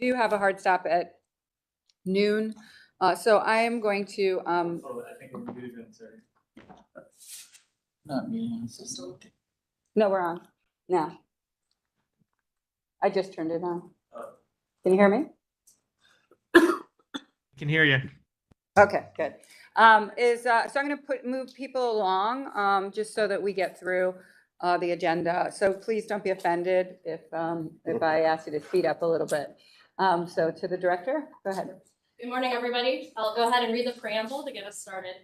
do have a hard stop at noon. So I am going to, Oh, I think we're muted and sorry. Not me. no, we're on now. I just turned it on. Oh. Can you hear me? Can hear you. Okay, good. So I'm going to move people along, just so that we get through the agenda. So please don't be offended if I ask you to speed up a little bit. So to the director, go ahead. Good morning, everybody. I'll go ahead and read the preamble to get us started.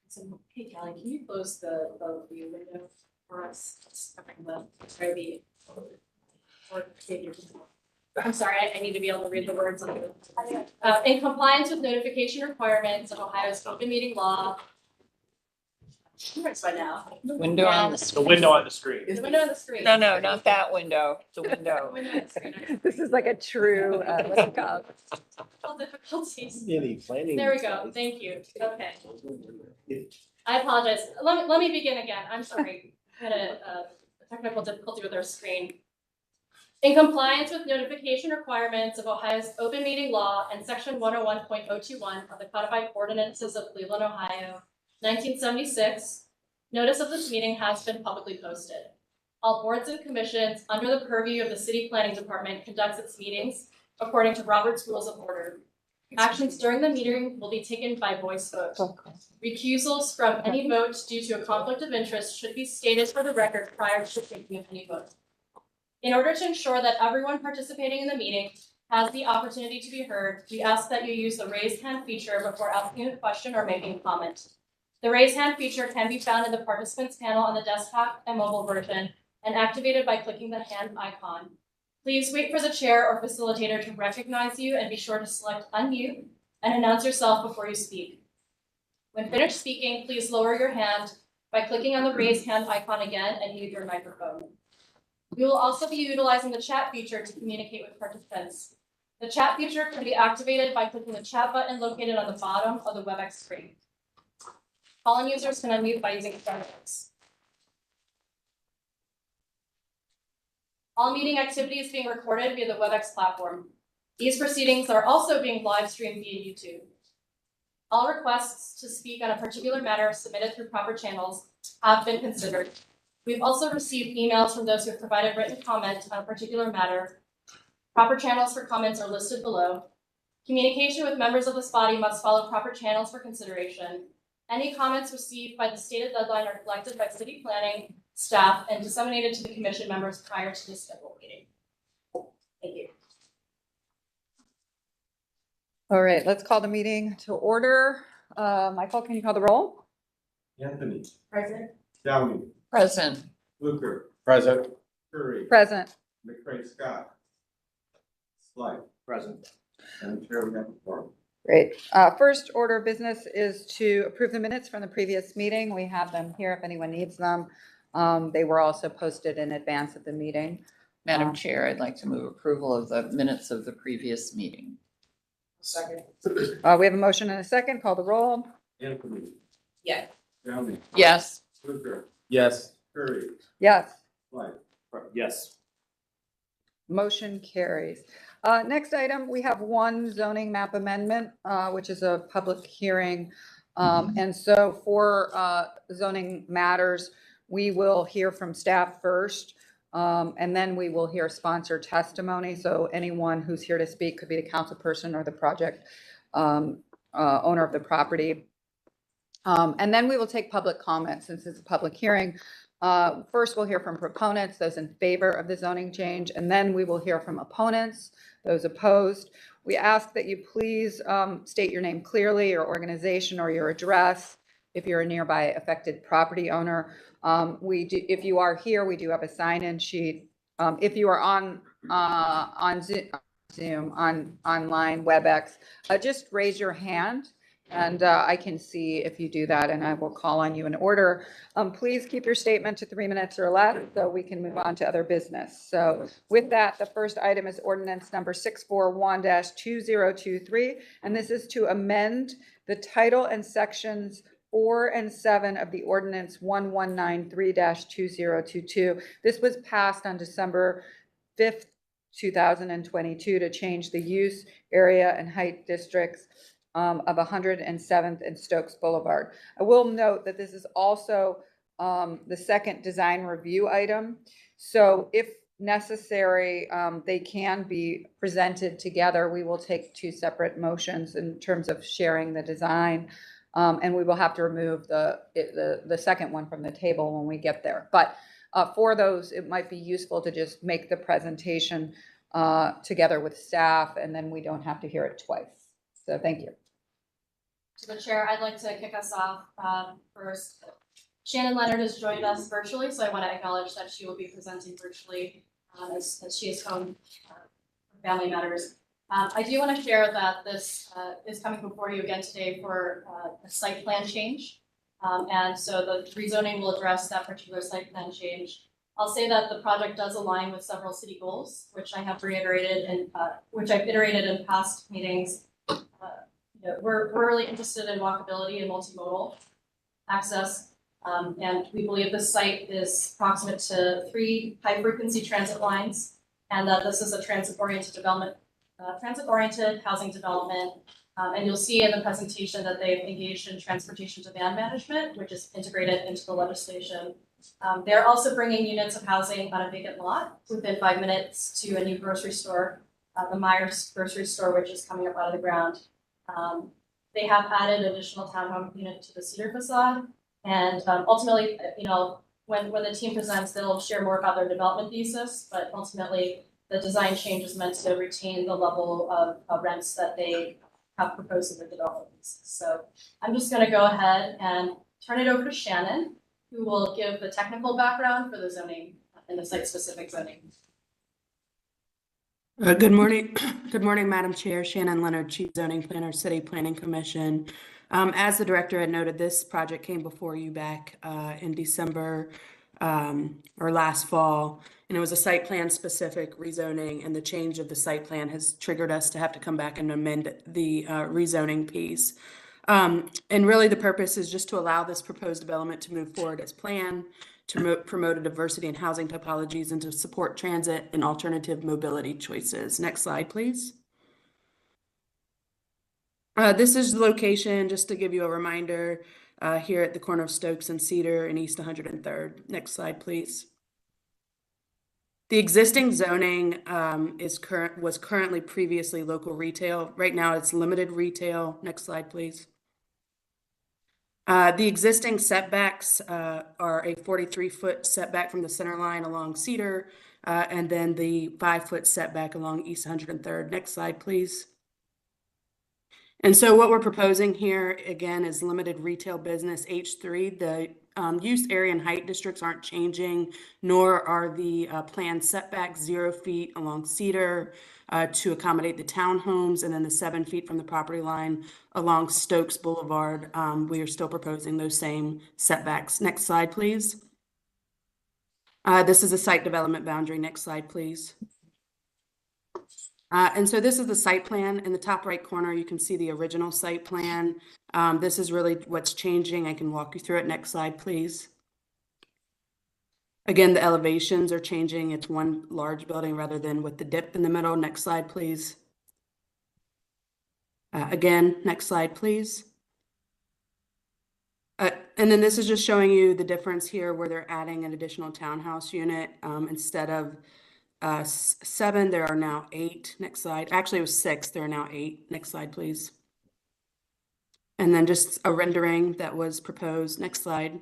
So, hey, Kelly, can you close the view window for us? I'm sorry, I need to be able to read the words on it. In compliance with notification requirements of Ohio's open meeting law. By now. Window on the The screen. window on the screen. The window on the screen. No, not that window, the window. Window on the screen. This is like a true, what's it called? All difficulties. Any planning? There we go. Thank you. Okay. I apologize. Let me begin again. I'm sorry. I had a technical difficulty with our screen. In compliance with notification requirements of Ohio's open meeting law and section 101.021 of the codified ordinances of Cleveland, Ohio, 1976, notice of this meeting has been publicly posted. All boards and commissions under the purview of the City Planning Department conducts its meetings according to Robert's Rules of Order. Actions during the meeting will be taken by voice vote. Recusals from any vote due to a conflict of interest should be stated for the record prior to taking of any vote. In order to ensure that everyone participating in the meeting has the opportunity to be heard, we ask that you use the raise hand feature before asking a question or making a comment. The raise hand feature can be found in the participants panel on the desktop and mobile version and activated by clicking the hand icon. Please wait for the chair or facilitator to recognize you and be sure to select unmute and announce yourself before you speak. When finished speaking, please lower your hand by clicking on the raise hand icon again and mute your microphone. We will also be utilizing the chat feature to communicate with participants. The chat feature can be activated by clicking the chat button located on the bottom of the WebEx screen. Call-in users can unmute by using star six. All meeting activity is being recorded via the WebEx platform. These proceedings are also being live streamed via YouTube. All requests to speak on a particular matter submitted through proper channels have been considered. We've also received emails from those who have provided written comment on a particular matter. Proper channels for comments are listed below. Communication with members of this body must follow proper channels for consideration. Any comments received by the stated deadline are collected by city planning staff and disseminated to the commission members prior to the scheduled meeting. Thank you. All right, let's call the meeting to order. Michael, can you call the roll? Anthony. Present. Downey. Present. Luker. Present. Curry. Present. McCray Scott. Slight. Present. And Chair, we have the floor. Great. First order of business is to approve the minutes from the previous meeting. We have them here if anyone needs them. They were also posted in advance of the meeting. Madam Chair, I'd like to move approval of the minutes of the previous meeting. Second. We have a motion and a second. Call the roll. Anthony. Yes. Downey. Yes. Luker. Yes. Curry. Yes. Slight. Yes. Motion carries. Next item, we have one zoning map amendment, which is a public hearing. And so for zoning matters, we will hear from staff first, and then we will hear sponsor testimony. So anyone who's here to speak could be the council person or the project owner of the property. And then we will take public comment since it's a public hearing. First, we'll hear from proponents, those in favor of the zoning change, and then we will hear from opponents, those opposed. We ask that you please state your name clearly, your organization or your address, if you're a nearby affected property owner. If you are here, we do have a sign-in sheet. If you are on Zoom, online, WebEx, just raise your hand. And I can see if you do that, and I will call on you in order. Please keep your statement to 3 minutes or less so we can move on to other business. So with that, the first item is ordinance number 641-2023. And this is to amend the title and sections 4 and 7 of the ordinance 1193-2022. This was passed on December 5th, 2022 to change the use, area, and height districts of 107th and Stokes Boulevard. I will note that this is also the second design review item. So if necessary, they can be presented together. We will take two separate motions in terms of sharing the design. And we will have to remove the second one from the table when we get there. But for those, it might be useful to just make the presentation together with staff, and then we don't have to hear it twice. So thank you. To the chair, I'd like to kick us off first. Shannon Leonard has joined us virtually, so I want to acknowledge that she will be presenting virtually as she is home for family matters. I do want to share that this is coming before you again today for a site plan change. And so the rezoning will address that particular site plan change. I'll say that the project does align with several city goals, which I have reiterated and which I've iterated in past meetings. We're really interested in walkability and multimodal access. And we believe this site is proximate to 3 high-frequency transit lines, and that this is a transit-oriented development, transit-oriented housing development. And you'll see in the presentation that they've engaged in transportation demand management, which is integrated into the legislation. They're also bringing units of housing on a vacant lot within 5 minutes to a new grocery store, the Myers grocery store, which is coming up out of the ground. They have added additional townhome unit to the cedar facade. And ultimately, when the team presents, they'll share more about their development thesis, but ultimately the design change is meant to retain the level of rents that they have proposed in the development thesis. So I'm just going to go ahead and turn it over to Shannon, who will give the technical background for the zoning and the site-specific zoning. Good morning. Good morning, Madam Chair. Shannon Leonard, Chief Zoning Planner, City Planning Commission. As the director had noted, this project came before you back in December or last fall, and it was a site plan specific rezoning, and the change of the site plan has triggered us to have to come back and amend the rezoning piece. And really the purpose is just to allow this proposed development to move forward as planned, to promote a diversity in housing typologies, and to support transit and alternative mobility choices. Next slide, please. This is the location, just to give you a reminder, here at the corner of Stokes and Cedar and East 103rd. Next slide, please. The existing zoning was currently previously local retail. Right now it's limited retail. Next slide, please. The existing setbacks are a 43-foot setback from the center line along Cedar, and then the 5-foot setback along East 103rd. Next slide, please. And so what we're proposing here, again, is limited retail business H3. The use, area, and height districts aren't changing, nor are the planned setbacks 0 feet along Cedar to accommodate the townhomes, and then the 7 feet from the property line along Stokes Boulevard. We are still proposing those same setbacks. Next slide, please. This is a site development boundary. Next slide, please. And so this is the site plan. In the top right corner, you can see the original site plan. This is really what's changing. I can walk you through it. Next slide, please. Again, the elevations are changing. It's one large building rather than with the dip in the middle. Next slide, please. Again, next slide, please. And then this is just showing you the difference here where they're adding an additional townhouse unit. Instead of 7, there are now 8. Next slide. Actually, it was 6. There are now 8. Next slide, please. And then just a rendering that was proposed. Next slide.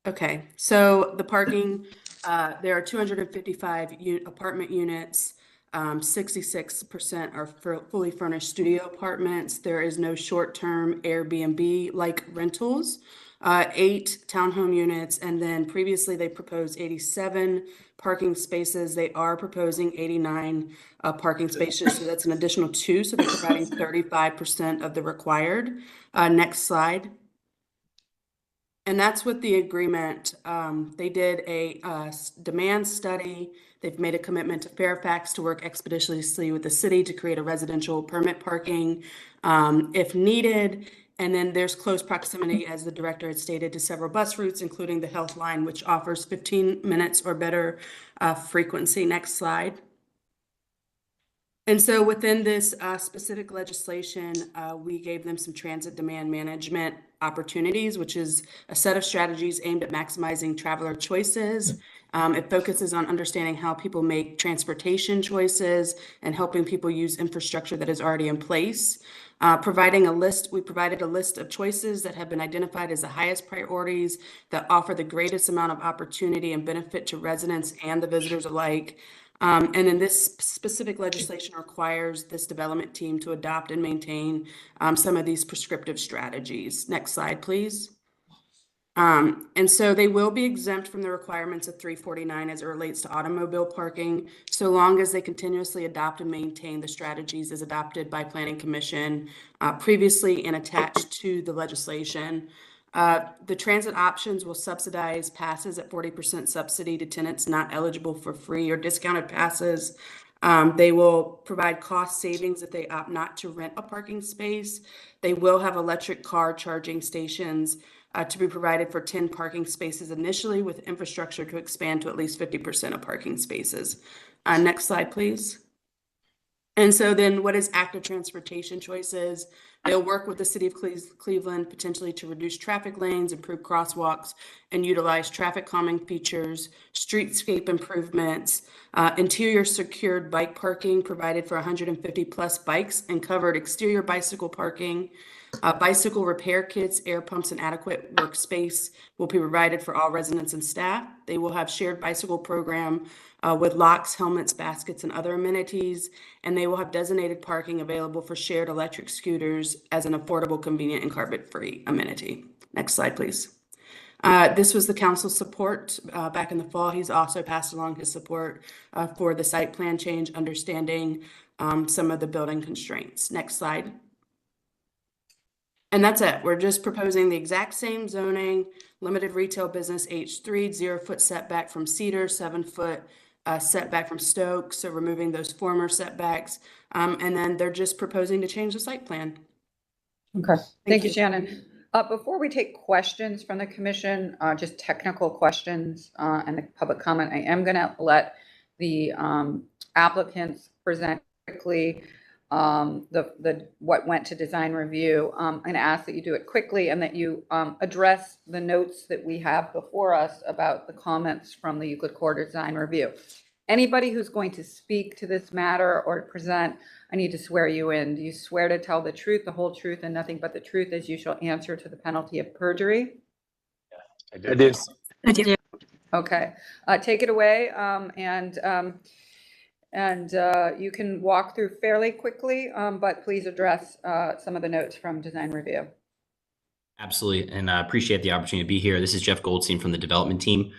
Okay, so the parking, there are 255 apartment units. 66% are fully furnished studio apartments. There is no short-term Airbnb-like rentals. 8 townhome units, and then previously they proposed 87 parking spaces. They are proposing 89 parking spaces, so that's an additional 2, so they're providing 35% of the required. Next slide. And that's with the agreement. They did a demand study. They've made a commitment to Fairfax to work expeditiously with the city to create a residential permit parking if needed. And then there's close proximity, as the director had stated, to several bus routes, including the Health Line, which offers 15 minutes or better frequency. Next slide. And so within this specific legislation, we gave them some transit demand management opportunities, which is a set of strategies aimed at maximizing traveler choices. It focuses on understanding how people make transportation choices and helping people use infrastructure that is already in place. We provided a list of choices that have been identified as the highest priorities that offer the greatest amount of opportunity and benefit to residents and the visitors alike. And then this specific legislation requires this development team to adopt and maintain some of these prescriptive strategies. Next slide, please. And so they will be exempt from the requirements of 349 as it relates to automobile parking, so long as they continuously adopt and maintain the strategies as adopted by Planning Commission previously and attached to the legislation. The transit options will subsidize passes at 40% subsidy to tenants not eligible for free or discounted passes. They will provide cost savings if they opt not to rent a parking space. They will have electric car charging stations to be provided for 10 parking spaces initially, with infrastructure to expand to at least 50% of parking spaces. Next slide, please. And so then what is active transportation choices? They'll work with the city of Cleveland potentially to reduce traffic lanes, improve crosswalks, and utilize traffic calming features, streetscape improvements, interior secured bike parking provided for 150 plus bikes and covered exterior bicycle parking. Bicycle repair kits, air pumps, and adequate workspace will be provided for all residents and staff. They will have shared bicycle program with locks, helmets, baskets, and other amenities. And they will have designated parking available for shared electric scooters as an affordable, convenient, and carbon-free amenity. Next slide, please. This was the council's support back in the fall. He's also passed along his support for the site plan change, understanding some of the building constraints. Next slide. And that's it. We're just proposing the exact same zoning, limited retail business H3, 0-foot setback from Cedar, 7-foot setback from Stoke. So removing those former setbacks. And then they're just proposing to change the site plan. Okay, thank you, Shannon. Before we take questions from the commission, just technical questions and the public comment, I am going to let the applicants present quickly what went to design review, and ask that you do it quickly and that you address the notes that we have before us about the comments from the Euclid Court design review. Anybody who's going to speak to this matter or present, I need to swear you in. Do you swear to tell the truth, the whole truth, and nothing but the truth, as you shall answer to the penalty of perjury? I do. Okay, take it away, and you can walk through fairly quickly, but please address some of the notes from design review. Absolutely, and I appreciate the opportunity to be here. This is Jeff Goldstein from the development team.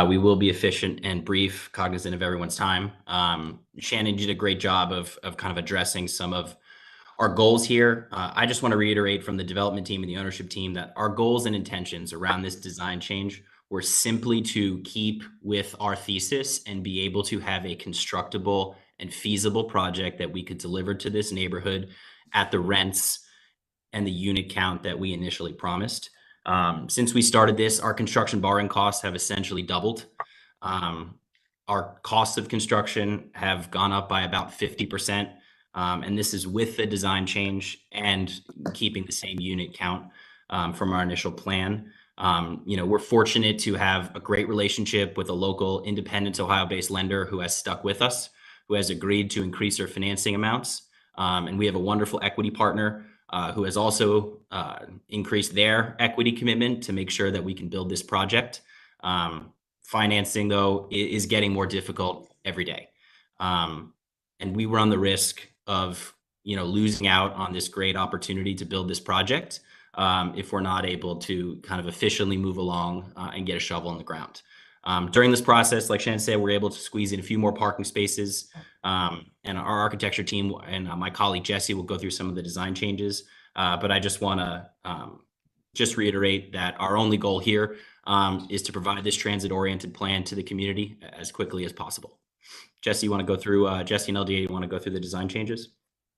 We will be efficient and brief, cognizant of everyone's time. Shannon did a great job of kind of addressing some of our goals here. I just want to reiterate from the development team and the ownership team that our goals and intentions around this design change were simply to keep with our thesis and be able to have a constructible and feasible project that we could deliver to this neighborhood at the rents and the unit count that we initially promised. Since we started this, our construction borrowing costs have essentially doubled. Our costs of construction have gone up by about 50%. And this is with the design change and keeping the same unit count from our initial plan. We're fortunate to have a great relationship with a local independent Ohio-based lender who has stuck with us, who has agreed to increase our financing amounts. And we have a wonderful equity partner who has also increased their equity commitment to make sure that we can build this project. Financing, though, is getting more difficult every day. And we run the risk of losing out on this great opportunity to build this project if we're not able to kind of efficiently move along and get a shovel in the ground. During this process, like Shannon said, we're able to squeeze in a few more parking spaces, and our architecture team and my colleague Jesse will go through some of the design changes. But I just want to just reiterate that our only goal here is to provide this transit-oriented plan to the community as quickly as possible. Jesse, you want to go through, Jesse and LDA, you want to go through the design changes?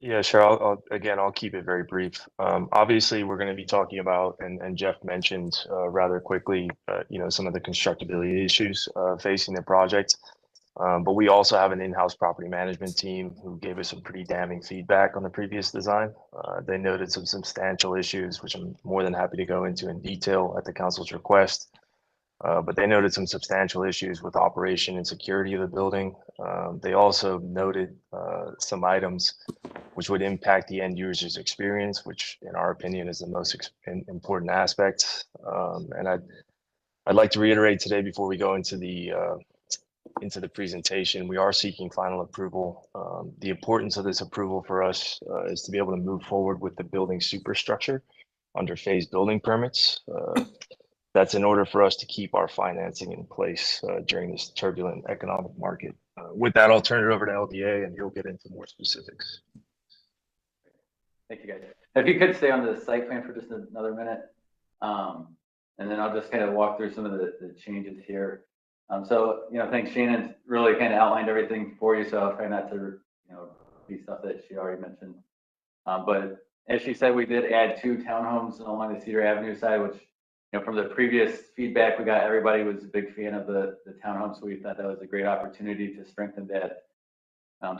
Yeah, sure. I'll keep it very brief. Obviously, we're going to be talking about, and Jeff mentioned rather quickly, some of the constructability issues facing the project. But we also have an in-house property management team who gave us some pretty damning feedback on the previous design. They noted some substantial issues, which I'm more than happy to go into in detail at the council's request. But they noted some substantial issues with operation and security of the building. They also noted some items which would impact the end user's experience, which in our opinion is the most important aspect. And I'd like to reiterate today before we go into the presentation, we are seeking final approval. The importance of this approval for us is to be able to move forward with the building superstructure under phase building permits. That's in order for us to keep our financing in place during this turbulent economic market. With that, I'll turn it over to LDA and he'll get into more specifics. Thank you, guys. If you could stay on the site plan for just another minute, and then I'll just kind of walk through some of the changes here. So, I think Shannon's really kind of outlined everything for you, so I'll try not to, repeat stuff that she already mentioned. But as she said, we did add 2 townhomes along the Cedar Avenue side, which, from the previous feedback we got, everybody was a big fan of the townhomes, so we thought that was a great opportunity to strengthen that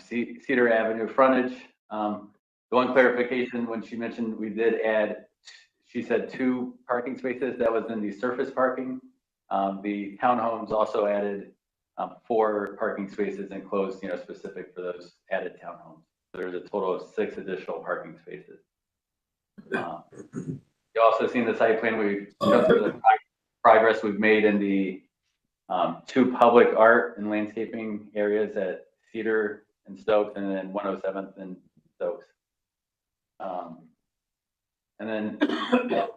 Cedar Avenue frontage. The one clarification, when she mentioned we did add, she said 2 parking spaces. That was in the surface parking. The townhomes also added 4 parking spaces enclosed, specific for those added townhomes. So there's a total of 6 additional parking spaces. You also seen the site plan. We've shown through the progress we've made in the 2 public art and landscaping areas at Cedar and Stokes, and then 107th and Stokes. And then the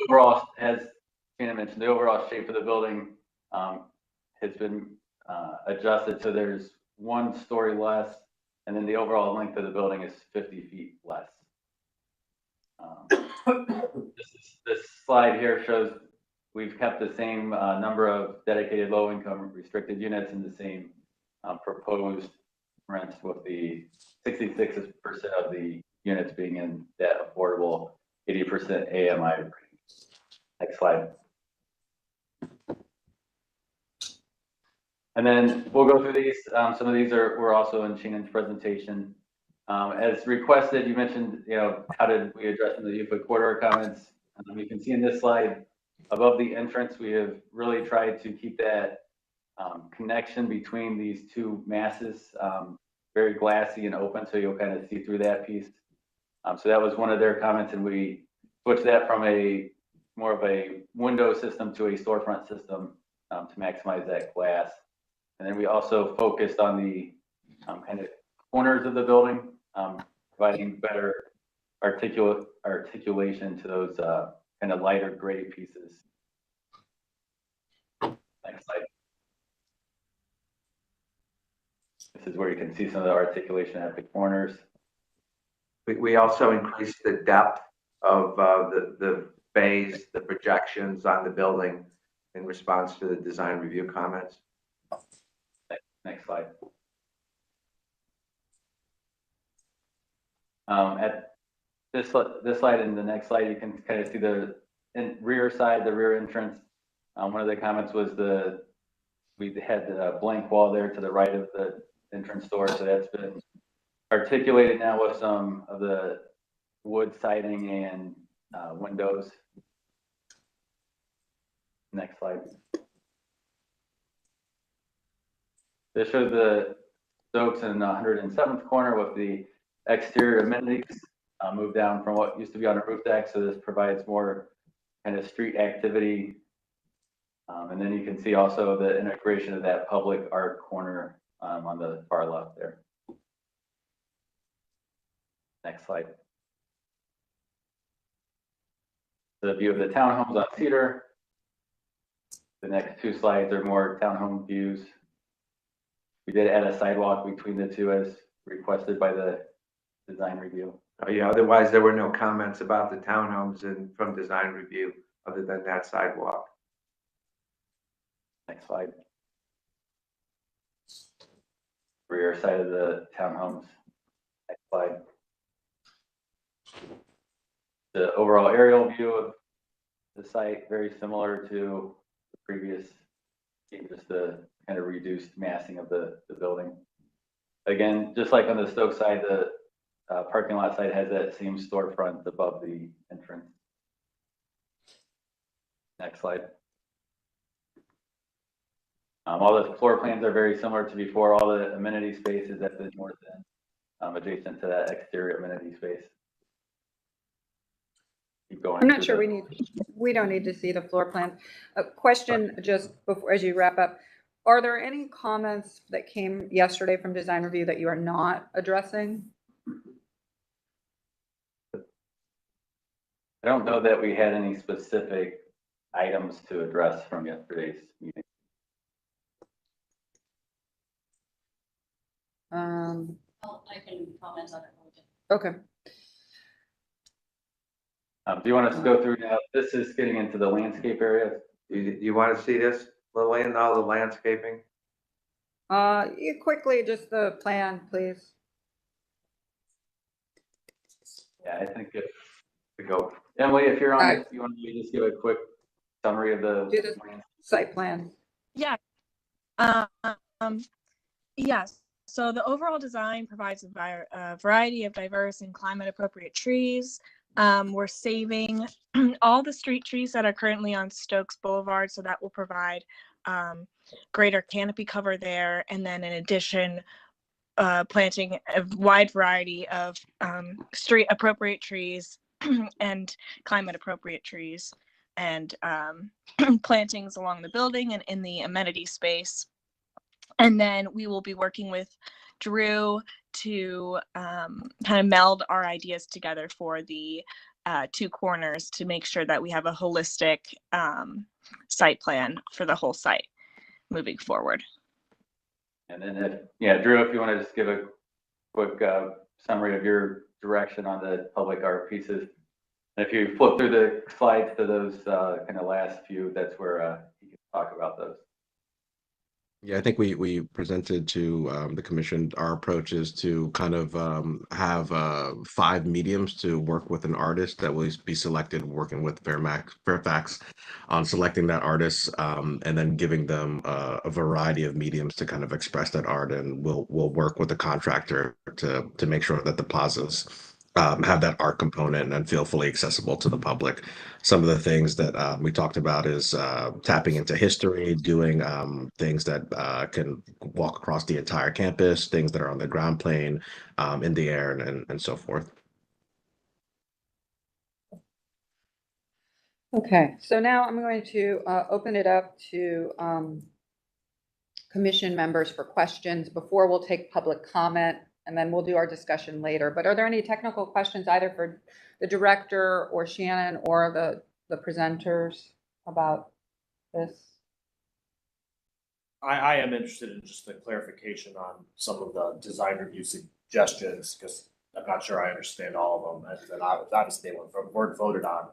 overall, as Tina mentioned, the overall shape of the building has been adjusted, so there's 1 story less, and then the overall length of the building is 50 feet less. This slide here shows we've kept the same number of dedicated low-income restricted units in the same proposed rents, with the 66% of the units being in that affordable 80% AMI range. Next slide. And then we'll go through these. Some of these were also in Shannon's presentation. As requested, you mentioned, how did we address the Euclid corridor comments? You can see in this slide, above the entrance, we have really tried to keep that connection between these 2 masses very glassy and open, so you'll kind of see through that piece. So that was one of their comments, and we switched that from more of a window system to a storefront system to maximize that glass. And then we also focused on the kind of corners of the building, providing better articulation to those kind of lighter gray pieces. Next slide. This is where you can see some of the articulation at the corners. We also increased the depth of the bays, the projections on the building in response to the design review comments. Next slide. At this slide and the next slide, you can kind of see the rear side, the rear entrance. One of the comments was we had the blank wall there to the right of the entrance door, so that's been articulated now with some of the wood siding and windows. Next slide. This shows the Stokes and 107th corner with the exterior amenities moved down from what used to be on a roof deck, so this provides more kind of street activity. And then you can see also the integration of that public art corner on the far left there. Next slide. The view of the townhomes on Cedar. The next 2 slides are more townhome views. We did add a sidewalk between the 2 as requested by the design review. Oh, yeah, otherwise there were no comments about the townhomes from design review other than that sidewalk. Next slide. rear side of the townhomes. Next slide. The overall aerial view of the site, very similar to the previous, just the kind of reduced massing of the building. Again, just like on the Stoke side, the parking lot side has that same storefront above the entrance. Next slide. All the floor plans are very similar to before. All the amenity space is at the north end, adjacent to that exterior amenity space. Keep going. I'm not sure we don't need to see the floor plan. A question just before, as you wrap up, are there any comments that came yesterday from design review that you are not addressing? I don't know that we had any specific items to address from yesterday's meeting. I can comment on it. Okay. Do you want us to go through now? This is getting into the landscape area. Do you want to see this, Lillian, all the landscaping? You quickly, just the plan, please. Yeah, I think if we go, Emily, if you're on, you want to just give a quick summary of the Do the site plan. Yeah. Yes. So the overall design provides a variety of diverse and climate appropriate trees. We're saving all the street trees that are currently on Stokes Boulevard, so that will provide greater canopy cover there. And then in addition, planting a wide variety of street appropriate trees and climate appropriate trees and plantings along the building and in the amenity space. And then we will be working with Drew to kind of meld our ideas together for the two corners to make sure that we have a holistic site plan for the whole site moving forward. And then, Drew, if you want to just give a quick summary of your direction on the public art pieces. And if you flip through the slides to those kind of last few, that's where you can talk about those. Yeah, I think we presented to the commission our approach is to kind of have 5 mediums to work with an artist that will be selected, working with Fairfax on selecting that artist, and then giving them a variety of mediums to kind of express that art. And we'll work with the contractor to make sure that the plazas have that art component and feel fully accessible to the public. Some of the things that we talked about is tapping into history, doing things that can walk across the entire campus, things that are on the ground plane, in the air, and so forth. Okay, so now I'm going to open it up to commission members for questions before we'll take public comment, and then we'll do our discussion later. But are there any technical questions either for the director or Shannon or the presenters about this? I am interested in just the clarification on some of the design review suggestions, because I'm not sure I understand all of them, and then obviously they weren't voted on,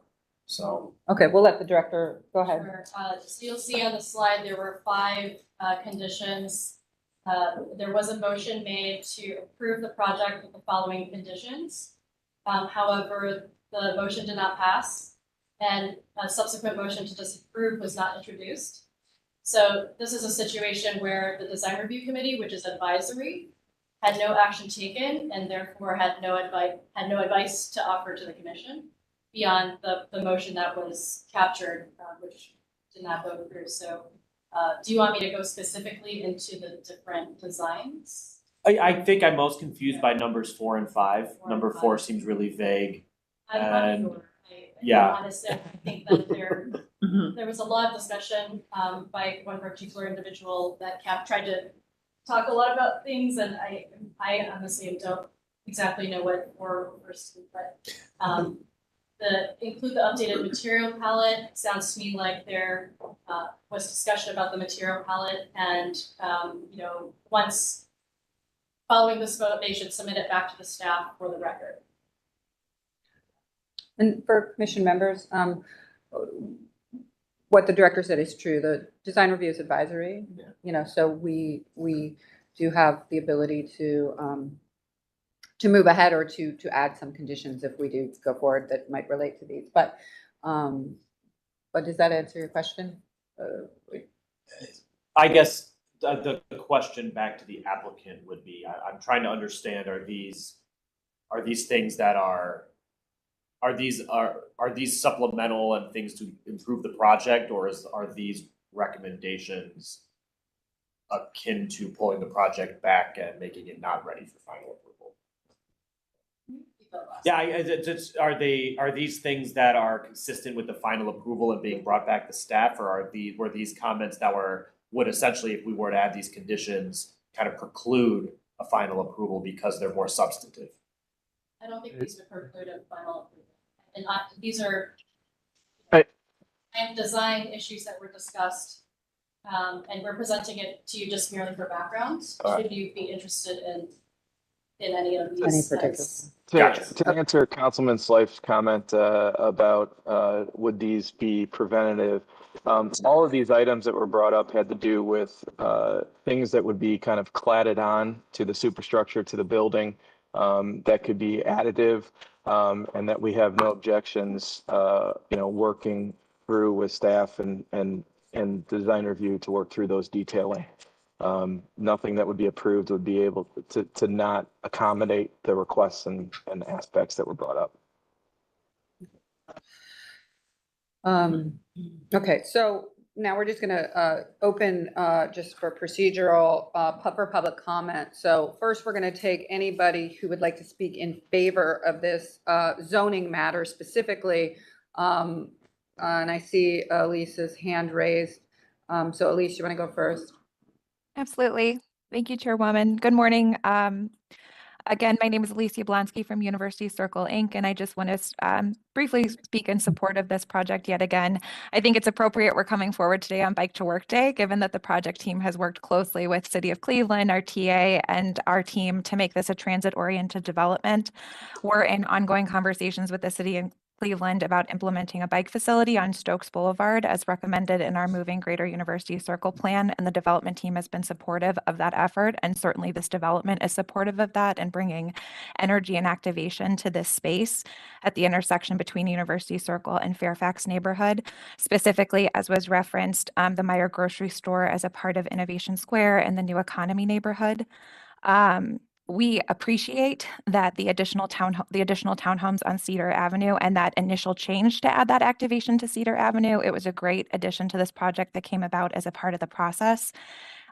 so. Okay, we'll let the director go ahead. Sure. So you'll see on the slide, there were 5 conditions. There was a motion made to approve the project with the following conditions. However, the motion did not pass, and a subsequent motion to disapprove was not introduced. So this is a situation where the design review committee, which is advisory, had no action taken and therefore had no advice to offer to the commission beyond the motion that was captured, which did not go through. So do you want me to go specifically into the different designs? I think I'm most confused by numbers 4 and 5. 4 and Number 5. 4 seems really vague. I'm not And- sure. yeah. Honestly, I think that there was a lot of discussion by one particular individual that tried to talk a lot about things, and I honestly don't exactly know what or but include the updated material palette. Sounds to me like there was discussion about the material palette, and once following this vote, they should submit it back to the staff for the record. And for commission members, what the director said is true. The design review is advisory, so we do have the ability to move ahead or to add some conditions if we do go forward that might relate to these. But does that answer your question? I guess the question back to the applicant would be, I'm trying to understand, are these things that are these supplemental and things to improve the project, or are these recommendations akin to pulling the project back and making it not ready for final approval? Yeah, are these things that are consistent with the final approval and being brought back to staff, or were these comments that would essentially, if we were to add these conditions, kind of preclude a final approval because they're more substantive? I don't think these would preclude a final approval. And these are design issues that were discussed, and we're presenting it to you just merely for background. Should you be interested in any of these? Any particular? To answer Councilman Slife's comment about would these be preventative, all of these items that were brought up had to do with things that would be kind of cladded on to the superstructure, to the building, that could be additive, and that we have no objections, working through with staff and design review to work through those detailing. Nothing that would be approved would be able to not accommodate the requests and aspects that were brought up. Okay, so now we're just gonna open just for procedural for public comment. So first, we're gonna take anybody who would like to speak in favor of this zoning matter specifically. And I see Elise's hand raised. So Elise, you wanna go first? Absolutely. Thank you, Chairwoman. Good morning. Again, my name is Elise Yablonsky from University Circle, Inc., and I just want to briefly speak in support of this project yet again. I think it's appropriate we're coming forward today on Bike to Work Day, given that the project team has worked closely with City of Cleveland, our TA, and our team to make this a transit-oriented development. We're in ongoing conversations with the City of Cleveland about implementing a bike facility on Stokes Boulevard as recommended in our Moving Greater University Circle plan, and the development team has been supportive of that effort, and certainly this development is supportive of that and bringing energy and activation to this space at the intersection between University Circle and Fairfax neighborhood. Specifically, as was referenced, the Meyer grocery store as a part of Innovation Square and the New Economy neighborhood. We appreciate that the additional townhomes on Cedar Avenue and that initial change to add that activation to Cedar Avenue. It was a great addition to this project that came about as a part of the process.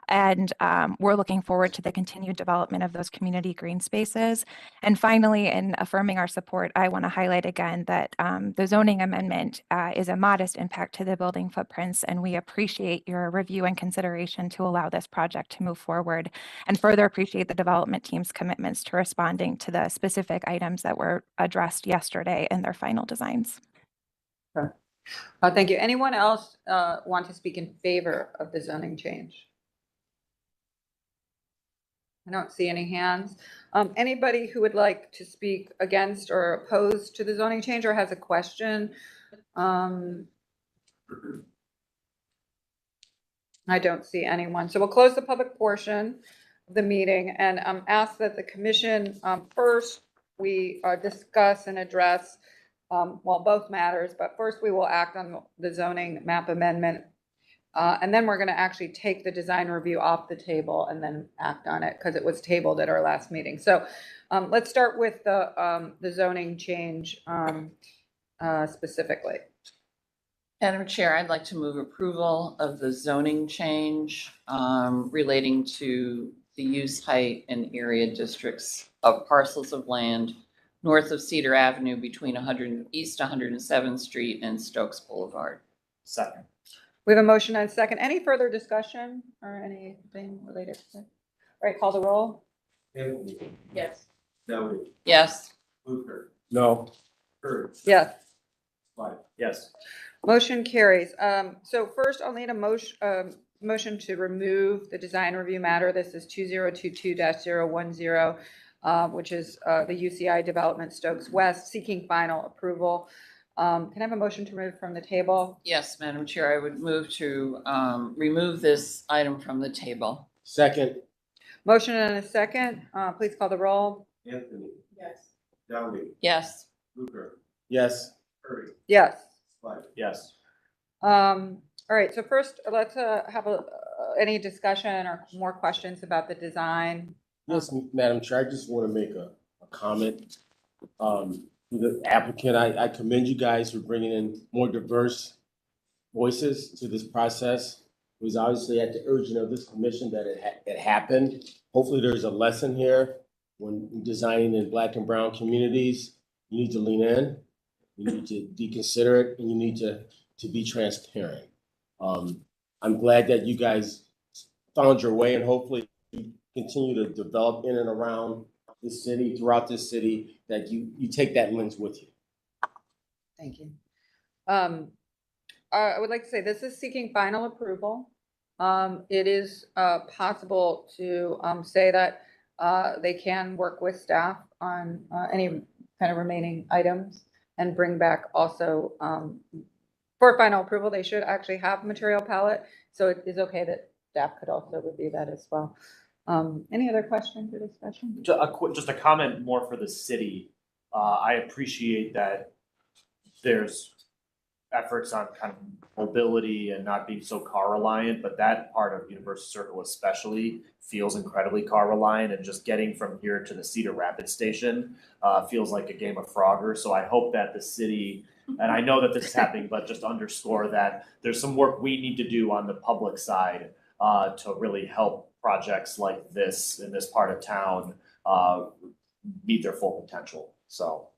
And we're looking forward to the continued development of those community green spaces. And finally, in affirming our support, I want to highlight again that the zoning amendment is a modest impact to the building footprints, and we appreciate your review and consideration to allow this project to move forward, and further appreciate the development team's commitments to responding to the specific items that were addressed yesterday in their final designs. Thank you. Anyone else want to speak in favor of the zoning change? I don't see any hands. Anybody who would like to speak against or opposed to the zoning change or has a question? I don't see anyone. So we'll close the public portion of the meeting and ask that the commission first we discuss and address both matters, but first we will act on the zoning map amendment. And then we're going to actually take the design review off the table and then act on it because it was tabled at our last meeting. So let's start with the zoning change specifically. Madam Chair, I'd like to move approval of the zoning change relating to the use height and area districts of parcels of land north of Cedar Avenue between East 107th Street and Stokes Boulevard. Second. We have a motion and a second. Any further discussion or anything related to that? All right, call the roll. Yes. No. Yes. Luker. No. Bird. Yes. Yes. Motion carries. So first I'll need a motion to remove the design review matter. This is 2022-010, which is the UCI Development Stokes West seeking final approval. Can I have a motion to remove from the table? Yes, Madam Chair, I would move to remove this item from the table. Second. Motion and a second. Please call the roll. Anthony, Yes. Downey, Yes. Luker, Yes. Curry, Yes. Slider. Yes. All right, so first, let's have any discussion or more questions about the design. Yes, Madam Chair, I just want to make a comment. The applicant, I commend you guys for bringing in more diverse voices to this process. It was obviously at the urging of this commission that it happened. Hopefully, there's a lesson here when designing in Black and brown communities. You need to lean in, you need to be considerate, and you need to be transparent. I'm glad that you guys found your way, and hopefully you continue to develop in and around the city, throughout this city, that you take that lens with you. Thank you. I would like to say this is seeking final approval. It is possible to say that they can work with staff on any kind of remaining items and bring back also for final approval. They should actually have material palette, so it is okay that staff could also review that as well. Any other questions or discussion? Just a comment more for the city. I appreciate that there's efforts on kind of mobility and not being so car reliant, but that part of University Circle especially feels incredibly car reliant, and just getting from here to the Cedar Rapids station feels like a game of Frogger. So I hope that the city, and I know that this is happening, but just underscore that there's some work we need to do on the public side to really help projects like this in this part of town meet their full potential. So.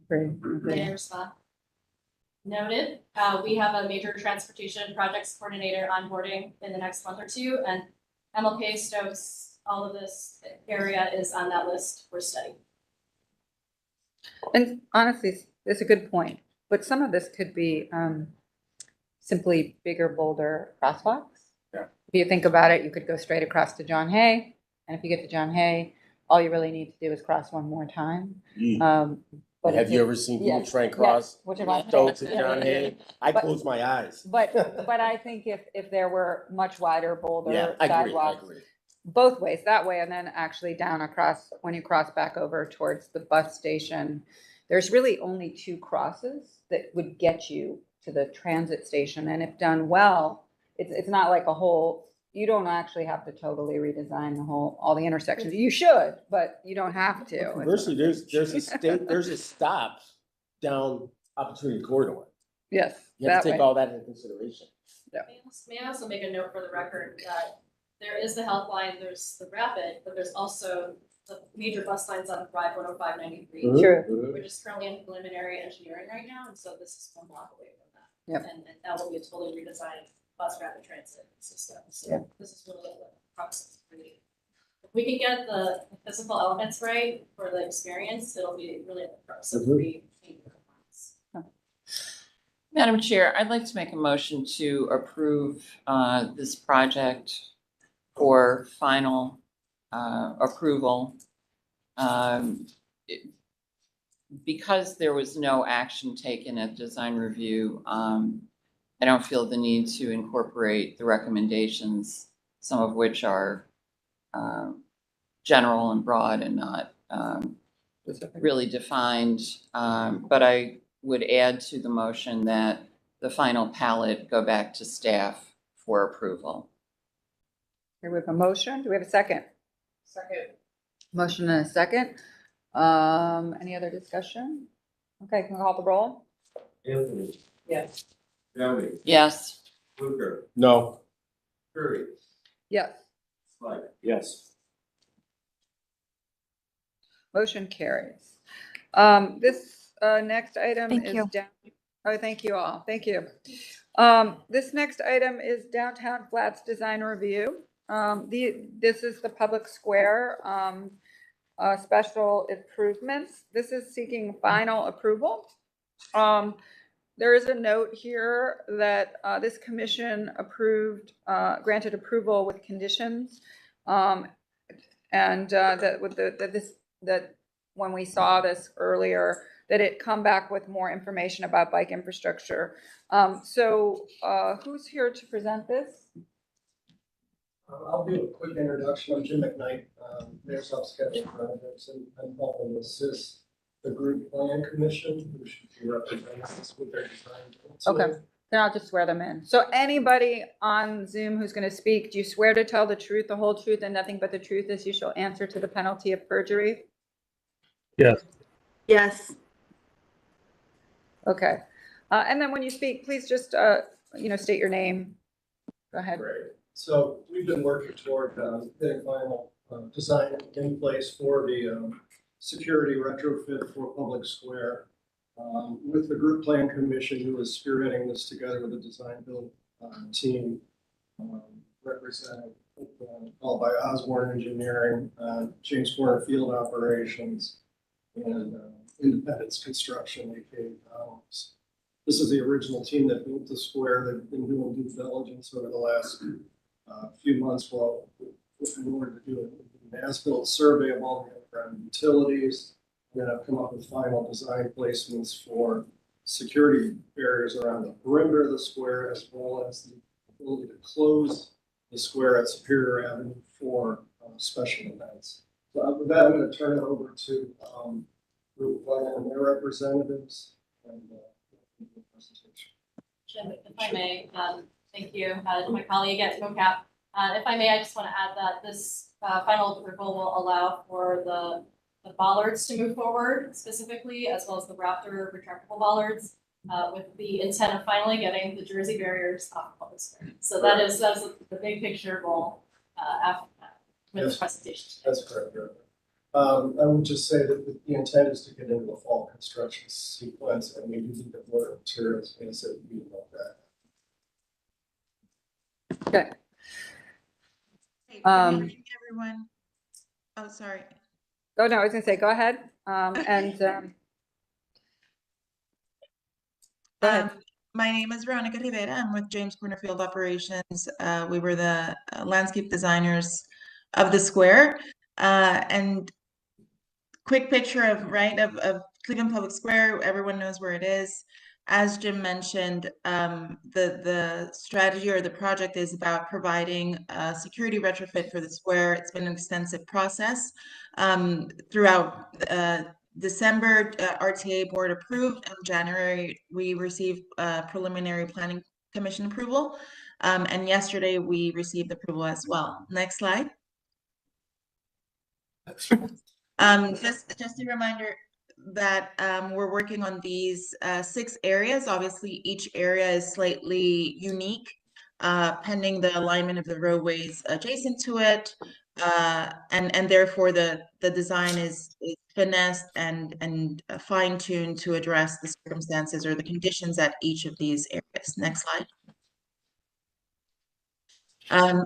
Great. Mayor Scott. Noted. We have a major transportation projects coordinator onboarding in the next month or two, and MLK, Stokes, all of this area is on that list for study. And honestly, it's a good point, but some of this could be simply bigger, bolder crosswalks. Yeah. If you think about it, you could go straight across to John Hay, and if you get to John Hay, all you really need to do is cross one more time. But Have you ever seen people yes, train cross? yes, which is my Stokes favorite. and John Hay? I But- close my eyes. But I think if there were much wider, bolder Yeah, I sidewalks, agree. both ways, that way, and then actually down across, when you cross back over towards the bus station, there's really only two crosses that would get you to the transit station. And if done well, it's not like a whole, you don't actually have to totally redesign all the intersections. You should, but you don't have to. Conversely, there's a stop down Opportunity Corridor. Yes, You have that to take way. all that into consideration. May I also make a note for the record that there is the health line, there's the rapid, but there's also the major bus lines on Drive 10593. True. We're just currently in preliminary engineering right now, and so this is one block away from that. Yep. And that will be a totally redesigned bus rapid transit system. So Yep. this is really the process. If we can get the physical elements right for the experience, it'll be really the process of Madam Chair, I'd like to make a motion to approve this project for final approval. Because there was no action taken at design review, I don't feel the need to incorporate the recommendations, some of which are general and broad and not really defined. But I would add to the motion that the final palette go back to staff for approval. Here we have a motion. Do we have a second? Second. Motion and a second. Any other discussion? Okay, can we call the roll? Anthony, Yes. Downey, Yes. Luker, No. Curry, Yes. Slider. Yes. Motion carries. This next item Thank is you. down. Oh, thank you all. Thank you. This next item is Downtown Flats Design Review. This is the public square special improvements. This is seeking final approval. There is a note here that this commission approved, granted approval with conditions, and that when we saw this earlier, that it come back with more information about bike infrastructure. So who's here to present this? I'll do a quick introduction. I'm Jim McKnight, Mayor's Office of Schedule Projects, and I'm helping assist the Group Plan Commission, who should be representing us with their design. Okay, then I'll just swear them in. So anybody on Zoom who's going to speak, do you swear to tell the truth, the whole truth, and nothing but the truth as you shall answer to the penalty of perjury? Yes. Yes. Okay. And then when you speak, please just, state your name. Go ahead. Great. So we've been working toward getting final design in place for the security retrofit for Public Square. With the Group Plan Commission, who is spearheading this together with the design build team, represented called by Osborne Engineering, James Corner Field Operations, and Independence Construction, aka Collins. This is the original team that built the square. They've been doing due diligence over the last few months in order to do an as-built survey of all the underground utilities. And then I've come up with final design placements for security barriers around the perimeter of the square, as well as the ability to close the square at Superior Avenue for special events. So with that, I'm going to turn it over to Group Plan and their representatives. And the presentation. Jim, if I may, thank you to my colleague at MoCap. If I may, I just want to add that this final approval will allow for the bollards to move forward specifically, as well as the Raptor retractable bollards, with the intent of finally getting the Jersey barriers off Public Square. So that's the big picture goal after that with this presentation. That's correct. I would just say that the intent is to get into the fall construction sequence, and we do need to order materials as it be about that. Okay. Hey, good morning, everyone. Oh, sorry. Oh, no, I was going to say, go ahead. Go ahead. My name is Veronica Rivera. I'm with James Corner Field Operations. We were the landscape designers of the square. And quick picture of Cleveland Public Square. Everyone knows where it is. As Jim mentioned, the strategy or the project is about providing a security retrofit for the square. It's been an extensive process. Throughout December, RTA board approved. In January, we received preliminary planning commission approval. And yesterday, we received approval as well. Next slide. Just a reminder that we're working on these 6 areas. Obviously, each area is slightly unique, pending the alignment of the roadways adjacent to it, and therefore the design is finessed and fine-tuned to address the circumstances or the conditions at each of these areas. Next slide.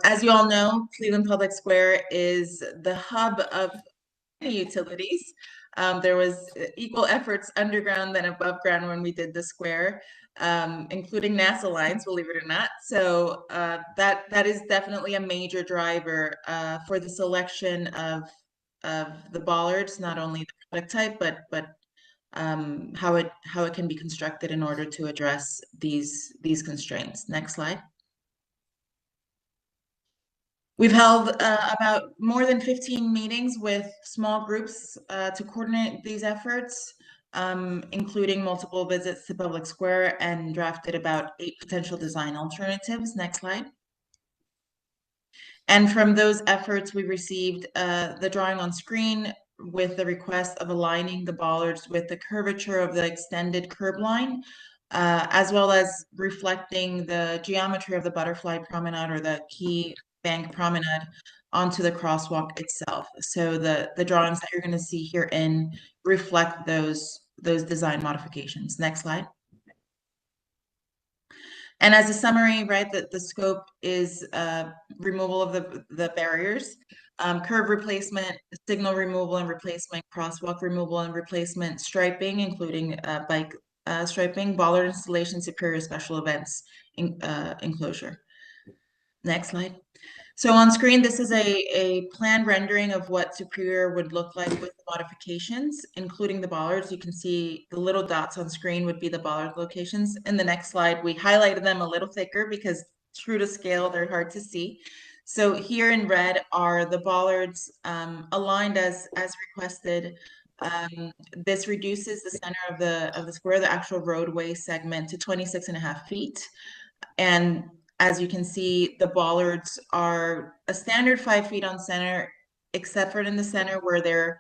As you all know, Cleveland Public Square is the hub of utilities. There was equal efforts underground than above ground when we did the square, including NASA lines, believe it or not. So that is definitely a major driver for the selection of the bollards, not only the product type, but how it can be constructed in order to address these constraints. Next slide. We've held about more than 15 meetings with small groups to coordinate these efforts, including multiple visits to Public Square, and drafted about 8 potential design alternatives. Next slide. And from those efforts, we received the drawing on screen with the request of aligning the bollards with the curvature of the extended curb line, as well as reflecting the geometry of the butterfly promenade or the key bank promenade onto the crosswalk itself. So the drawings that you're going to see herein reflect those design modifications. Next slide. And as a summary, right, the scope is removal of the barriers, curb replacement, signal removal and replacement, crosswalk removal and replacement, striping, including bike striping, bollard installation, Superior special events enclosure. Next slide. So on screen, this is a planned rendering of what Superior would look like with the modifications, including the bollards. You can see the little dots on screen would be the bollard locations. In the next slide, we highlighted them a little thicker because true to scale, they're hard to see. So here in red are the bollards aligned as requested. This reduces the center of the square, the actual roadway segment, to 26.5 feet. And as you can see, the bollards are a standard 5 feet on center, except for in the center where they're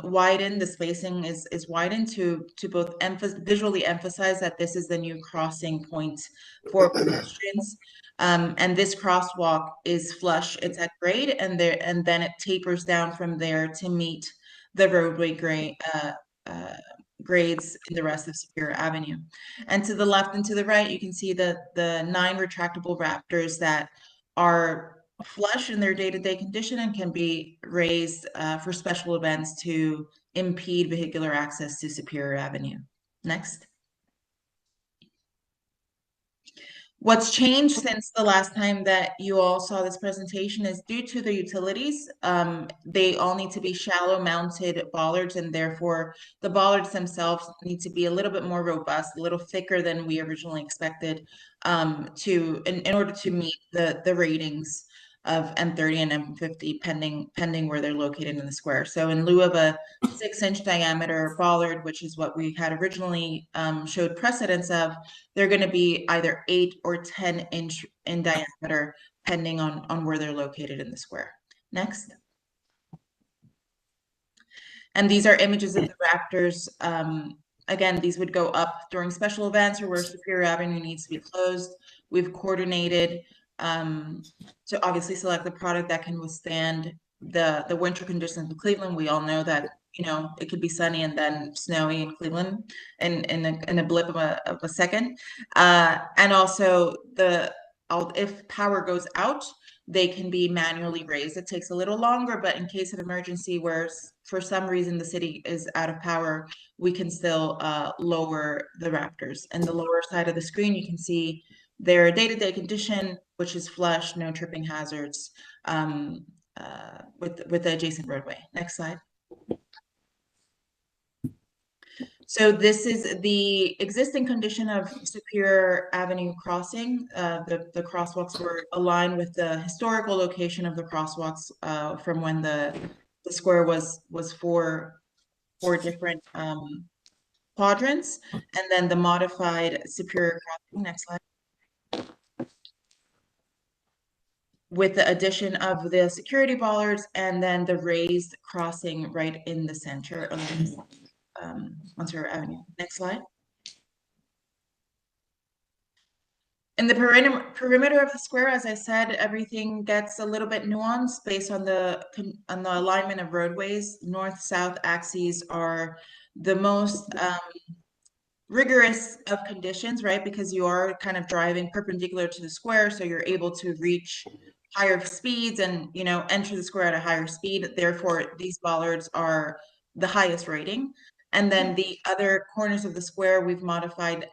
widened. The spacing is widened to both visually emphasize that this is the new crossing point for pedestrians. And this crosswalk is flush, it's at grade, and then it tapers down from there to meet the roadway grades in the rest of Superior Avenue. And to the left and to the right, you can see the 9 retractable raptors that are flush in their day-to-day condition and can be raised for special events to impede vehicular access to Superior Avenue. Next. What's changed since the last time that you all saw this presentation is due to the utilities. They all need to be shallow mounted bollards, and therefore the bollards themselves need to be a little bit more robust, a little thicker than we originally expected in order to meet the ratings of M30 and M50 pending where they're located in the square. So in lieu of a 6-inch diameter bollard, which is what we had originally showed precedence of, they're going to be either 8 or 10-inch in diameter, depending on where they're located in the square. Next. And these are images of the raptors. Again, these would go up during special events or where Superior Avenue needs to be closed. We've coordinated to obviously select the product that can withstand the winter conditions in Cleveland. We all know that, you know, it could be sunny and then snowy in Cleveland in a blip of a second. And also if power goes out, they can be manually raised. It takes a little longer, but in case of emergency where for some reason the city is out of power, we can still lower the raptors. And the lower side of the screen, you can see their day-to-day condition, which is flush, no tripping hazards, with the adjacent roadway. Next slide. So this is the existing condition of Superior Avenue crossing. The crosswalks were aligned with the historical location of the crosswalks from when the square was 4 different quadrants, and then the modified Superior crossing. Next slide. With the addition of the security bollards and then the raised crossing right in the center of Ontario Avenue. Next slide. In the perimeter of the square, as I said, everything gets a little bit nuanced based on the alignment of roadways. North-south axes are the most rigorous of conditions, right? Because you are kind of driving perpendicular to the square, so you're able to reach higher speeds and, you know, enter the square at a higher speed. Therefore, these bollards are the highest rating. And then the other corners of the square we've modified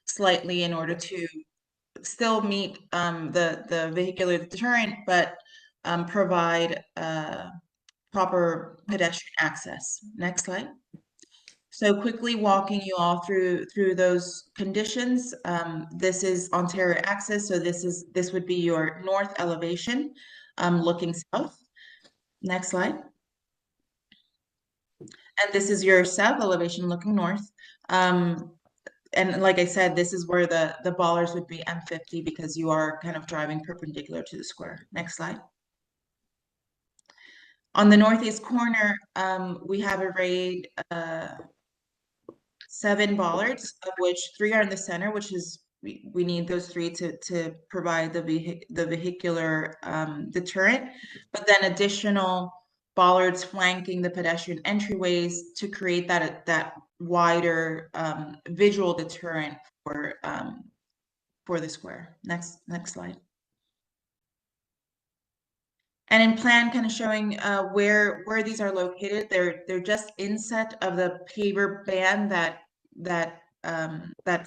slightly in order to still meet the vehicular deterrent, but provide proper pedestrian access. Next slide. So quickly walking you all through those conditions. This is Ontario access. So this would be your north elevation looking south. Next slide. And this is your south elevation looking north. And like I said, this is where the bollards would be M50 because you are kind of driving perpendicular to the square. Next slide. On the northeast corner, we have arrayed 7 bollards, of which 3 are in the center, which is we need those 3 to provide the vehicular deterrent, but then additional bollards flanking the pedestrian entryways to create that wider visual deterrent for the square. Next slide. And in plan, kind of showing where these are located. They're just inset of the paver band that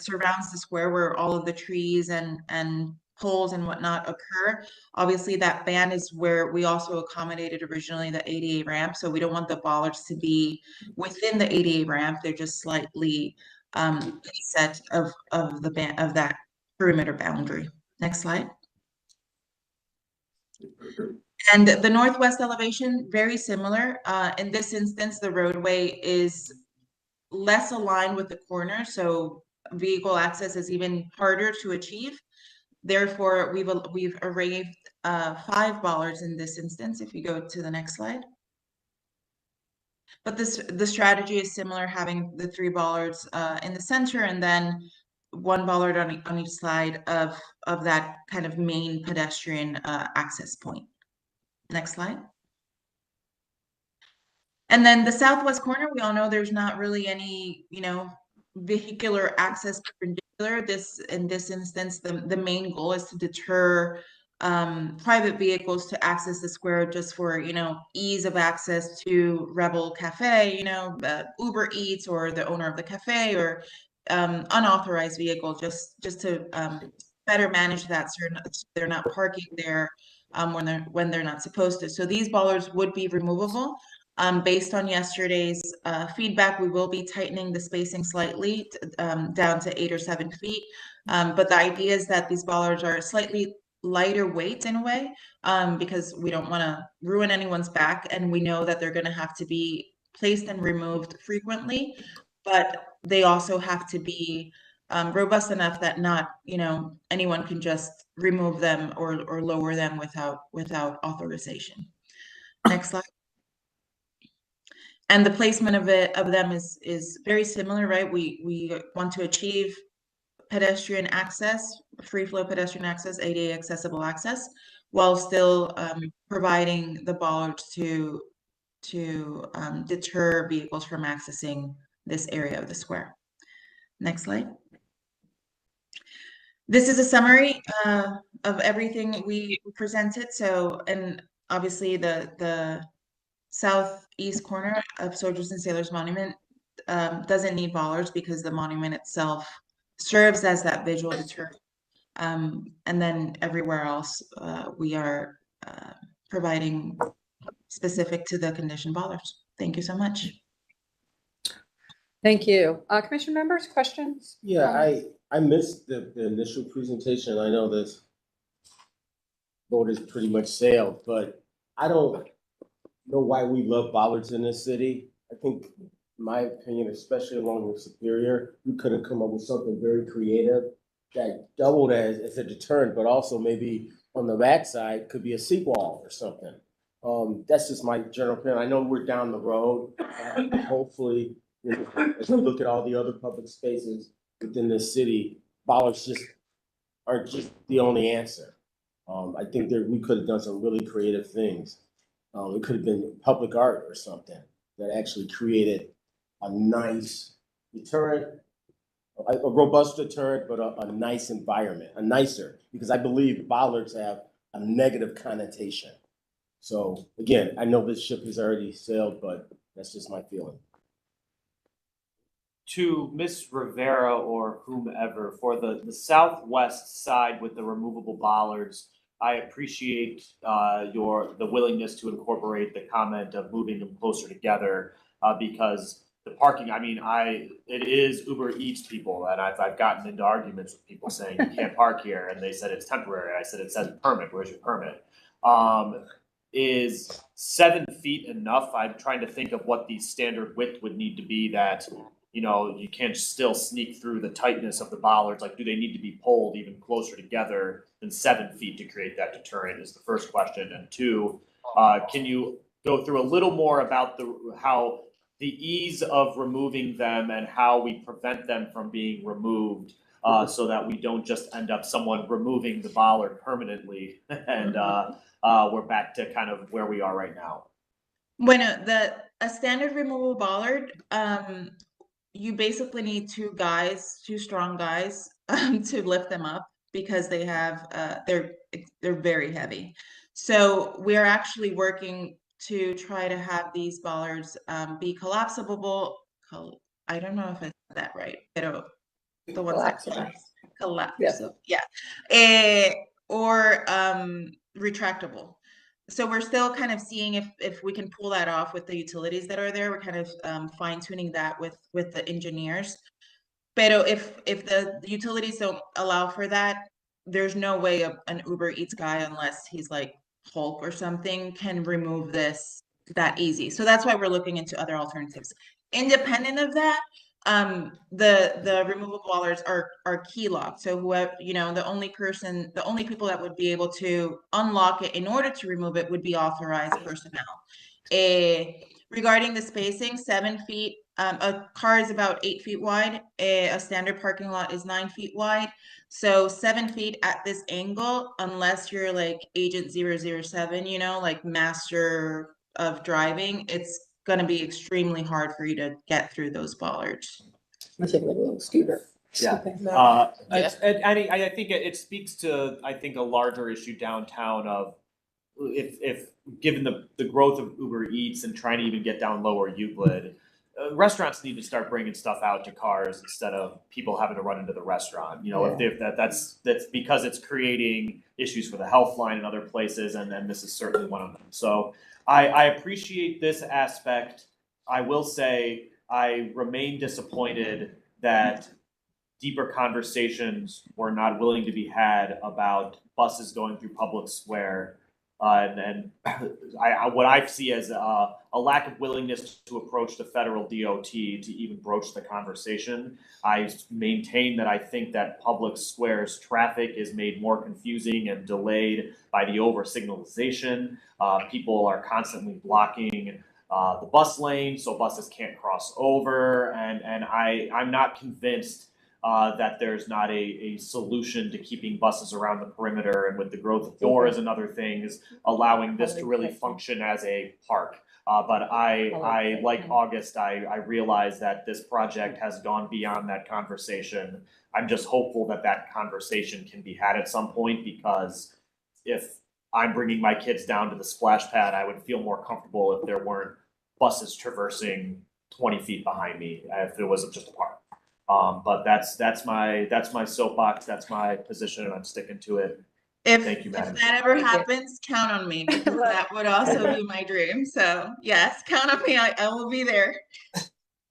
surrounds the square, where all of the trees and poles and whatnot occur. Obviously, that band is where we also accommodated originally the ADA ramp. So we don't want the bollards to be within the ADA ramp. They're just slightly inset of that perimeter boundary. Next slide. And the northwest elevation, very similar. In this instance, the roadway is less aligned with the corner, so vehicle access is even harder to achieve. Therefore, we've arrayed 5 bollards in this instance, if you go to the next slide. But the strategy is similar, having the 3 bollards in the center and then 1 bollard on each side of that kind of main pedestrian access point. Next slide. And then the southwest corner, we all know there's not really any, vehicular access perpendicular. In this instance, the main goal is to deter private vehicles to access the square just for, ease of access to Rebel Cafe, Uber Eats or the owner of the cafe, or unauthorized vehicle, just to better manage that, so they're not parking there when they're not supposed to. So these bollards would be removable. Based on yesterday's feedback, we will be tightening the spacing slightly down to 8 or 7 feet. But the idea is that these bollards are slightly lighter weight in a way, because we don't want to ruin anyone's back, and we know that they're going to have to be placed and removed frequently, but they also have to be robust enough that not, anyone can just remove them or lower them without authorization. Next slide. And the placement of them is very similar, right? We want to achieve pedestrian access, free flow pedestrian access, ADA accessible access, while still providing the bollards to deter vehicles from accessing this area of the square. Next slide. This is a summary of everything we presented. So, and obviously the southeast corner of Soldiers and Sailors Monument doesn't need bollards because the monument itself serves as that visual deterrent. And then everywhere else, we are providing specific to the condition bollards. Thank you so much. Thank you. Commission members, questions? Yeah, I missed the initial presentation. I know this boat is pretty much sailed, but I don't know why we love bollards in this city. I think, in my opinion, especially along with Superior, we could have come up with something very creative that doubled as a deterrent, but also maybe on the backside could be a seawall or something. That's just my general opinion. I know we're down the road. Hopefully, as we look at all the other public spaces within this city, bollards just aren't just the only answer. I think we could have done some really creative things. It could have been public art or something that actually created a nice deterrent, a robust deterrent, but a nice environment, because I believe bollards have a negative connotation. So again, I know this ship has already sailed, but that's just my feeling. To Ms. Rivera or whomever, for the southwest side with the removable bollards, I appreciate the willingness to incorporate the comment of moving them closer together, because the parking, it is Uber Eats people, and I've gotten into arguments with people saying you can't park here, and they said it's temporary. I said it says permit. Where's your permit? Is 7 feet enough? I'm trying to think of what the standard width would need to be that, you can't still sneak through the tightness of the bollards. Like, do they need to be pulled even closer together than 7 feet to create that deterrent is the first question. And 2, can you go through a little more about how the ease of removing them and how we prevent them from being removed, so that we don't just end up someone removing the bollard permanently and we're back to kind of where we are right now. Bueno, a standard removable bollard, you basically need 2 strong guys to lift them up, because they have they're very heavy. So we are actually working to try to have these bollards be collapsible. I don't know if I said that right, pero the ones that collapse. Yeah. Or retractable. So we're still kind of seeing if we can pull that off with the utilities that are there. We're kind of fine tuning that with the engineers. Pero if the utilities don't allow for that, there's no way an Uber Eats guy, unless he's like Hulk or something can remove this that easy. So that's why we're looking into other alternatives. Independent of that, the removable bollards are key locked. So whoever, you know, the only people that would be able to unlock it in order to remove it would be authorized personnel. Regarding the spacing, 7 feet, a car is about 8 feet wide. A standard parking lot is 9 feet wide. So 7 feet at this angle, unless you're like Agent 007, you know, like master of driving, it's going to be extremely hard for you to get through those bollards. Let's take a little scooter. Yeah. Okay. I think it speaks to, I think, a larger issue downtown of if given the growth of Uber Eats and trying to even get down lower Euclid, restaurants need to start bringing stuff out to cars instead of people having to run into the restaurant. You know, if that's because it's creating issues for the health line and other places, and then this is certainly one of them. So I appreciate this aspect. I will say I remain disappointed that deeper conversations were not willing to be had about buses going through public square. And what I see as a lack of willingness to approach the federal DOT to even broach the conversation. I maintain that I think that public squares traffic is made more confusing and delayed by the over signalization. People are constantly blocking the bus lane, so buses can't cross over. And I'm not convinced that there's not a solution to keeping buses around the perimeter, and with the growth of doors and other things, allowing this to really function as a park. But I like August, I realize that this project has gone beyond that conversation. I'm just hopeful that that conversation can be had at some point, because if I'm bringing my kids down to the splash pad, I would feel more comfortable if there weren't buses traversing 20 feet behind me, if it was just a park. But that's my soapbox. That's my position, and I'm sticking to it. Thank you, Madam If that ever happens, count on me, because that would also be my dream. So yes, count on me. I will be there.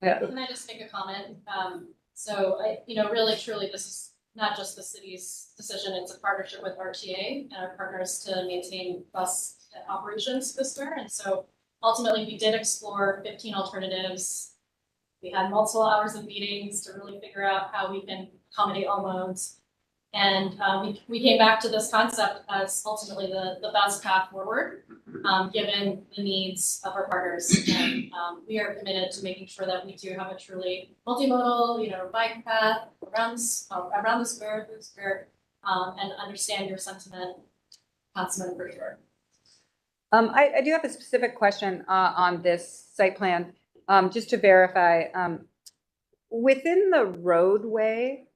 Yeah. Can I just make a comment? So really, truly, this is not just the city's decision. It's a partnership with RTA and our partners to maintain bus operations this year. And so ultimately, we did explore 15 alternatives. We had multiple hours of meetings to really figure out how we can accommodate all modes. And we came back to this concept as ultimately the best path forward, given the needs of our partners. And we are committed to making sure that we do have a truly multimodal, bike path around the square, through the square, and understand your sentiment, Councilman Berger. I do have a specific question on this site plan. Just to verify, within the roadway,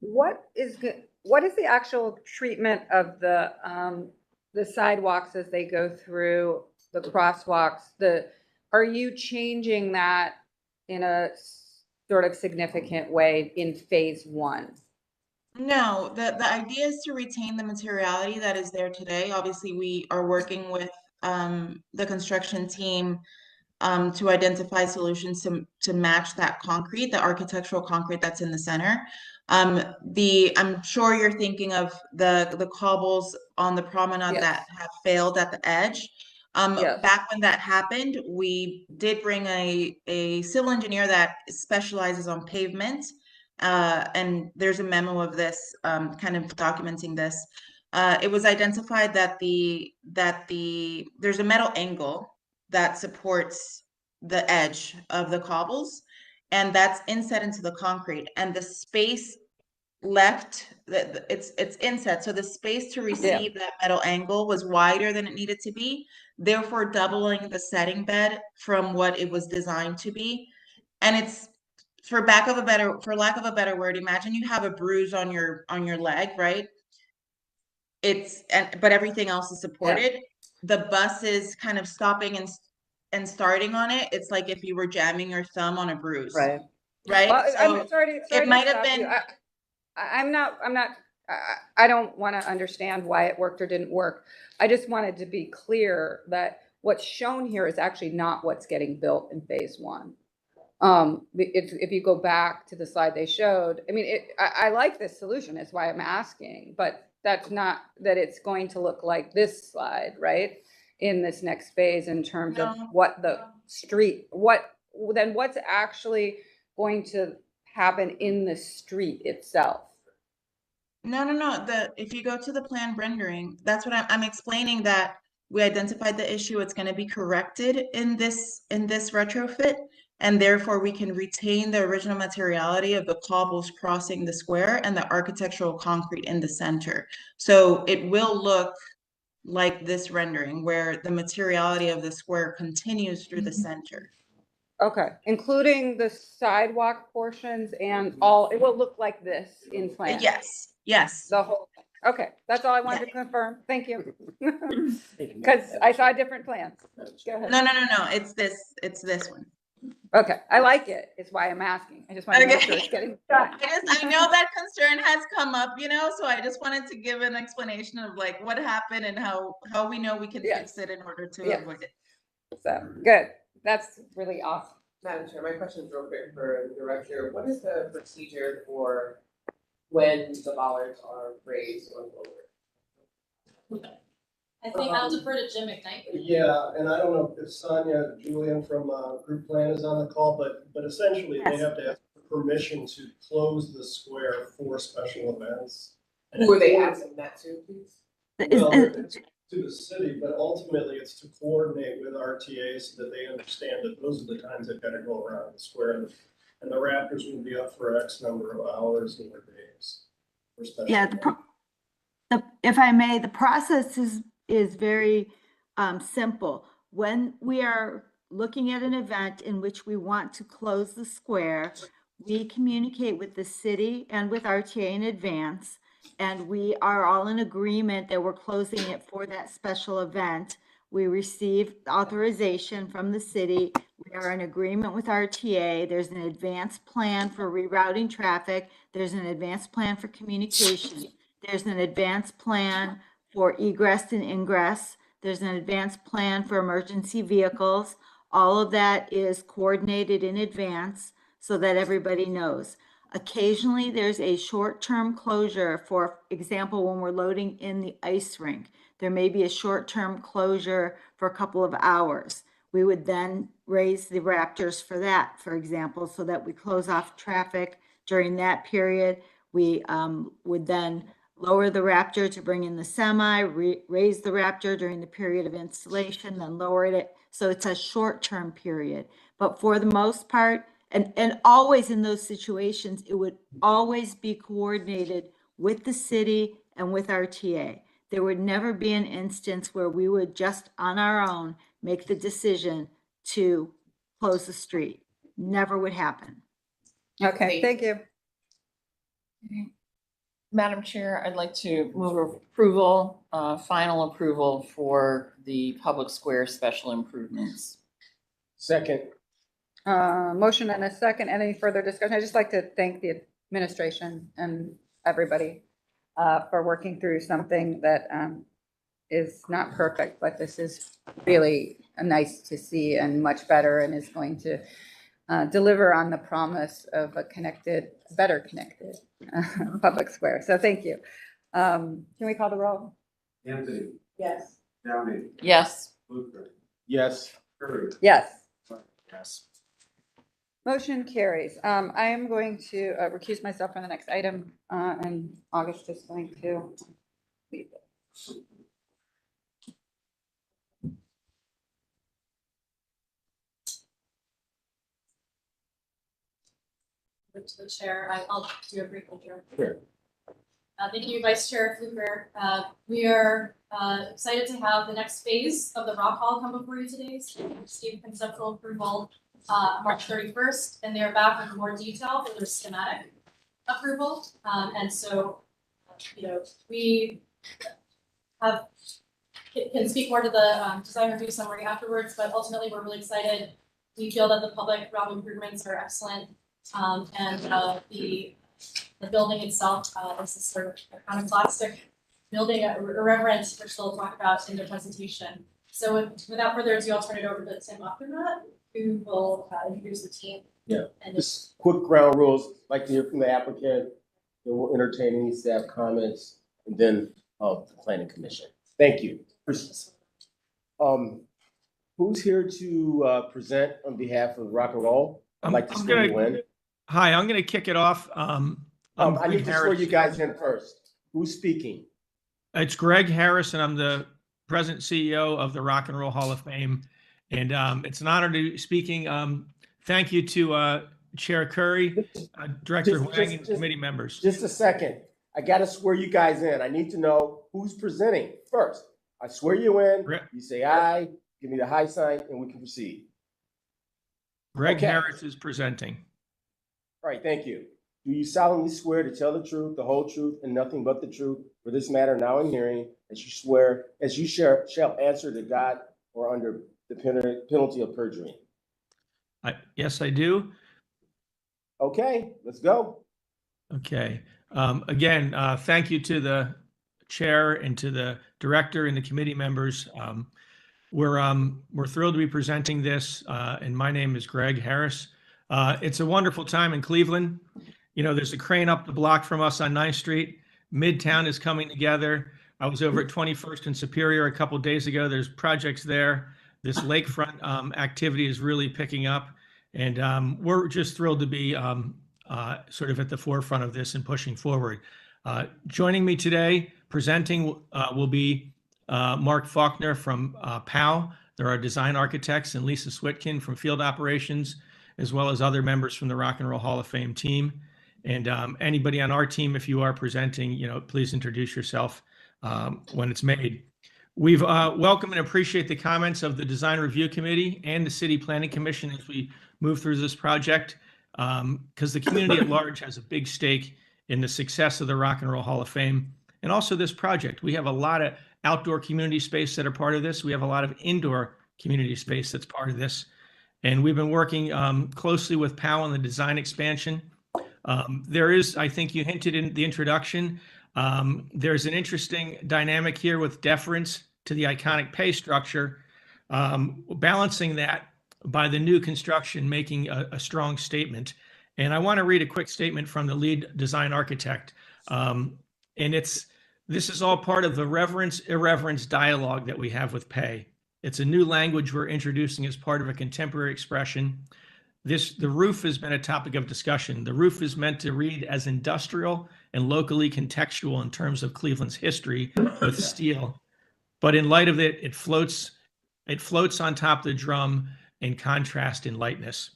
what is the actual treatment of the sidewalks as they go through the crosswalks? Are you changing that in a sort of significant way in phase 1? No, the idea is to retain the materiality that is there today. Obviously, we are working with the construction team to identify solutions to match that concrete, the architectural concrete that's in the center. I'm sure you're thinking of the cobbles on the promenade that have failed at the edge. Back when that happened, we did bring a civil engineer that specializes on pavement. And there's a memo of this kind of documenting this. It was identified that there's a metal angle that supports the edge of the cobbles, and that's inset into the concrete, and the space left, it's inset, so the space to receive that metal angle was wider than it needed to be, therefore doubling the setting bed from what it was designed to be. And it's, for lack of a better word, imagine you have a bruise on your leg, right? But everything else is supported. The bus is kind of stopping and starting on it. It's like if you were jamming your thumb on a bruise. Right. Well, So I'm sorry it might to have stop been. you. I don't want to understand why it worked or didn't work. I just wanted to be clear that what's shown here is actually not what's getting built in phase 1. If you go back to the slide they showed, I mean, I like this solution. It's why I'm asking, but that's not, that it's going to look like this slide, right? In this next phase in terms of No. what the street, then what's actually going to happen in the street itself? No. If you go to the plan rendering, that's what I'm explaining, that we identified the issue. It's going to be corrected in this retrofit, and therefore we can retain the original materiality of the cobbles crossing the square and the architectural concrete in the center. So it will look like this rendering where the materiality of the square continues through the center. Okay, including the sidewalk portions and all, it will look like this in plan? Yes. The whole thing. Okay, that's all I wanted to confirm. Thank you. Because I saw different plans. Go ahead. No. It's this one. Okay, I like it. It's why I'm asking. I just want to make sure it's getting done. I know that concern has come up, so I just wanted to give an explanation of like what happened and how we know we can fix it in order to avoid it. So, good. That's really awesome. Madam Chair, my question is real quick for the director. What is the procedure for when the bollards are raised or lowered? I think I'll defer to Jim McKnight. Yeah, and I don't know if Sonia Julian from Group Plan is on the call, but essentially they have to ask for permission to close the square for special events. Who are they asking that to, please? Well, it's to the city, but ultimately it's to coordinate with RTA so that they understand that those are the times they've got to go around the square, and the Raptors will be up for X number of hours or days. For special events. If I may, the process is very simple. When we are looking at an event in which we want to close the square, we communicate with the city and with RTA in advance, and we are all in agreement that we're closing it for that special event. We receive authorization from the city. We are in agreement with RTA. There's an advanced plan for rerouting traffic. There's an advanced plan for communication. There's an advanced plan for egress and ingress. There's an advanced plan for emergency vehicles. All of that is coordinated in advance so that everybody knows. Occasionally, there's a short-term closure. For example, when we're loading in the ice rink, there may be a short-term closure for a couple of hours. We would then raise the Raptors for that, for example, so that we close off traffic during that period. We would then lower the Raptor to bring in the semi, raise the Raptor during the period of installation, then lower it. So it's a short-term period. But for the most part, and always in those situations, it would always be coordinated with the city and with RTA. There would never be an instance where we would just on our own make the decision to close the street. Never would happen. Okay, thank you. Madam Chair, I'd like to move approval, final approval for the public square special improvements. Second. Motion and a second. Any further discussion? I'd just like to thank the administration and everybody for working through something that is not perfect, but this is really nice to see and much better, and is going to deliver on the promise of a connected, better connected public square. So thank you. Can we call the roll? Anthony. Yes. Downey. Yes. Luther. Yes. Curry. Yes. Yes. Motion carries. I am going to recuse myself from the next item, and August is going to leave it. To the chair, I'll do a brief intro. Sure. Thank you, Vice Chair Fluker. We are excited to have the next phase of the Rock Hall come before you today. So we received conceptual approval March 31st, and they're back with more detail for their schematic approval. And so, we can speak more to the design review summary afterwards, but ultimately we're really excited. We feel that the public realm improvements are excellent. And the building itself is this sort of iconoclastic building, irreverent, which they'll talk about in their presentation. So without further ado, I'll turn it over to Tim Opperman, who will introduce the team. Yeah, just quick ground rules. Like to hear from the applicant, then we'll entertain any staff comments. and then of the planning commission. Thank you. Who's here to present on behalf of Rock and Roll? I'd like to swear you in. Hi, I'm going to kick it off. I need to swear you guys in first. Who's speaking? It's Greg Harris, and I'm the President CEO of the Rock and Roll Hall of Fame. And it's an honor to be speaking. Thank you to Chair Curry, Director Huang, and committee members. Just a second. I got to swear you guys in. I need to know who's presenting first. I swear you in. You say aye, give me the high sign, and we can proceed. Greg Harris is presenting. All right, thank you. Do you solemnly swear to tell the truth, the whole truth, and nothing but the truth for this matter now in hearing, as you shall answer to God or under the penalty of perjury? Yes, I do. Okay, let's go. Okay. Again, thank you to the chair and to the director and the committee members. We're thrilled to be presenting this, and my name is Greg Harris. It's a wonderful time in Cleveland. You know, there's a crane up the block from us on 9th Street. Midtown is coming together. I was over at 21st and Superior a couple days ago. There's projects there. This lakefront activity is really picking up, and we're just thrilled to be sort of at the forefront of this and pushing forward. Joining me today, presenting will be Mark Faulkner from POW. There are design architects, and Lisa Switkin from field operations, as well as other members from the Rock and Roll Hall of Fame team. And anybody on our team, if you are presenting, you know, please introduce yourself when it's made. We've welcomed and appreciate the comments of the Design Review Committee and the City Planning Commission as we move through this project, because the community at large has a big stake in the success of the Rock and Roll Hall of Fame and also this project. We have a lot of outdoor community space that are part of this. We have a lot of indoor community space that's part of this. And we've been working closely with POW on the design expansion. There is, I think you hinted in the introduction, there's an interesting dynamic here with deference to the iconic pay structure, balancing that by the new construction making a strong statement. And I want to read a quick statement from the lead design architect. This is all part of the reverence-irreverence dialogue that we have with pay. It's a new language we're introducing as part of a contemporary expression. The roof has been a topic of discussion. The roof is meant to read as industrial and locally contextual in terms of Cleveland's history with steel. But in light of it, it floats on top of the drum in contrast and lightness.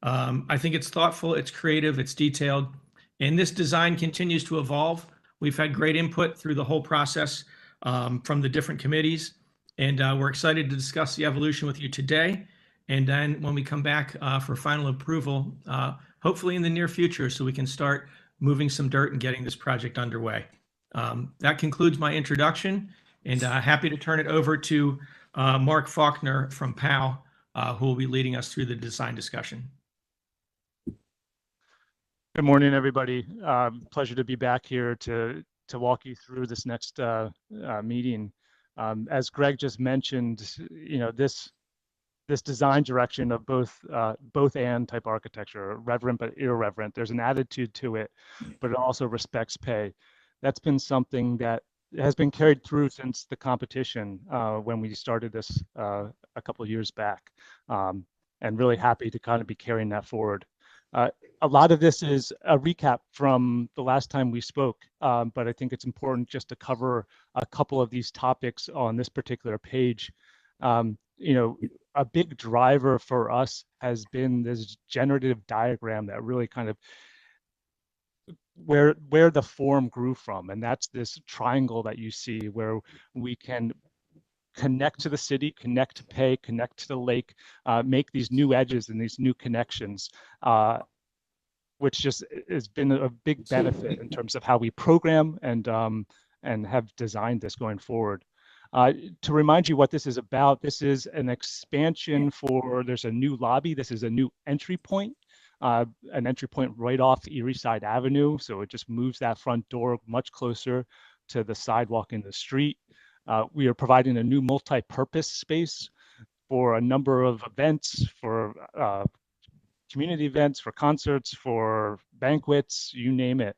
I think it's thoughtful, it's creative, it's detailed, and this design continues to evolve. We've had great input through the whole process from the different committees, and we're excited to discuss the evolution with you today. And then when we come back for final approval, hopefully in the near future, so we can start moving some dirt and getting this project underway. That concludes my introduction, and happy to turn it over to Mark Faulkner from POW, who will be leading us through the design discussion. Good morning, everybody. Pleasure to be back here to walk you through this next meeting. As Greg just mentioned, you know, this design direction of both and type architecture, reverent but irreverent, there's an attitude to it, but it also respects pay. That's been something that has been carried through since the competition when we started this a couple of years back, and really happy to kind of be carrying that forward. A lot of this is a recap from the last time we spoke, but I think it's important just to cover a couple of these topics on this particular page. You know, a big driver for us has been this generative diagram that really kind of where the form grew from, and that's this triangle that you see where we can connect to the city, connect to pay, connect to the lake, make these new edges and these new connections, which just has been a big benefit in terms of how we program and have designed this going forward. To remind you what this is about, this is an expansion there's a new lobby. This is a new entry point, an entry point right off Erie Side Avenue. So it just moves that front door much closer to the sidewalk in the street. We are providing a new multi-purpose space for a number of events, for community events, for concerts, for banquets, you name it.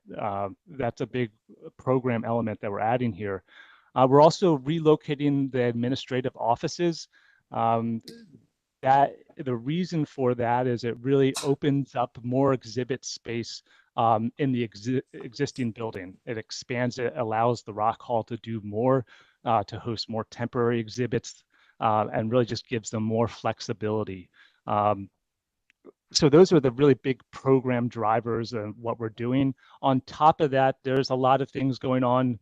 That's a big program element that we're adding here. We're also relocating the administrative offices. That the reason for that is it really opens up more exhibit space in the existing building. It expands it, allows the Rock Hall to do more, to host more temporary exhibits, and really just gives them more flexibility. So those are the really big program drivers of what we're doing. On top of that, there's a lot of things going on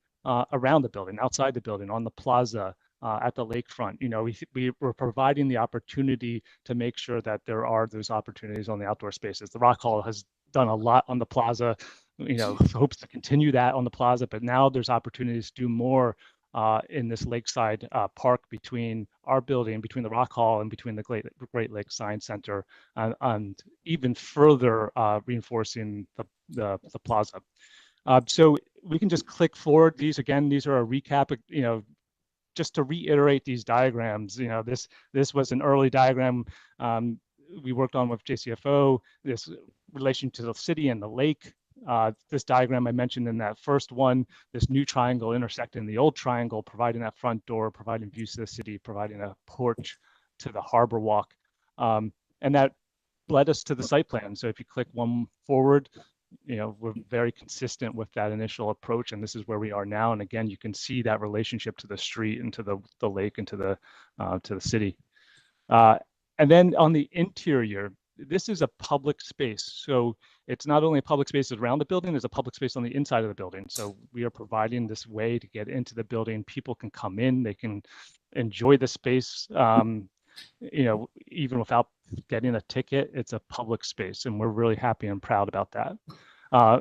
around the building, outside the building, on the plaza, at the lakefront. You know, we're providing the opportunity to make sure that there are those opportunities on the outdoor spaces. The Rock Hall has done a lot on the plaza, you know, hopes to continue that on the plaza, but now there's opportunities to do more in this lakeside park between our building, between the Rock Hall, and between the Great Lakes Science Center, and even further reinforcing the plaza. So we can just click forward. These are a recap, you know, just to reiterate these diagrams. You know, this was an early diagram we worked on with JCFO, this relation to the city and the lake. This diagram I mentioned in that first one, this new triangle intersecting the old triangle, providing that front door, providing views to the city, providing a porch to the harbor walk. And that led us to the site plan. So if you click one forward, you know, we're very consistent with that initial approach, and this is where we are now. And again, you can see that relationship to the street and to the lake and to the city. And then on the interior, this is a public space. So it's not only a public space around the building, there's a public space on the inside of the building. So we are providing this way to get into the building. People can come in, they can enjoy the space, you know, even without getting a ticket. It's a public space, and we're really happy and proud about that.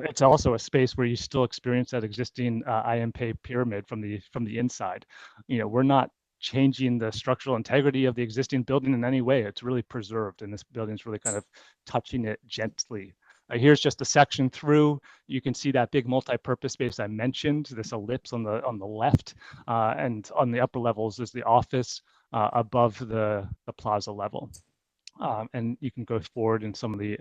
It's also a space where you still experience that existing IMP pyramid from the inside. You know, we're not changing the structural integrity of the existing building in any way. It's really preserved, and this building is really kind of touching it gently. Here's just a section through. You can see that big multi-purpose space I mentioned, this ellipse on the left, and on the upper levels is the office above the plaza level. And you can go forward in some of the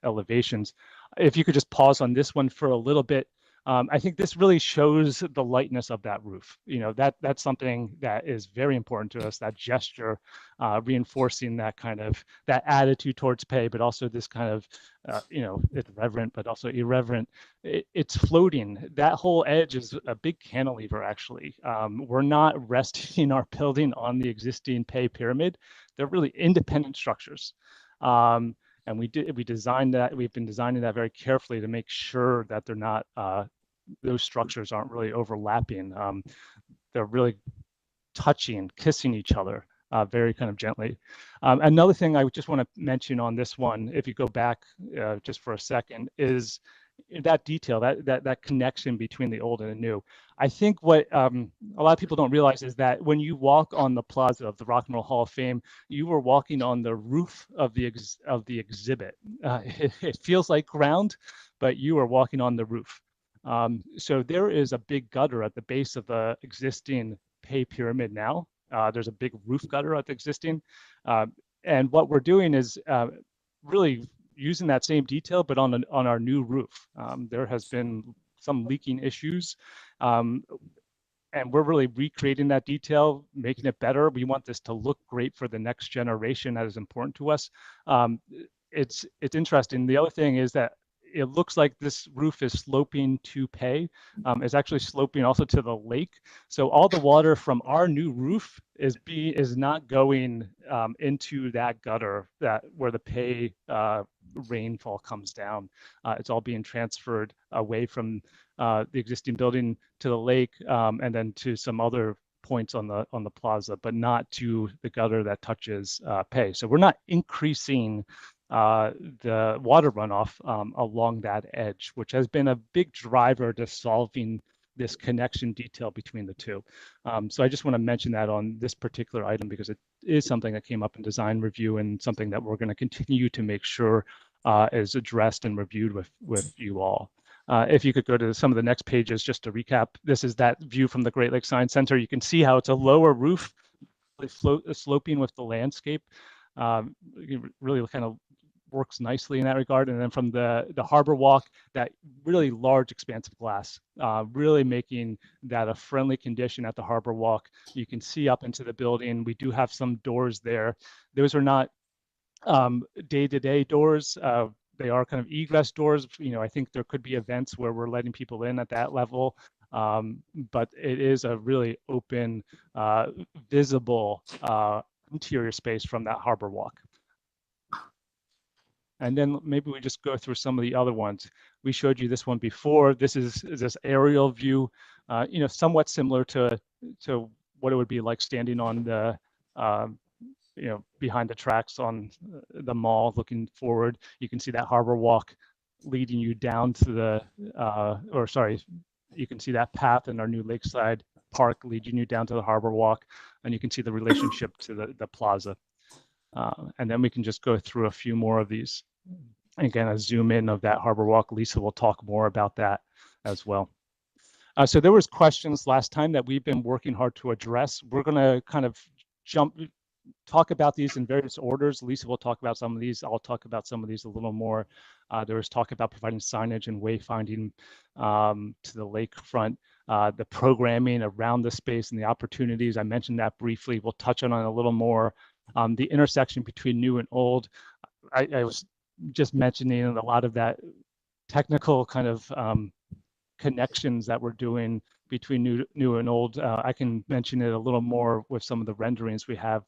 elevations. If you could just pause on this one for a little bit. I think this really shows the lightness of that roof. You know, that's something that is very important to us, that gesture, reinforcing that kind of, that attitude towards pay, but also this kind of, you know, it's reverent, but also irreverent. It's floating. That whole edge is a big cantilever, actually. We're not resting our building on the existing pay pyramid. They're really independent structures. And we designed that. We've been designing that very carefully to make sure that they're not, those structures aren't really overlapping. They're really touching, kissing each other very kind of gently. Another thing I just want to mention on this one, if you go back just for a second, is that detail, that connection between the old and the new. I think what a lot of people don't realize is that when you walk on the plaza of the Rock and Roll Hall of Fame, you were walking on the roof of the exhibit. It feels like ground, but you are walking on the roof. So there is a big gutter at the base of the existing pay pyramid now. There's a big roof gutter at the existing. And what we're doing is really using that same detail, but on our new roof. There has been some leaking issues, and we're really recreating that detail, making it better. We want this to look great for the next generation. That is important to us. It's interesting. The other thing is that it looks like this roof is sloping to pay. It's actually sloping also to the lake. So all the water from our new roof is not going into that gutter where the pay rainfall comes down. It's all being transferred away from the existing building to the lake, and then to some other points on the plaza, but not to the gutter that touches pay. So we're not increasing the water runoff along that edge, which has been a big driver to solving this connection detail between the two. So I just want to mention that on this particular item, because it is something that came up in design review and something that we're going to continue to make sure is addressed and reviewed with you all. If you could go to some of the next pages, just to recap, this is that view from the Great Lakes Science Center. You can see how it's a lower roof, sloping with the landscape. Really kind of works nicely in that regard. And then from the harbor walk, that really large expanse of glass, really making that a friendly condition at the harbor walk. You can see up into the building. We do have some doors there. Those are not day-to-day doors. They are kind of egress doors. I think there could be events where we're letting people in at that level. But it is a really open, visible interior space from that harbor walk. And then maybe we just go through some of the other ones. We showed you this one before. This is this aerial view, somewhat similar to what it would be like standing on the, behind the tracks on the mall, looking forward. You can see that harbor walk leading you down to the, you can see that path in our new Lakeside Park leading you down to the harbor walk, and you can see the relationship to the plaza. And then we can just go through a few more of these. Again, a zoom in of that harbor walk. Lisa will talk more about that as well. So there was questions last time that we've been working hard to address. We're going to kind of talk about these in various orders. Lisa will talk about some of these. I'll talk about some of these a little more. There was talk about providing signage and wayfinding to the lakefront, the programming around the space and the opportunities. I mentioned that briefly. We'll touch on it a little more. The intersection between new and old. I was just mentioning a lot of that technical kind of connections that we're doing between new and old. I can mention it a little more with some of the renderings we have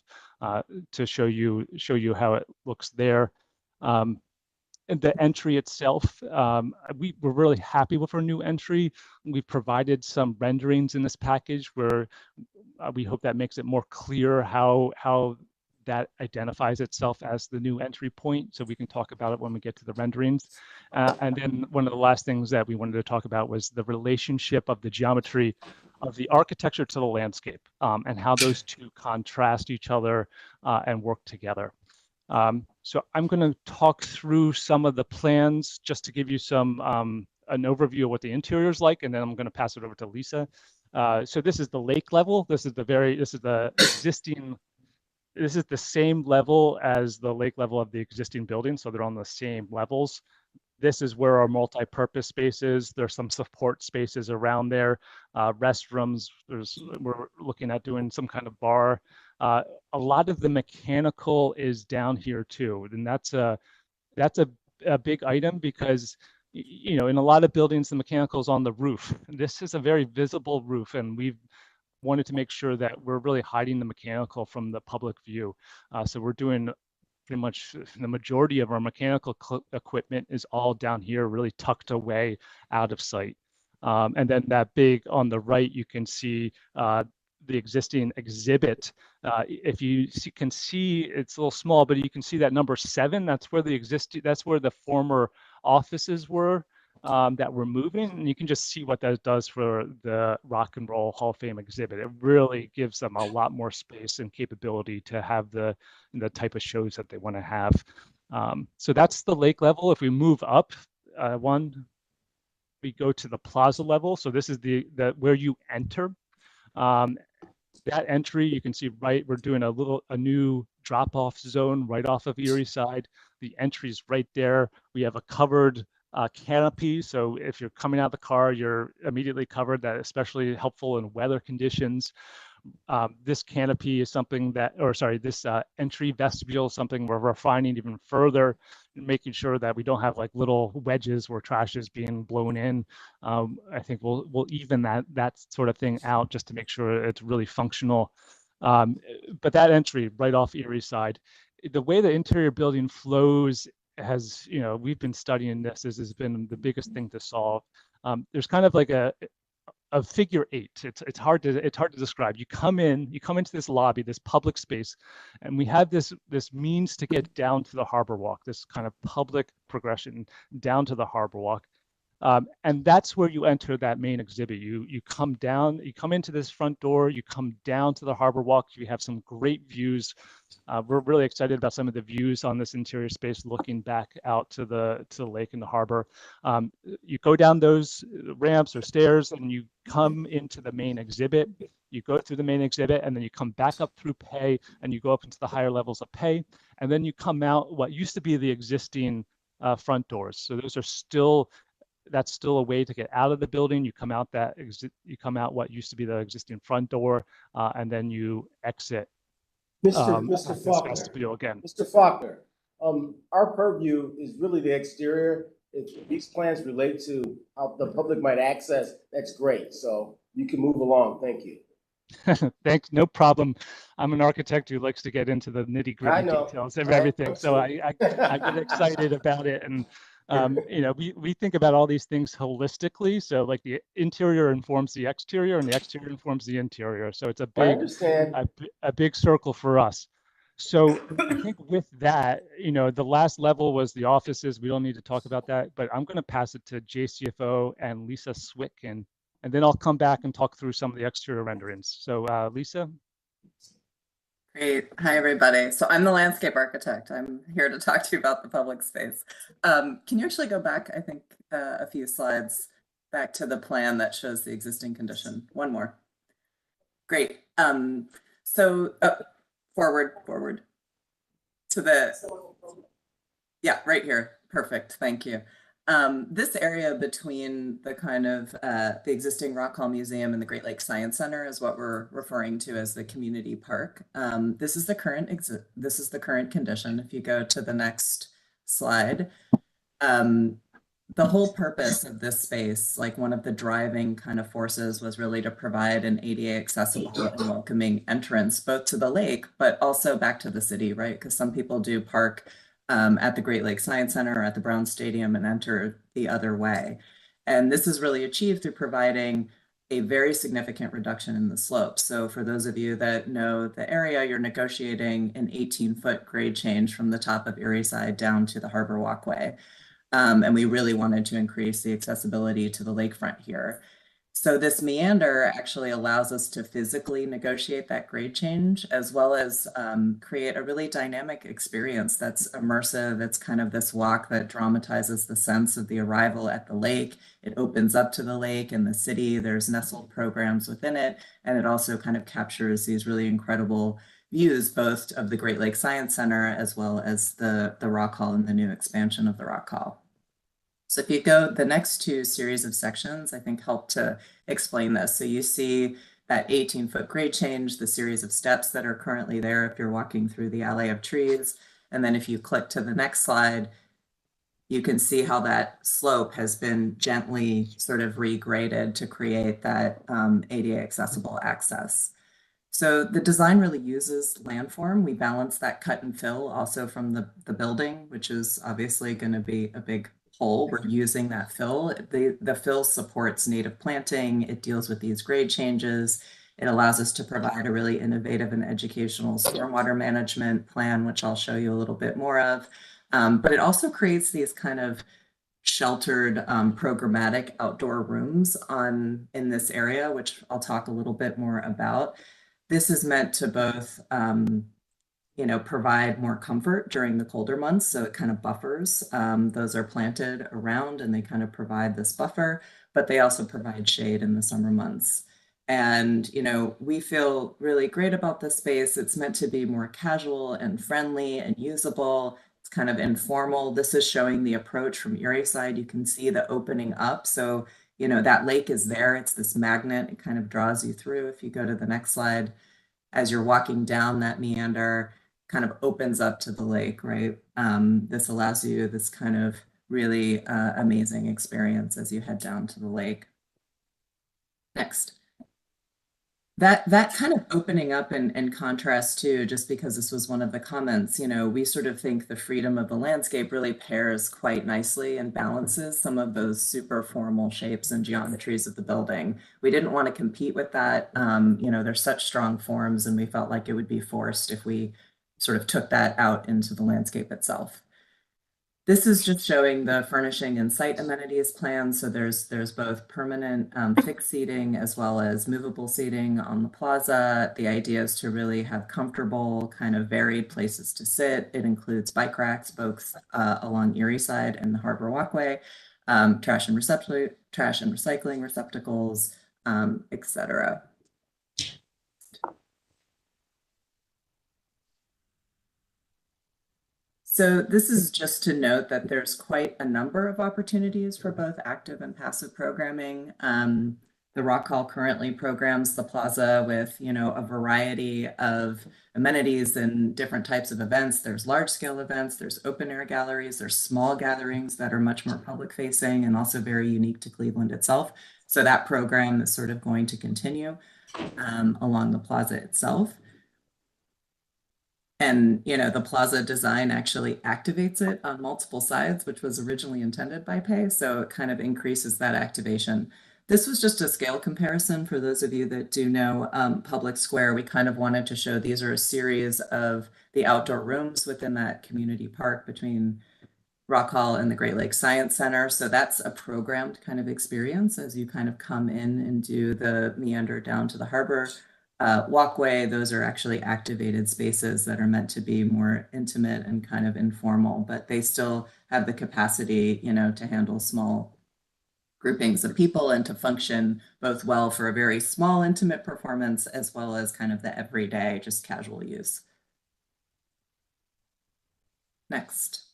to show you how it looks there. And the entry itself, we're really happy with our new entry. We've provided some renderings in this package where we hope that makes it more clear how that identifies itself as the new entry point, so we can talk about it when we get to the renderings. And then one of the last things that we wanted to talk about was the relationship of the geometry of the architecture to the landscape, and how those two contrast each other and work together. So I'm going to talk through some of the plans just to give you some an overview of what the interior is like, and then I'm going to pass it over to Lisa. So this is the lake level. This is the existing. This is the same level as the lake level of the existing building, so they're on the same levels. This is where our multi-purpose space is. There's some support spaces around there, restrooms. We're looking at doing some kind of bar. A lot of the mechanical is down here too, and that's a big item because in a lot of buildings the mechanical is on the roof. This is a very visible roof, and we've wanted to make sure that we're really hiding the mechanical from the public view. So we're doing pretty much the majority of our mechanical equipment is all down here, really tucked away out of sight. And then that big on the right, you can see the existing exhibit. If you can see, it's a little small, but you can see that number 7. That's where the former offices were. That we're moving, and you can just see what that does for the Rock and Roll Hall of Fame exhibit. It really gives them a lot more space and capability to have the type of shows that they want to have. So that's the lake level. If we move up we go to the plaza level. So this is the where you enter. That entry, you can see we're doing a new drop-off zone right off of Erie side. The entry is right there. We have a covered canopy, so if you're coming out of the car, you're immediately covered. That especially helpful in weather conditions. This canopy is something this entry vestibule is something we're refining even further, making sure that we don't have like little wedges where trash is being blown in. I think we'll even that sort of thing out just to make sure it's really functional. But that entry right off Erie side, the way the interior building flows has, we've been studying this. This has been the biggest thing to solve. There's kind of like a figure 8. It's hard to describe. You come into this lobby, this public space, and we have this means to get down to the harbor walk, this kind of public progression down to the harbor walk. And that's where you enter that main exhibit. You come into this front door, you come down to the harbor walk. You have some great views. We're really excited about some of the views on this interior space looking back out to the lake and the harbor. You go down those ramps or stairs and you come into the main exhibit. you go through the main exhibit, and then you come back up through pay, and you go up into the higher levels of pay, and then you come out what used to be the existing front doors. So those are still, that's still a way to get out of the building. You come out you come out what used to be the existing front door, and then you exit Mr. this Faulkner, vestibule again. Mr. Faulkner, our purview is really the exterior. If these plans relate to how the public might access, that's great. So you can move along. Thank you. Thanks, no problem. I'm an architect who likes to get into the nitty I gritty know. details of I everything. am So too. I get excited about it. And, you know, we think about all these things holistically. So like the interior informs the exterior and the exterior informs the interior. So it's a I big, understand. a big circle for us. So I think with that, you know, the last level was the offices. We don't need to talk about that, but I'm going to pass it to JCFO and Lisa Swick, and then I'll come back and talk through some of the exterior renderings. So Lisa? Great. Hi, everybody. So I'm the landscape architect. I'm here to talk to you about the public space. Can you actually go back, I think, a few slides back to the plan that shows the existing condition? One more. Great. So forward to the, yeah, right here. Perfect. Thank you. This area between the kind of the existing Rock Hall Museum and the Great Lakes Science Center is what we're referring to as the community park. This is the current condition. If you go to the next slide, the whole purpose of this space, like one of the driving kind of forces, was really to provide an ADA accessible and welcoming entrance both to the lake, but also back to the city, right? Because some people do park at the Great Lakes Science Center or at the Brown Stadium and enter the other way. And this is really achieved through providing a very significant reduction in the slope. So for those of you that know the area, you're negotiating an 18-foot grade change from the top of Erie Side down to the Harbor Walkway. And we really wanted to increase the accessibility to the lakefront here. So this meander actually allows us to physically negotiate that grade change, as well as create a really dynamic experience that's immersive. It's kind of this walk that dramatizes the sense of the arrival at the lake. It opens up to the lake and the city. There's nestled programs within it. And it also kind of captures these really incredible views, both of the Great Lakes Science Center, as well as the Rock Hall and the new expansion of the Rock Hall. So if you go, the next two series of sections, I think help to explain this. So you see that 18-foot grade change, the series of steps that are currently there if you're walking through the alley of trees. And then if you click to the next slide, you can see how that slope has been gently sort of regraded to create that ADA accessible access. So the design really uses landform. We balance that cut and fill also from the building, which is obviously going to be a big hole. We're using that fill. The fill supports native planting. It deals with these grade changes. It allows us to provide a really innovative and educational stormwater management plan, which I'll show you a little bit more of. But it also creates these kind of sheltered programmatic outdoor rooms in this area, which I'll talk a little bit more about. This is meant to both provide more comfort during the colder months. So it kind of buffers. Those are planted around and they kind of provide this buffer, but they also provide shade in the summer months. And, we feel really great about this space. It's meant to be more casual and friendly and usable. It's kind of informal. This is showing the approach from Erie Side. You can see the opening up. So, that lake is there. It's this magnet. It kind of draws you through. If you go to the next slide, as you're walking down that meander, kind of opens up to the lake, right? This allows you this kind of really amazing experience as you head down to the lake. Next. That kind of opening up in contrast too, just because this was one of the comments, we sort of think the freedom of the landscape really pairs quite nicely and balances some of those super formal shapes and geometries of the building. We didn't want to compete with that. There's such strong forms and we felt like it would be forced if we sort of took that out into the landscape itself. This is just showing the furnishing and site amenities plan. So there's both permanent fixed seating as well as movable seating on the plaza. The idea is to really have comfortable, kind of varied places to sit. It includes bike racks, both along Erie Side and the Harbor Walkway, trash and recycling receptacles, etc. So this is just to note that there's quite a number of opportunities for both active and passive programming. The Rock Hall currently programs the plaza with, a variety of amenities and different types of events. There's large scale events, there's open air galleries, there's small gatherings that are much more public facing and also very unique to Cleveland itself. So that program is sort of going to continue along the plaza itself. And, the plaza design actually activates it on multiple sides, which was originally intended by Pay. So it kind of increases that activation. This was just a scale comparison for those of you that do know Public Square. We kind of wanted to show these are a series of the outdoor rooms within that community park between Rock Hall and the Great Lakes Science Center. So that's a programmed kind of experience as you kind of come in and do the meander down to the harbor walkway. Those are actually activated spaces that are meant to be more intimate and kind of informal, but they still have the capacity, to handle small groupings of people and to function both well for a very small intimate performance as well as kind of the everyday, just casual use. Next.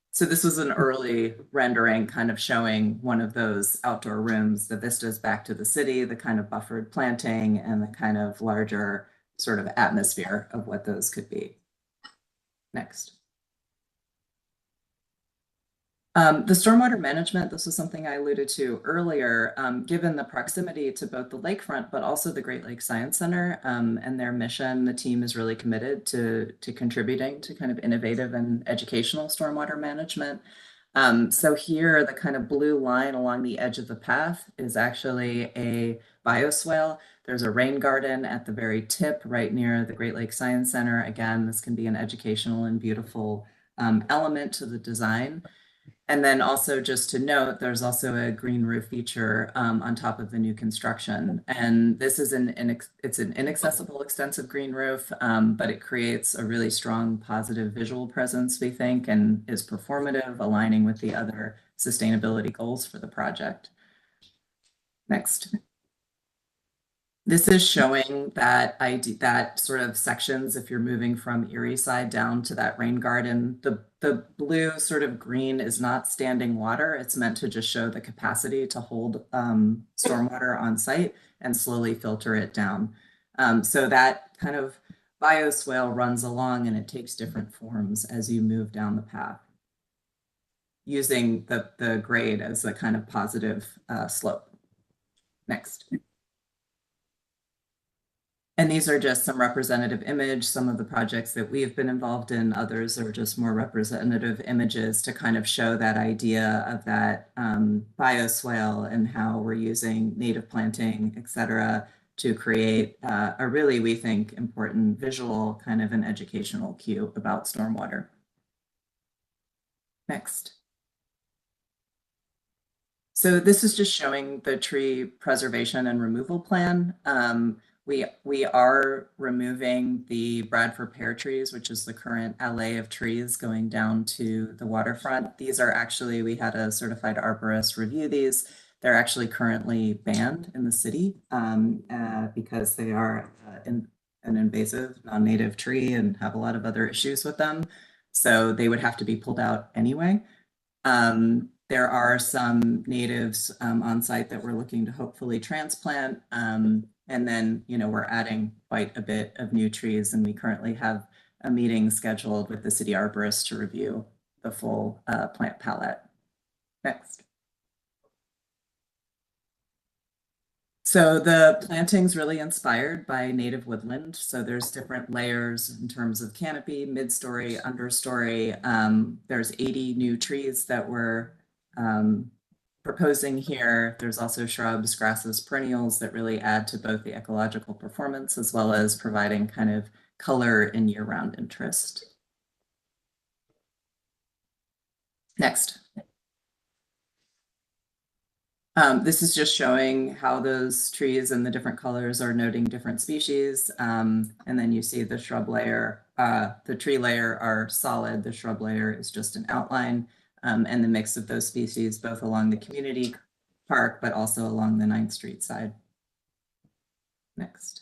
So this was an early rendering kind of showing one of those outdoor rooms, the vistas back to the city, the kind of buffered planting and the kind of larger sort of atmosphere of what those could be. Next. The stormwater management, this was something I alluded to earlier, given the proximity to both the lakefront, but also the Great Lakes Science Center and their mission, the team is really committed to contributing to kind of innovative and educational stormwater management. So here, the kind of blue line along the edge of the path is actually a bioswale. There's a rain garden at the very tip right near the Great Lakes Science Center. Again, this can be an educational and beautiful element to the design. And then also just to note, there's also a green roof feature on top of the new construction. And this is it's an inaccessible extensive green roof, but it creates a really strong positive visual presence, we think, and is performative, aligning with the other sustainability goals for the project. Next. This is showing that sort of sections, if you're moving from Erie side down to that rain garden, the blue sort of green is not standing water. It's meant to just show the capacity to hold stormwater on site and slowly filter it down. So that kind of bioswale runs along and it takes different forms as you move down the path, using the grade as a kind of positive slope. Next. And these are just some representative image. Some of the projects that we've been involved in, others are just more representative images to kind of show that idea of that bioswale and how we're using native planting, et cetera, to create a really, we think, important visual kind of an educational cue about stormwater. Next. So this is just showing the tree preservation and removal plan. We are removing the Bradford pear trees, which is the current alley of trees going down to the waterfront. These are actually, we had a certified arborist review these. They're actually currently banned in the city because they are an invasive non-native tree and have a lot of other issues with them. So they would have to be pulled out anyway. There are some natives on site that we're looking to hopefully transplant. And then, we're adding quite a bit of new trees, and we currently have a meeting scheduled with the city arborist to review the full plant palette. Next. So the planting's really inspired by native woodland. So there's different layers in terms of canopy, mid-story, understory. There's 80 new trees that we're proposing here. There's also shrubs, grasses, perennials that really add to both the ecological performance as well as providing kind of color and year-round interest. Next. This is just showing how those trees and the different colors are noting different species. And then you see the shrub layer, the tree layer are solid, the shrub layer is just an outline. And the mix of those species, both along the community park, but also along the 9th Street side. Next.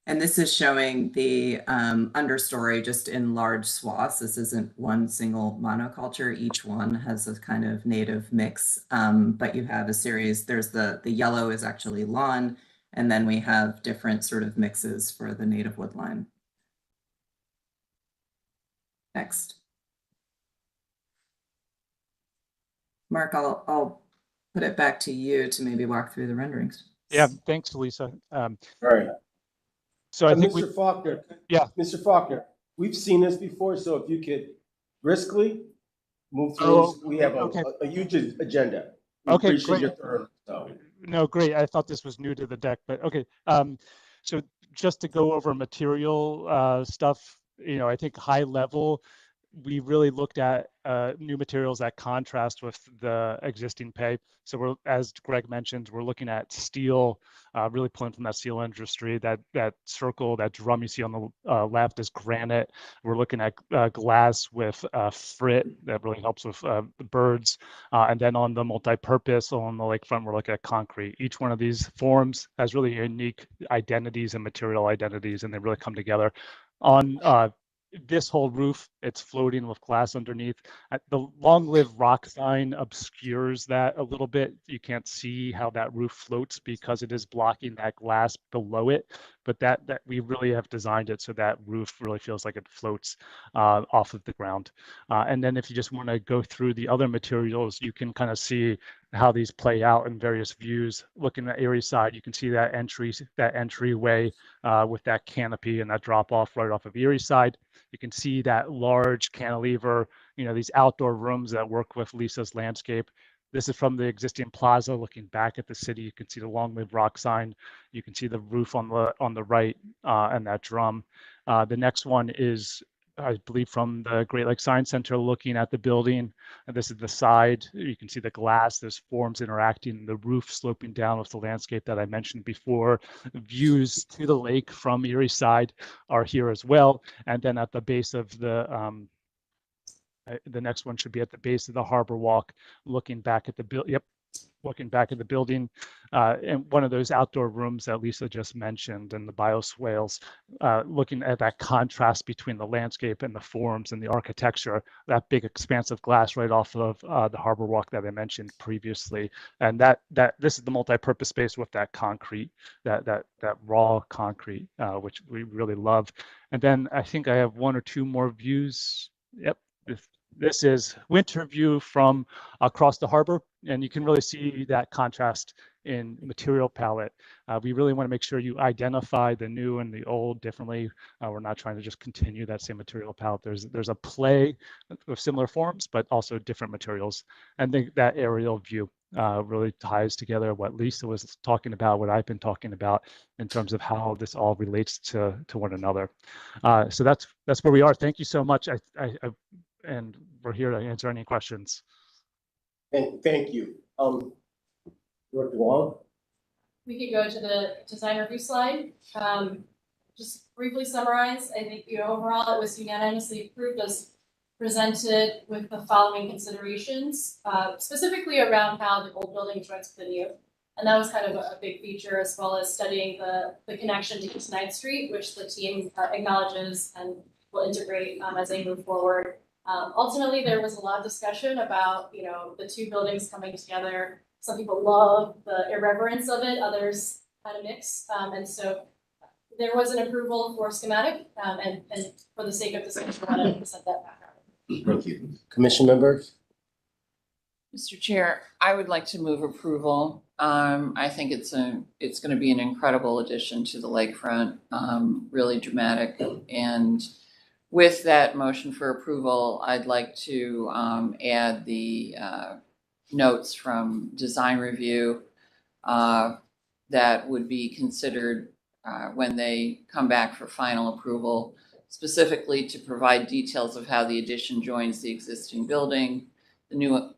And this is showing the understory just in large swaths. This isn't one single monoculture. Each one has a kind of native mix, but you have a series. There's the yellow is actually lawn, and then we have different sort of mixes for the native woodline. Next. Mark, I'll put it back to you to maybe walk through the renderings. Yeah, thanks, Lisa. All right. So I think Mr. Faulkner. Yeah. Mr. Faulkner, we've seen this before, so if you could briskly move through these, we have a huge agenda. We Okay, appreciate great. your thorough, so. No, great. I thought this was new to the deck, but okay. So just to go over material stuff, I think high level, we really looked at new materials that contrast with the existing pay. So we're, as Greg mentioned, we're looking at steel, really pulling from that steel industry. That circle, that drum you see on the left is granite. We're looking at glass with frit that really helps with birds. And then on the multi-purpose on the lakefront, we're looking at concrete. Each one of these forms has really unique identities and material identities, and they really come together. On this whole roof, it's floating with glass underneath. The long-lived rock sign obscures that a little bit. You can't see how that roof floats because it is blocking that glass below it. But that we really have designed it so that roof really feels like it floats off of the ground. And then if you just want to go through the other materials, you can kind of see how these play out in various views. Looking at Erie side, you can see that entryway with that canopy and that drop off right off of Erie side. You can see that large cantilever, these outdoor rooms that work with Lisa's landscape. This is from the existing plaza looking back at the city. You can see the long-lived rock sign. You can see the roof on the right and that drum. The next one is, I believe, from the Great Lakes Science Center looking at the building. And this is the side. You can see the glass. There's forms interacting. The roof sloping down with the landscape that I mentioned before. Views to the lake from Erie side are here as well. And then at the base of the next one should be at the base of the Harbor Walk, looking back at the looking back at the building, and one of those outdoor rooms that Lisa just mentioned, and the bioswales, looking at that contrast between the landscape and the forms and the architecture, that big expanse of glass right off of the Harbor Walk that I mentioned previously, and that this is the multi-purpose space with that concrete, that raw concrete, which we really love. And then I think I have one or two more views. Yep. This is winter view from across the harbor, and you can really see that contrast in material palette. We really want to make sure you identify the new and the old differently. We're not trying to just continue that same material palette. There's a play of similar forms, but also different materials. And that aerial view really ties together what Lisa was talking about, what I've been talking about in terms of how this all relates to one another. So that's where we are. Thank you so much. And we're here to answer any questions. Thank you. Director Wong? We could go to the design review slide. Just briefly summarize, I think, overall it was unanimously approved as presented with the following considerations, specifically around how the old building joins with the new. And that was kind of a big feature, as well as studying the connection to East 9th Street, which the team acknowledges and will integrate as they move forward. Ultimately, there was a lot of discussion about, the two buildings coming together. Some people love the irreverence of it, others kind of mix. And so there was an approval for schematic, and for the sake of discussion, I wanted to present that background. Thank you. Commission members? Mr. Chair, I would like to move approval. I think it's going to be an incredible addition to the lakefront, really dramatic. And with that motion for approval, I'd like to add the notes from design review that would be considered when they come back for final approval, specifically to provide details of how the addition joins the existing building, the new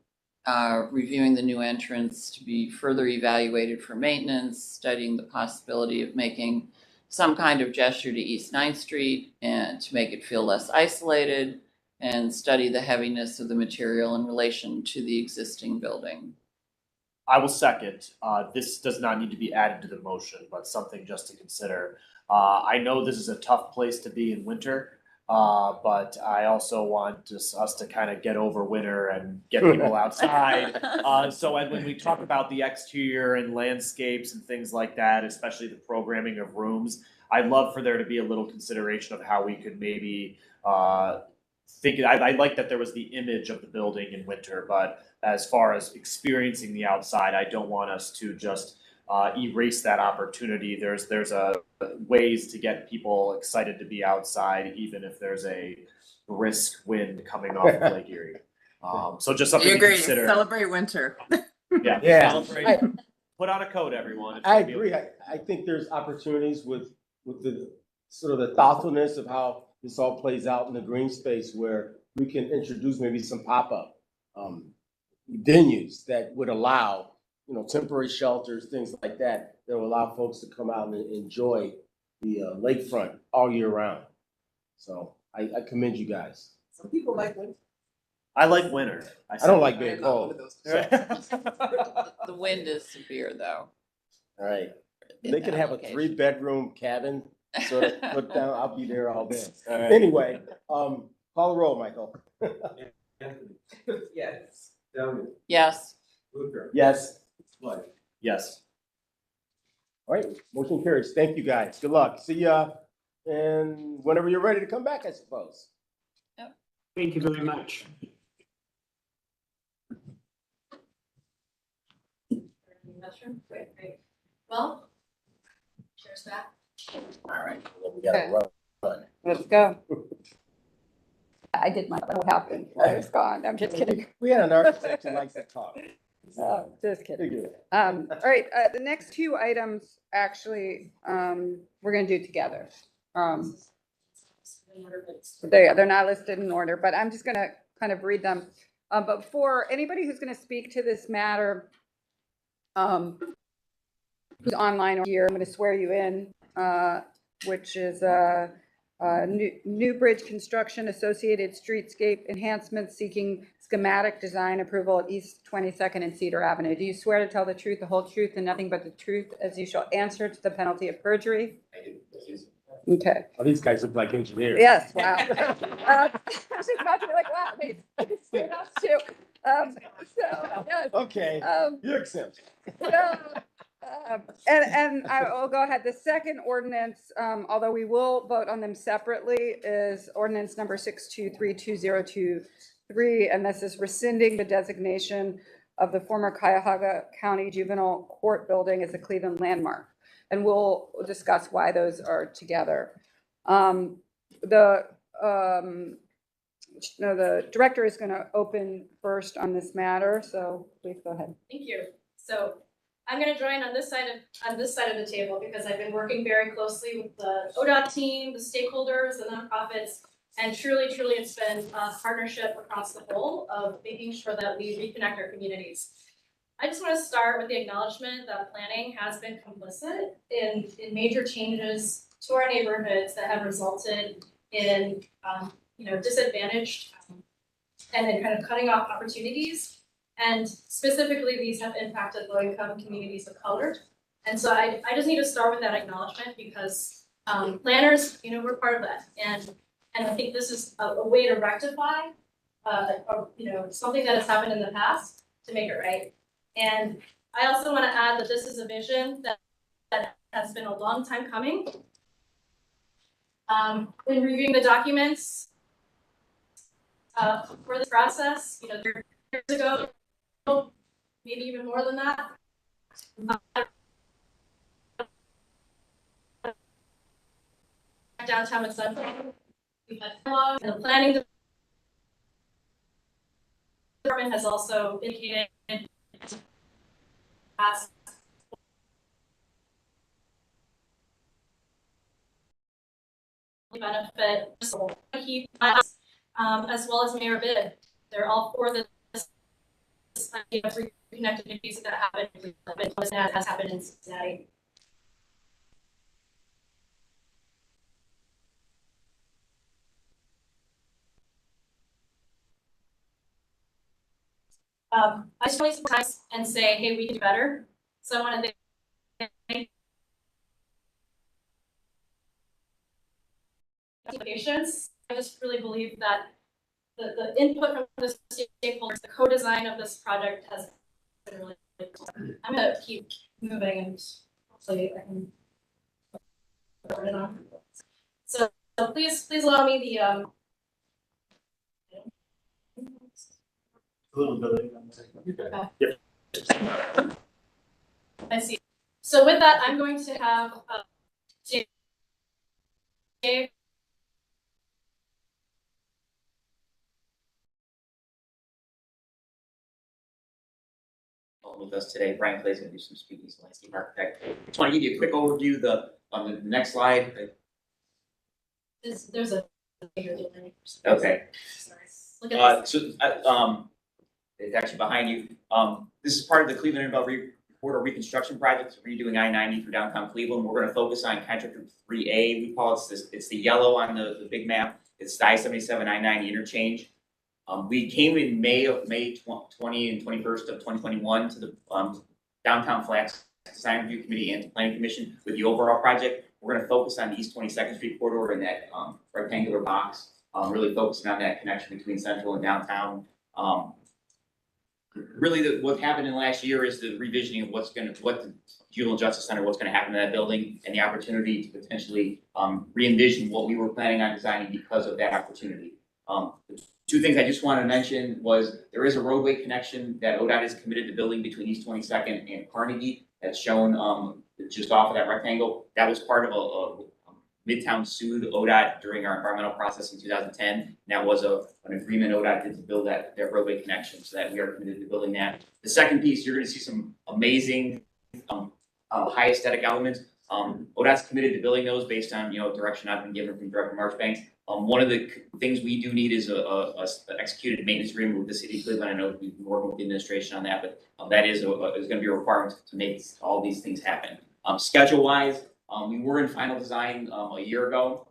reviewing the new entrance to be further evaluated for maintenance, studying the possibility of making some kind of gesture to East 9th Street and to make it feel less isolated, and study the heaviness of the material in relation to the existing building. I will second. This does not need to be added to the motion, but something just to consider. I know this is a tough place to be in winter, but I also want just us to kind of get over winter and get people outside. So when we talk about the exterior and landscapes and things like that, especially the programming of rooms, I'd love for there to be a little consideration of how we could maybe think. I like that there was the image of the building in winter, but as far as experiencing the outside, I don't want us to just erase that opportunity. There's ways to get people excited to be outside, even if there's a brisk wind coming off of Lake Erie. So just something to consider. Celebrate winter. Yeah. Celebrate. Put on a coat, everyone. It's I gonna be agree. I think there's opportunities with the sort of the thoughtfulness of how this all plays out in the green space where we can introduce maybe some pop-up venues that would allow, temporary shelters, things like that, that will allow folks to come out and enjoy the lakefront all year round. So I commend you guys. Some people like winter. I like winter. I don't like being cold. The wind is severe though. All right. in They could that have a location. 3-bedroom cabin sort of put down. I'll be there all day. All right. Anyway, call the roll, Michael. Yes. Yes. Yes. Yes. All right, motion carries. Thank you, guys. Good luck. See ya. And whenever you're ready to come back, I suppose. Thank you very much. Great. Well, cheers back. All right, well, we gotta run. Let's go. I did my little happen while I was gone. I'm just kidding. We had an architect who likes to talk. Just kidding. You're good. All right, the next two items, actually, we're gonna do together. They're not listed in order, but I'm just gonna kind of read them. But for anybody who's gonna speak to this matter, who's online or here, I'm gonna swear you in, which is New Bridge Construction Associated Streetscape Enhancements seeking schematic design approval at East 22nd and Cedar Avenue. Do you swear to tell the truth, the whole truth, and nothing but the truth as you shall answer to the penalty of perjury? I do. Okay. Oh, these guys look like engineers. Yes, wow. I was just about to be like, wow, they say that too. So, yes. Okay, you're exempt. And I will go ahead. The second ordinance, although we will vote on them separately, is ordinance number 6232023, and this is rescinding the designation of the former Cuyahoga County Juvenile Court building as a Cleveland landmark. And we'll discuss why those are together. The director is going to open first on this matter, so please go ahead. Thank you. So I'm going to join on this side of the table because I've been working very closely with the ODOT team, the stakeholders, the nonprofits, and truly it's been a partnership across the whole of making sure that we reconnect our communities. I just want to start with the acknowledgement that planning has been complicit in major changes to our neighborhoods that have resulted in disadvantaged and then kind of cutting off opportunities. And specifically, these have impacted low-income communities of color. And so I just need to start with that acknowledgement because planners, we're part of that. And I think this is a way to rectify, something that has happened in the past to make it right. And I also want to add that this is a vision that has been a long time coming. In reviewing the documents for this process, years ago, maybe even more than that. Downtown and Sunset, we've had dialogue, and the planning department has also indicated benefit as well as Mayor Bid. They're all for this idea of reconnected communities that has happened in Cincinnati. I just want to sometimes and say, hey, we can do better. So I want to thank patients. I just really believe that the input from the stakeholders, the co-design of this project has been really cool. I'm gonna keep moving and hopefully I can put it on. So please allow me the A little bit. I see. So with that, I'm going to have Dave. With us today. Brian Clay's going to do some speaking as a landscape architect. I just want to give you a quick overview. On the next slide. There's a Okay. Sorry. Look at this. It's actually behind you. This is part of the Cleveland Inbelt Corridor Reconstruction Project, redoing I-90 through downtown Cleveland. We're going to focus on contractor 3A. We call it this. It's the yellow on the big map. It's the I-77 I-90 interchange. We came in May 20 and 21st of 2021 to the Downtown Flats Design Review Committee and Planning Commission with the overall project. We're going to focus on the East 22nd Street corridor in that rectangular box, really focusing on that connection between Central and downtown. Really, what happened in the last year is the revisioning of what the Juvenile Justice Center, what's going to happen to that building, and the opportunity to potentially re-envision what we were planning on designing because of that opportunity. Two things I just wanted to mention was there is a roadway connection that ODOT is committed to building between East 22nd and Carnegie. That's shown just off of that rectangle. That was part of a Midtown sued ODOT during our environmental process in 2010. And that was an agreement ODOT did to build that roadway connection, so that we are committed to building that. The second piece, you're going to see some amazing high aesthetic elements. ODOT's committed to building those based on direction I've been given from Director Marchbanks. One of the things we do need is a executed maintenance agreement with the city of Cleveland. I know we've been working with the administration on that, but that is going to be a requirement to make all these things happen. Schedule-wise, we were in final design a year ago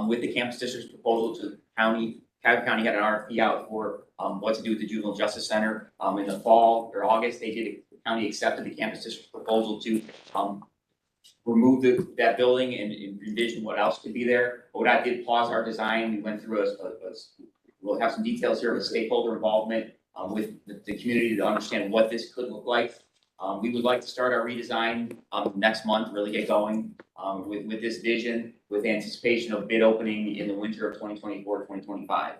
with the campus district's proposal to the county. Cuyahoga County had an RFP out for what to do with the Juvenile Justice Center. In the fall or August, the county accepted the campus district's proposal to remove that building and envision what else could be there. ODOT did pause our design. We went through we'll have some details here of stakeholder involvement with the community to understand what this could look like. We would like to start our redesign next month, really get going with this vision, with anticipation of bid opening in the winter of 2024, 2025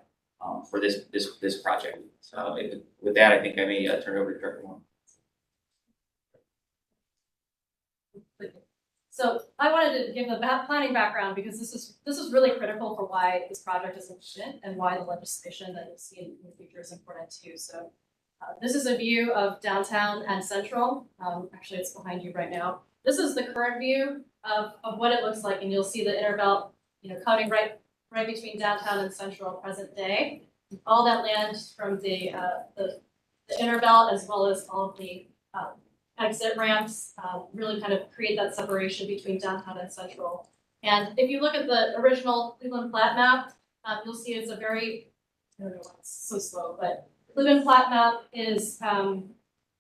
for this project. So with that, I think I may turn it over to Director Moore. So I wanted to give a planning background because this is really critical for why this project is important and why the legislation that you'll see in the future is important too. So this is a view of downtown and central. Actually, it's behind you right now. This is the current view of what it looks like, and you'll see the interbelt, coming right between downtown and central present day. All that land from the interbelt, as well as all of the exit ramps, really kind of create that separation between downtown and central. And if you look at the original Cleveland plat map, you'll see it's a very, I don't know why it's so slow, but Cleveland plat map is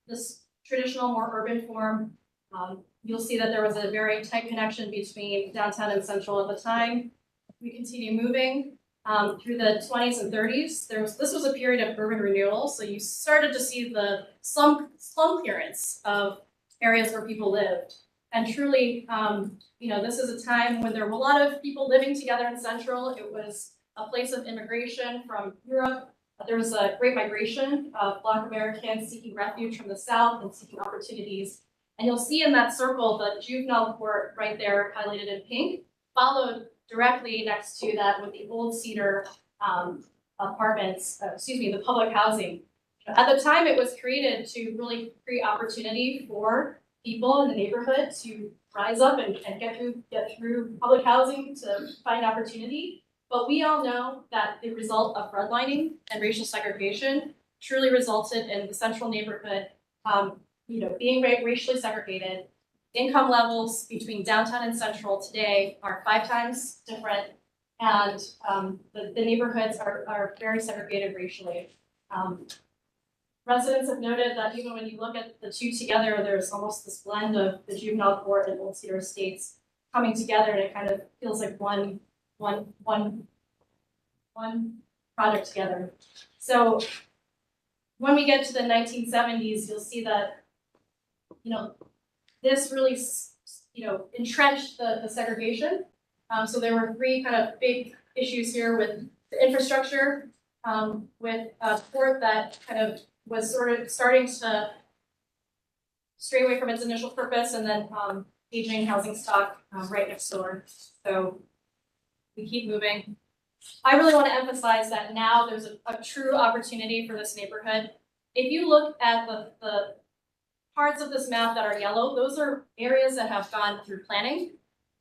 this traditional, more urban form. You'll see that there was a very tight connection between downtown and central at the time. We continue moving through the 20s and 30s. This was a period of urban renewal, so you started to see the slum clearance of areas where people lived. And truly, this is a time when there were a lot of people living together in Central. It was a place of immigration from Europe. There was a great migration of Black Americans seeking refuge from the South and seeking opportunities. And you'll see in that circle the Juvenile Court right there highlighted in pink, followed directly next to that with the old Cedar apartments, the public housing. At the time, it was created to really create opportunity for people in the neighborhood to rise up and get through public housing to find opportunity. But we all know that the result of redlining and racial segregation truly resulted in the central neighborhood, being racially segregated. Income levels between downtown and central today are 5 times different, and the neighborhoods are very segregated racially. residents have noted that even when you look at the two together, there's almost this blend of the Juvenile Court and Old Cedar Estates coming together, and it kind of feels like one project together. So when we get to the 1970s, you'll see that, this really, entrenched the segregation. So there were three kind of big issues here with the infrastructure, with a port that kind of was sort of starting to stray away from its initial purpose, and then aging housing stock right next door. So we keep moving. I really want to emphasize that now there's a true opportunity for this neighborhood. If you look at the parts of this map that are yellow, those are areas that have gone through planning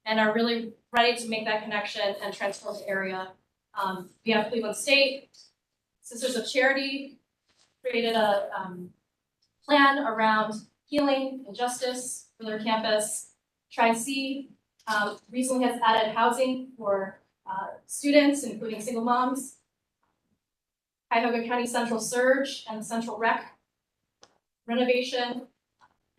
and are really ready to make that connection and transform the area. We have Cleveland State, Sisters of Charity created a plan around healing and justice for their campus. Tri-C recently has added housing for students, including single moms. Cuyahoga County Central Surge and Central Rec renovation.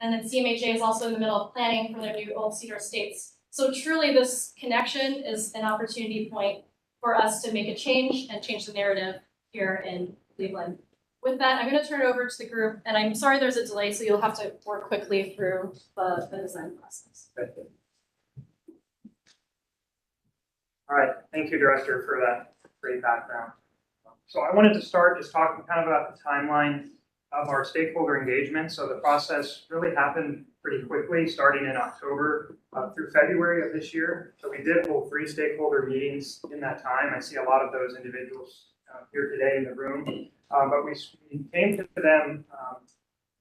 And then CMHA is also in the middle of planning for their new Old Cedar Estates. So truly this connection is an opportunity point for us to make a change and change the narrative here in Cleveland. With that, I'm going to turn it over to the group, and I'm sorry there's a delay, so you'll have to work quickly through the design process. All right, thank you, Director, for that great background. So I wanted to start just talking kind of about the timeline of our stakeholder engagement. So the process really happened pretty quickly, starting in October through February of this year. So we did hold 3 stakeholder meetings in that time. I see a lot of those individuals here today in the room. But we came to them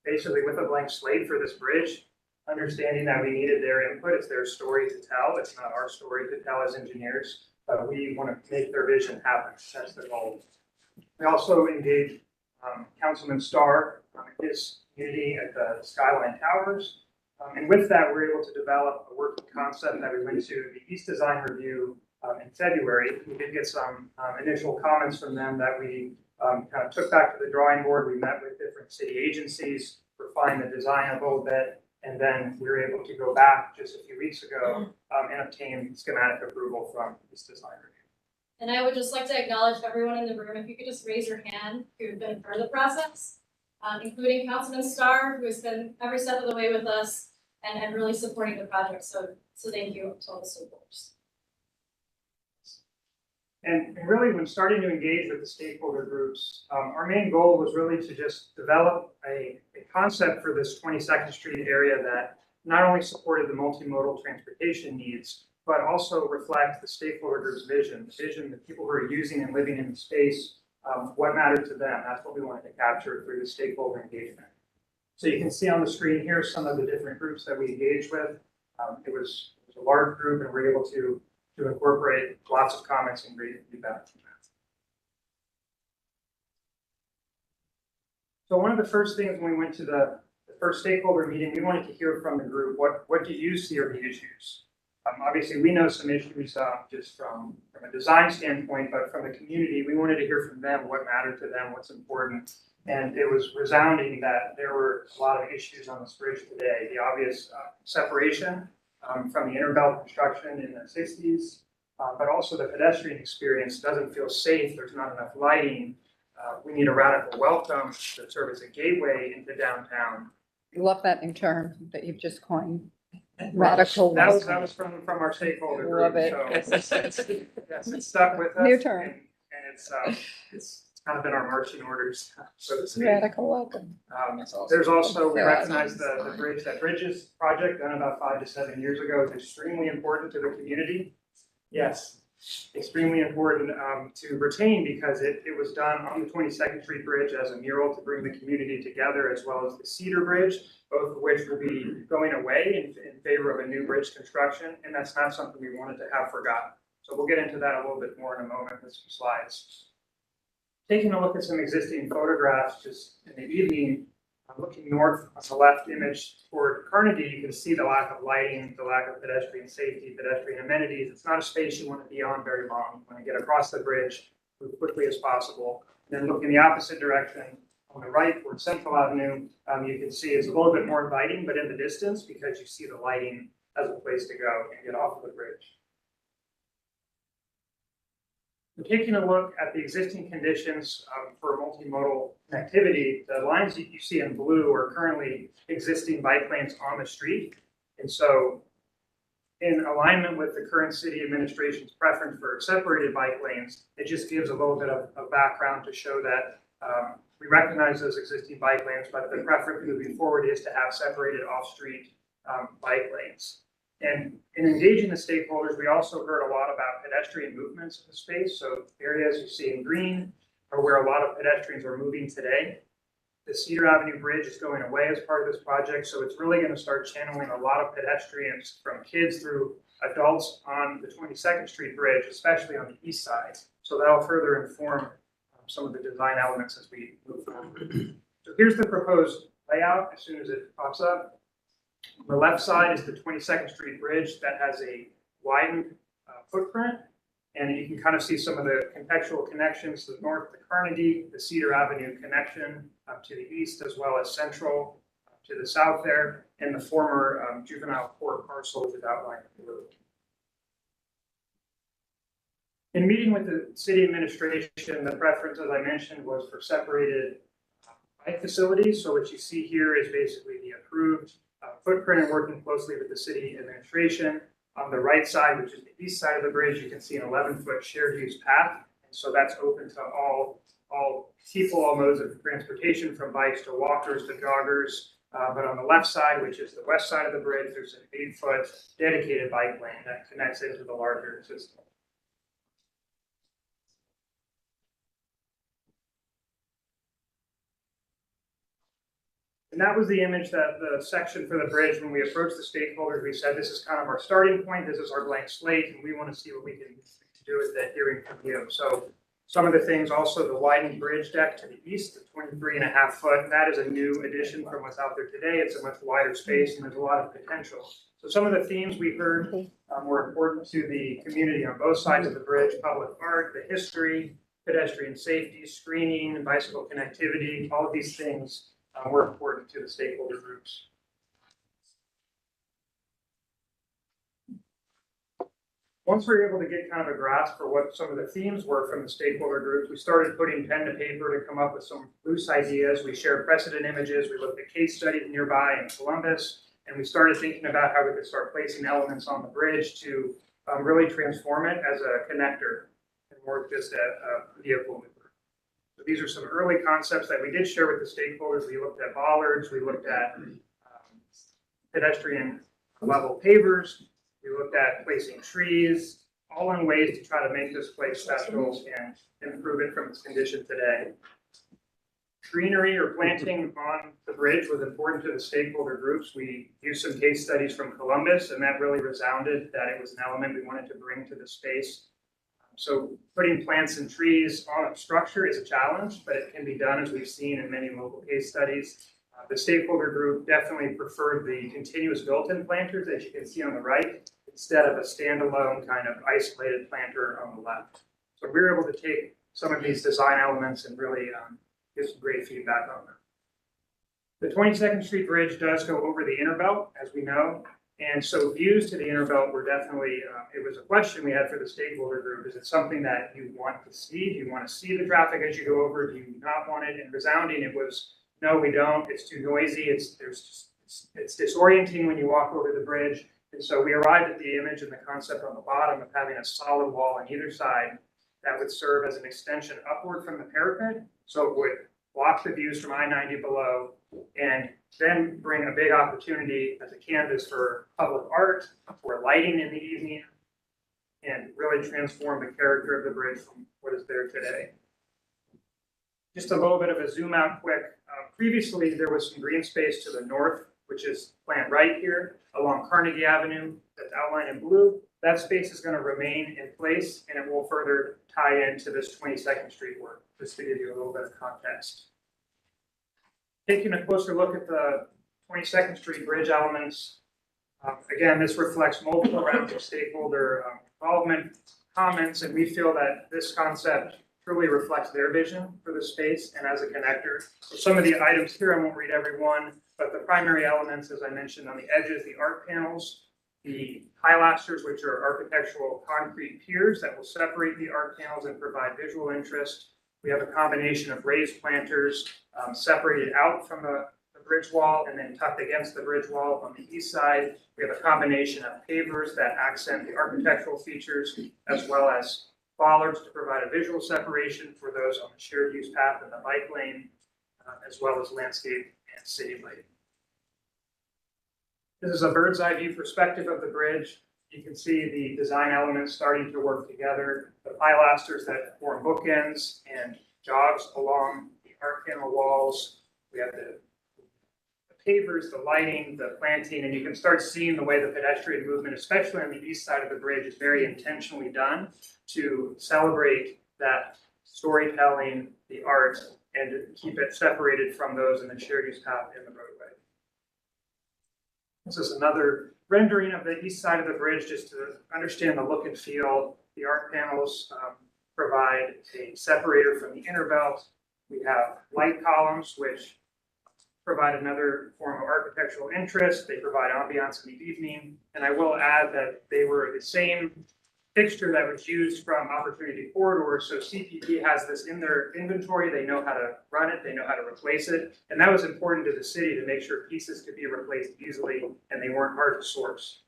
basically with a blank slate for this bridge, understanding that we needed their input. It's their story to tell. It's not our story to tell as engineers. But we want to make their vision happen. That's the goal. We also engaged Councilman Starr and his community at the Skyline Towers. And with that, we were able to develop a working concept that we went to the East Design Review in February. We did get some initial comments from them that we kind of took back to the drawing board. We met with different city agencies, refined the design a little bit, and then we were able to go back just a few weeks ago and obtain schematic approval from this design review. And I would just like to acknowledge everyone in the room. If you could just raise your hand who've been part of the process, including Councilman Starr, who has been every step of the way with us and really supporting the project. So thank you to all the stakeholders. And really, when starting to engage with the stakeholder groups, our main goal was really to just develop a concept for this 22nd Street area that not only supported the multimodal transportation needs, but also reflect the stakeholder group's vision, the people who are using and living in the space, what mattered to them. That's what we wanted to capture through the stakeholder engagement. So you can see on the screen here some of the different groups that we engaged with. It was a large group, and we're able to incorporate lots of comments and great feedback from that. So one of the first things when we went to the first stakeholder meeting, we wanted to hear from the group, what do you see are the issues? Obviously, we know some issues just from a design standpoint, but from the community, we wanted to hear from them what mattered to them, what's important. And it was resounding that there were a lot of issues on this bridge today. The obvious separation from the interbelt construction in the 60s, but also the pedestrian experience doesn't feel safe. There's not enough lighting. We need a radical welcome to serve as a gateway into downtown. I love that new term that you've just coined. Radical welcome. That was from our stakeholder group. Love it. So it's stuck with us. New term. And it's kind of been our marching orders, so to speak. Radical welcome. There's also, we recognize the bridge, that bridges project done about 5 to 7 years ago is extremely important to the community. Yes, extremely important to retain because it was done on the 22nd Street Bridge as a mural to bring the community together, as well as the Cedar Bridge, both of which will be going away in favor of a new bridge construction, and that's not something we wanted to have forgotten. So we'll get into that a little bit more in a moment with some slides. Taking a look at some existing photographs just in the evening, looking north on the left image toward Carnegie, you can see the lack of lighting, the lack of pedestrian safety, pedestrian amenities. It's not a space you want to be on very long. You want to get across the bridge, move quickly as possible. And then look in the opposite direction On the right, towards Central Avenue, you can see it's a little bit more inviting, but in the distance, because you see the lighting as a place to go and get off of the bridge. We're taking a look at the existing conditions for multimodal connectivity. The lines that you see in blue are currently existing bike lanes on the street. And so in alignment with the current city administration's preference for separated bike lanes, it just gives a little bit of background to show that we recognize those existing bike lanes, but the preference moving forward is to have separated off-street bike lanes. And in engaging the stakeholders, we also heard a lot about pedestrian movements in the space. So areas you see in green are where a lot of pedestrians are moving today. The Cedar Avenue Bridge is going away as part of this project, so it's really going to start channeling a lot of pedestrians from kids through adults on the 22nd Street Bridge, especially on the east side. So that'll further inform some of the design elements as we move forward. So here's the proposed layout as soon as it pops up. On the left side is the 22nd Street Bridge that has a widened footprint. And you can kind of see some of the contextual connections to the north, the Carnegie, the Cedar Avenue connection to the east, as well as Central to the south there, and the former Juvenile Court parcel which is outlined in blue. In meeting with the city administration, the preference, as I mentioned, was for separated bike facilities. So what you see here is basically the approved footprint and working closely with the city administration. On the right side, which is the east side of the bridge, you can see an 11-foot shared use path. And so that's open to all people, all modes of transportation, from bikes to walkers to joggers. But on the left side, which is the west side of the bridge, there's an 8-foot dedicated bike lane that connects into the larger system. And that was the image that the section for the bridge, when we approached the stakeholders, we said, this is kind of our starting point. This is our blank slate, and we want to see what we can do with that hearing from you. So some of the things, also the widened bridge deck to the east, the 23.5 foot, that is a new addition from what's out there today. It's a much wider space, and there's a lot of potential. So some of the themes we heard were important to the community on both sides of the bridge: public art, the history, pedestrian safety, screening, and bicycle connectivity. All of these things were important to the stakeholder groups. Once we were able to get kind of a grasp for what some of the themes were from the stakeholder groups, we started putting pen to paper to come up with some loose ideas. We shared precedent images. We looked at case studies nearby in Columbus, and we started thinking about how we could start placing elements on the bridge to really transform it as a connector and more just a vehicle mover. So these are some early concepts that we did share with the stakeholders. We looked at bollards, we looked at pedestrian level pavers, we looked at placing trees, all in ways to try to make this place special and improve it from its condition today. Greenery or planting on the bridge was important to the stakeholder groups. We used some case studies from Columbus, and that really resounded that it was an element we wanted to bring to the space. So putting plants and trees on a structure is a challenge, but it can be done, as we've seen in many local case studies. The stakeholder group definitely preferred the continuous built-in planters that you can see on the right, instead of a standalone kind of isolated planter on the left. So we were able to take some of these design elements and really get some great feedback on them. The 22nd Street Bridge does go over the inner belt, as we know. And so views to the inner belt were definitely, it was a question we had for the stakeholder group. Is it something that you want to see? Do you want to see the traffic as you go over? Do you not want it? And resounding, it was, no, we don't. It's too noisy. It's disorienting when you walk over the bridge. And so we arrived at the image and the concept on the bottom of having a solid wall on either side that would serve as an extension upward from the parapet. So it would block the views from I-90 below, and then bring a big opportunity as a canvas for public art, for lighting in the evening, and really transform the character of the bridge from what is there today. Just a little bit of a zoom out quick. Previously, there was some green space to the north, which is planned right here along Carnegie Avenue, that's outlined in blue. That space is going to remain in place, and it will further tie into this 22nd Street work, just to give you a little bit of context. Taking a closer look at the 22nd Street Bridge elements, again, this reflects multiple rounds of stakeholder involvement, comments, and we feel that this concept truly reflects their vision for the space and as a connector. So some of the items here, I won't read every one, but the primary elements, as I mentioned, on the edges, the arc panels, the pilasters, which are architectural concrete piers that will separate the arc panels and provide visual interest. We have a combination of raised planters separated out from the bridge wall and then tucked against the bridge wall on the east side. We have a combination of pavers that accent the architectural features, as well as bollards to provide a visual separation for those on the shared use path and the bike lane, as well as landscape and city lighting. This is a bird's eye view perspective of the bridge. You can see the design elements starting to work together. The pilasters that form bookends and jogs along the arc panel walls. We have the pavers, the lighting, the planting, and you can start seeing the way the pedestrian movement, especially on the east side of the bridge, is very intentionally done to celebrate that storytelling, the art, and to keep it separated from those in the shared use path in the roadway. This is another rendering of the east side of the bridge, just to understand the look and feel. The arc panels provide a separator from the inner belt. We have light columns, which provide another form of architectural interest. They provide ambiance in the evening. And I will add that they were the same fixture that was used from Opportunity Corridor. So CPP has this in their inventory. They know how to run it. They know how to replace it. And that was important to the city to make sure pieces could be replaced easily and they weren't hard to source.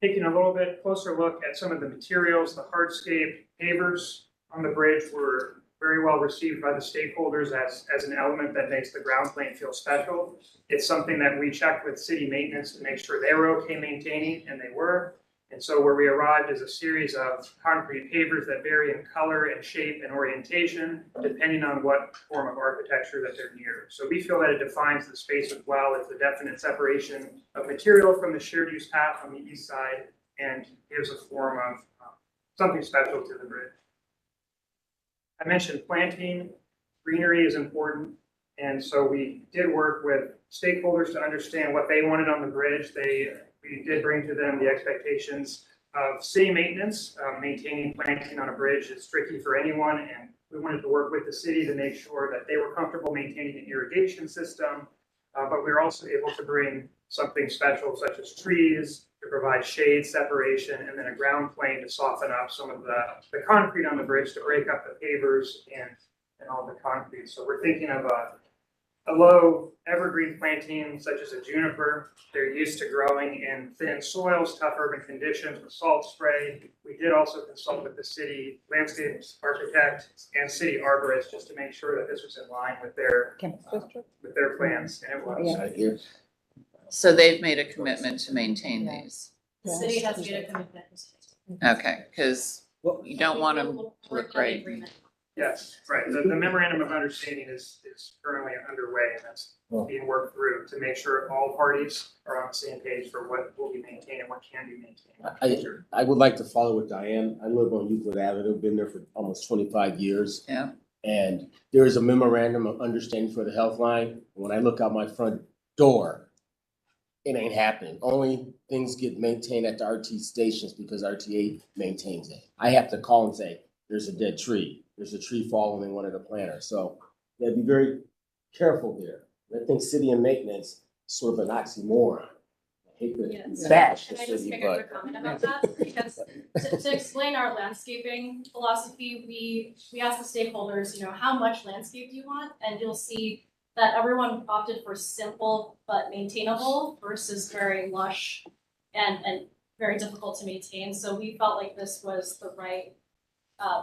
Taking a little bit closer look at some of the materials, the hardscape pavers on the bridge were very well received by the stakeholders as an element that makes the ground plane feel special. It's something that we checked with city maintenance to make sure they were okay maintaining, and they were. And so where we arrived is a series of concrete pavers that vary in color and shape and orientation, depending on what form of architecture that they're near. So we feel that it defines the space as well. It's a definite separation of material from the shared use path on the east side and gives a form of something special to the bridge. I mentioned planting, greenery is important. And so we did work with stakeholders to understand what they wanted on the bridge. We did bring to them the expectations of city maintenance. Maintaining planting on a bridge is tricky for anyone. And we wanted to work with the city to make sure that they were comfortable maintaining an irrigation system. But we were also able to bring something special such as trees to provide shade separation, and then a ground plane to soften up some of the concrete on the bridge to break up the pavers and all the concrete. So we're thinking of a low evergreen planting such as a juniper. They're used to growing in thin soils, tough urban conditions with salt spray. We did also consult with the city landscape architect and city arborist just to make sure that this was in line with their plans, and it was. So they've made a commitment to maintain these. The city has made a commitment. Okay, because you don't want them to look great. Yes, right. The memorandum of understanding is currently underway, and that's being worked through to make sure all parties are on the same page for what will be maintained and what can be maintained. I would like to follow with Diane. I live on Euclid Avenue, been there for almost 25 years. Yeah. And there is a memorandum of understanding for the health line. When I look out my front door, it ain't happening. Only things get maintained at the RT stations because RTA maintains it. I have to call and say, there's a dead tree. There's a tree falling in one of the planters. So you gotta be very careful there. I think city and maintenance is sort of an oxymoron. I hate to bash the Can I just city, make a but. quick comment about that? Because to explain our landscaping philosophy, we asked the stakeholders, how much landscape do you want? And you'll see that everyone opted for simple but maintainable versus very lush and very difficult to maintain. So we felt like this was the right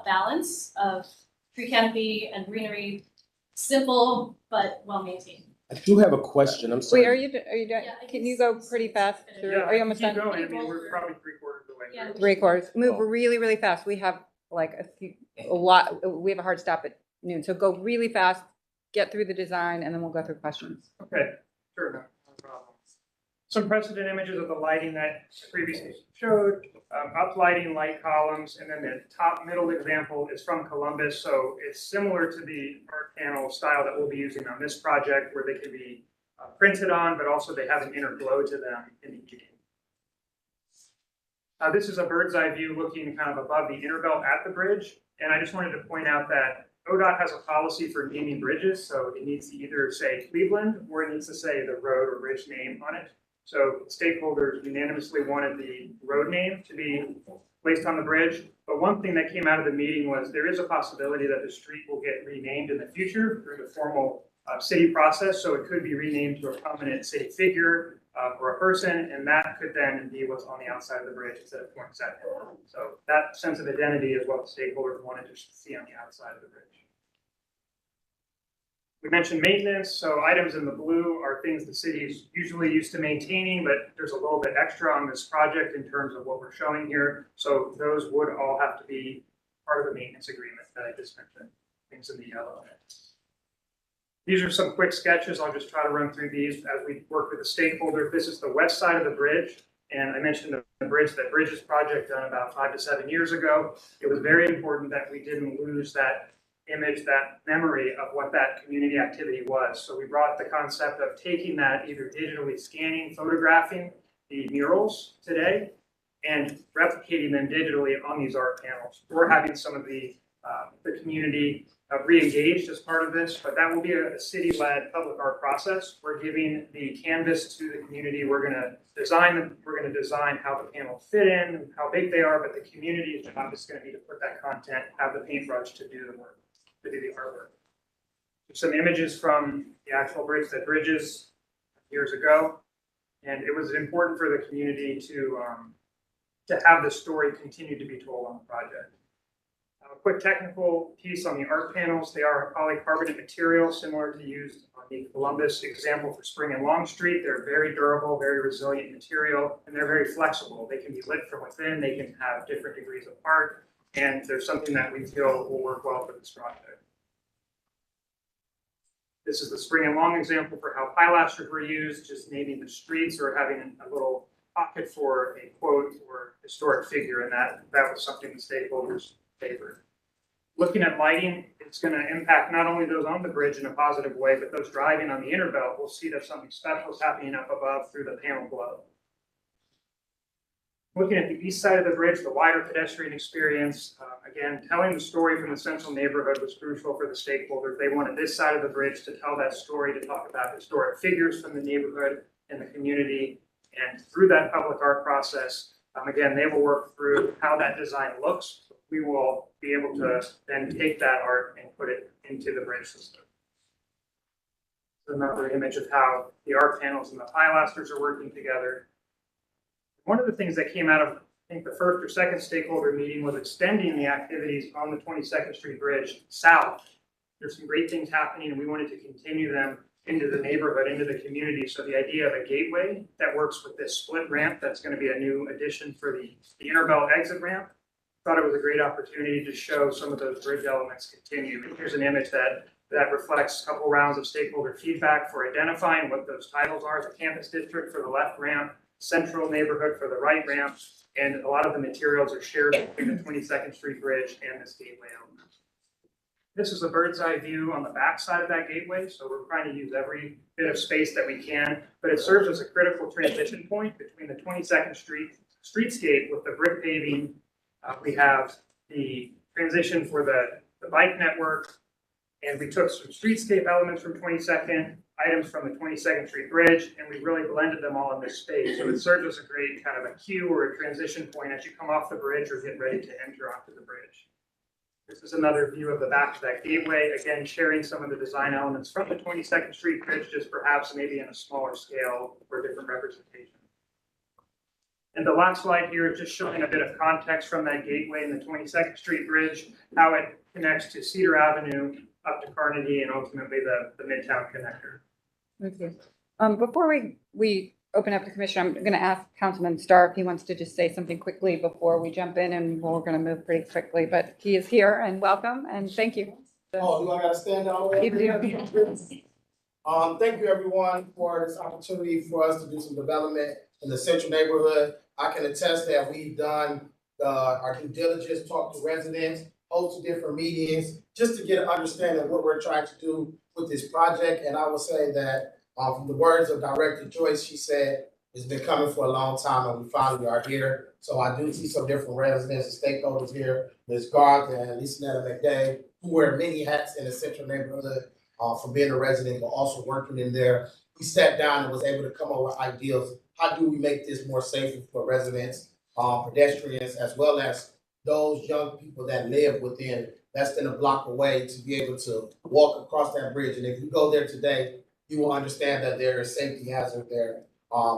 balance of tree canopy and greenery, simple but well maintained. I do have a question. I'm sorry. Wait, are you done? Yeah, Can you go pretty fast through? Yeah, Are you almost keep done? going. I mean, we're probably 3/4 of the way Yeah. through. 3/4. Move really, really fast. We have like a lot. We have a hard stop at noon. So go really fast, get through the design, and then we'll go through questions. Okay, sure, no problem. Some precedent images of the lighting that I previously showed, uplighting light columns, and then the top middle example is from Columbus. So it's similar to the art panel style that we'll be using on this project, where they can be printed on, but also they have an inner glow to them in the evening. This is a bird's eye view looking kind of above the inner belt at the bridge. And I just wanted to point out that ODOT has a policy for naming bridges. So it needs to either say Cleveland or it needs to say the road or bridge name on it. So stakeholders unanimously wanted the road name to be placed on the bridge. But one thing that came out of the meeting was there is a possibility that the street will get renamed in the future through the formal city process. So it could be renamed to a prominent city figure or a person, and that could then be what's on the outside of the bridge instead of poinsettia. So that sense of identity is what the stakeholders wanted to see on the outside of the bridge. We mentioned maintenance, so items in the blue are things the city is usually used to maintaining, but there's a little bit extra on this project in terms of what we're showing here. So those would all have to be part of the maintenance agreement that I just mentioned, things in the yellow. These are some quick sketches. I'll just try to run through these as we work with the stakeholders. This is the west side of the bridge. And I mentioned the bridges project done about 5 to 7 years ago. It was very important that we didn't lose that image, that memory of what that community activity was. So we brought the concept of taking that, either digitally scanning, photographing the murals today, and replicating them digitally on these art panels. We're having some of the community re-engaged as part of this, but that will be a city-led public art process. We're giving the canvas to the community. We're going to design them. We're going to design how the panels fit in, how big they are, but the community's job is going to be to put that content, have the paintbrush to do the work, to do the artwork. Some images from the actual bridge that bridges years ago, and it was important for the community to have the story continue to be told on the project. A quick technical piece on the art panels. They are polycarbonate material similar to used on the Columbus example for Spring and Long Street. They're very durable, very resilient material, and they're very flexible. They can be lit from within. They can have different degrees of art, and there's something that we feel will work well for this project. This is the Spring and Long example for how pilasters were used, just naming the streets or having a little pocket for a quote or historic figure, and that was something the stakeholders favored. Looking at lighting, it's going to impact not only those on the bridge in a positive way, but those driving on the inner belt will see that something special is happening up above through the panel glow. Looking at the east side of the bridge, the wider pedestrian experience, again, telling the story from the central neighborhood was crucial for the stakeholders. They wanted this side of the bridge to tell that story, to talk about historic figures from the neighborhood and the community. And through that public art process, again, they will work through how that design looks. We will be able to then take that art and put it into the bridge system. Another image of how the art panels and the pilasters are working together. One of the things that came out of, I think, the first or second stakeholder meeting was extending the activities on the 22nd Street Bridge south. There's some great things happening, and we wanted to continue them into the neighborhood, into the community. So the idea of a gateway that works with this split ramp, that's going to be a new addition for the inner belt exit ramp. Thought it was a great opportunity to show some of those bridge elements continue. And here's an image that reflects a couple rounds of stakeholder feedback for identifying what those titles are. The campus district for the left ramp, central neighborhood for the right ramp, and a lot of the materials are shared between the 22nd Street Bridge and this gateway element. This is a bird's eye view on the back side of that gateway, so we're trying to use every bit of space that we can, but it serves as a critical transition point between the 22nd Street streetscape with the brick paving. We have the transition for the bike network, and we took some streetscape elements from 22nd, items from the 22nd Street Bridge, and we really blended them all in this space. So it serves as a great kind of a cue or a transition point as you come off the bridge or get ready to enter onto the bridge. This is another view of the back of that gateway, again, sharing some of the design elements from the 22nd Street Bridge, just perhaps maybe in a smaller scale for different representation. And the last slide here is just showing a bit of context from that gateway in the 22nd Street Bridge, how it connects to Cedar Avenue, up to Carnegie, and ultimately the Midtown connector. Okay. Before we open up the commission, I'm going to ask Councilman Starr if he wants to just say something quickly before we jump in, and we're going to move pretty quickly. But he is here, and welcome, and thank you. Oh, do I got to stand all the way? Thank you, everyone, for this opportunity for us to do some development in the central neighborhood. I can attest that we've done our due diligence, talked to residents, hosted different meetings, just to get an understanding of what we're trying to do with this project. And I will say that from the words of Director Joyce, she said, It's been coming for a long time and we finally are here. So I do see some different residents and stakeholders here. Ms. Garth and Lisa McDay, who wear many hats in the central neighborhood from being a resident, but also working in there. We sat down and was able to come up with ideas. How do we make this more safe for residents, pedestrians, as well as those young people that live within less than a block away to be able to walk across that bridge? And if you go there today, you will understand that there is safety hazard there.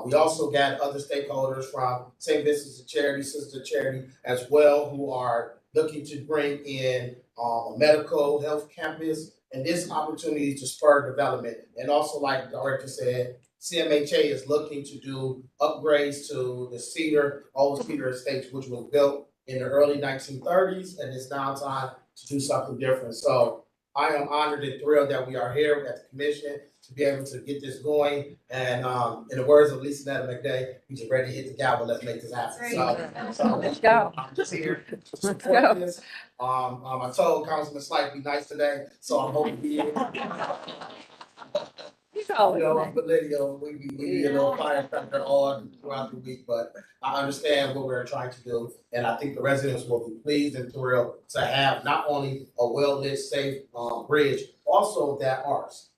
We also got other stakeholders from St. Vincent's de Charity, Sister Charity, as well, who are looking to bring in a medical health campus and this opportunity to spur development. And also, like the director said, CMHA is looking to do upgrades to the old Cedar Estates, which was built in the early 1930s, and it's now time to do something different. So I am honored and thrilled that we are here at the commission to be able to get this going. And in the words of Lisa McDay, we just ready to hit the gavel. Let's make this happen. So Let's go. I'm just here to Let's support go. this. I told Councilman Slight to be nice today, so I'm hoping he is. He's always nice. But Lydia, we be a little firecracker all throughout the week, but I understand what we're trying to do. And I think the residents will be pleased and thrilled to have not only a well-lit, safe bridge, also that arts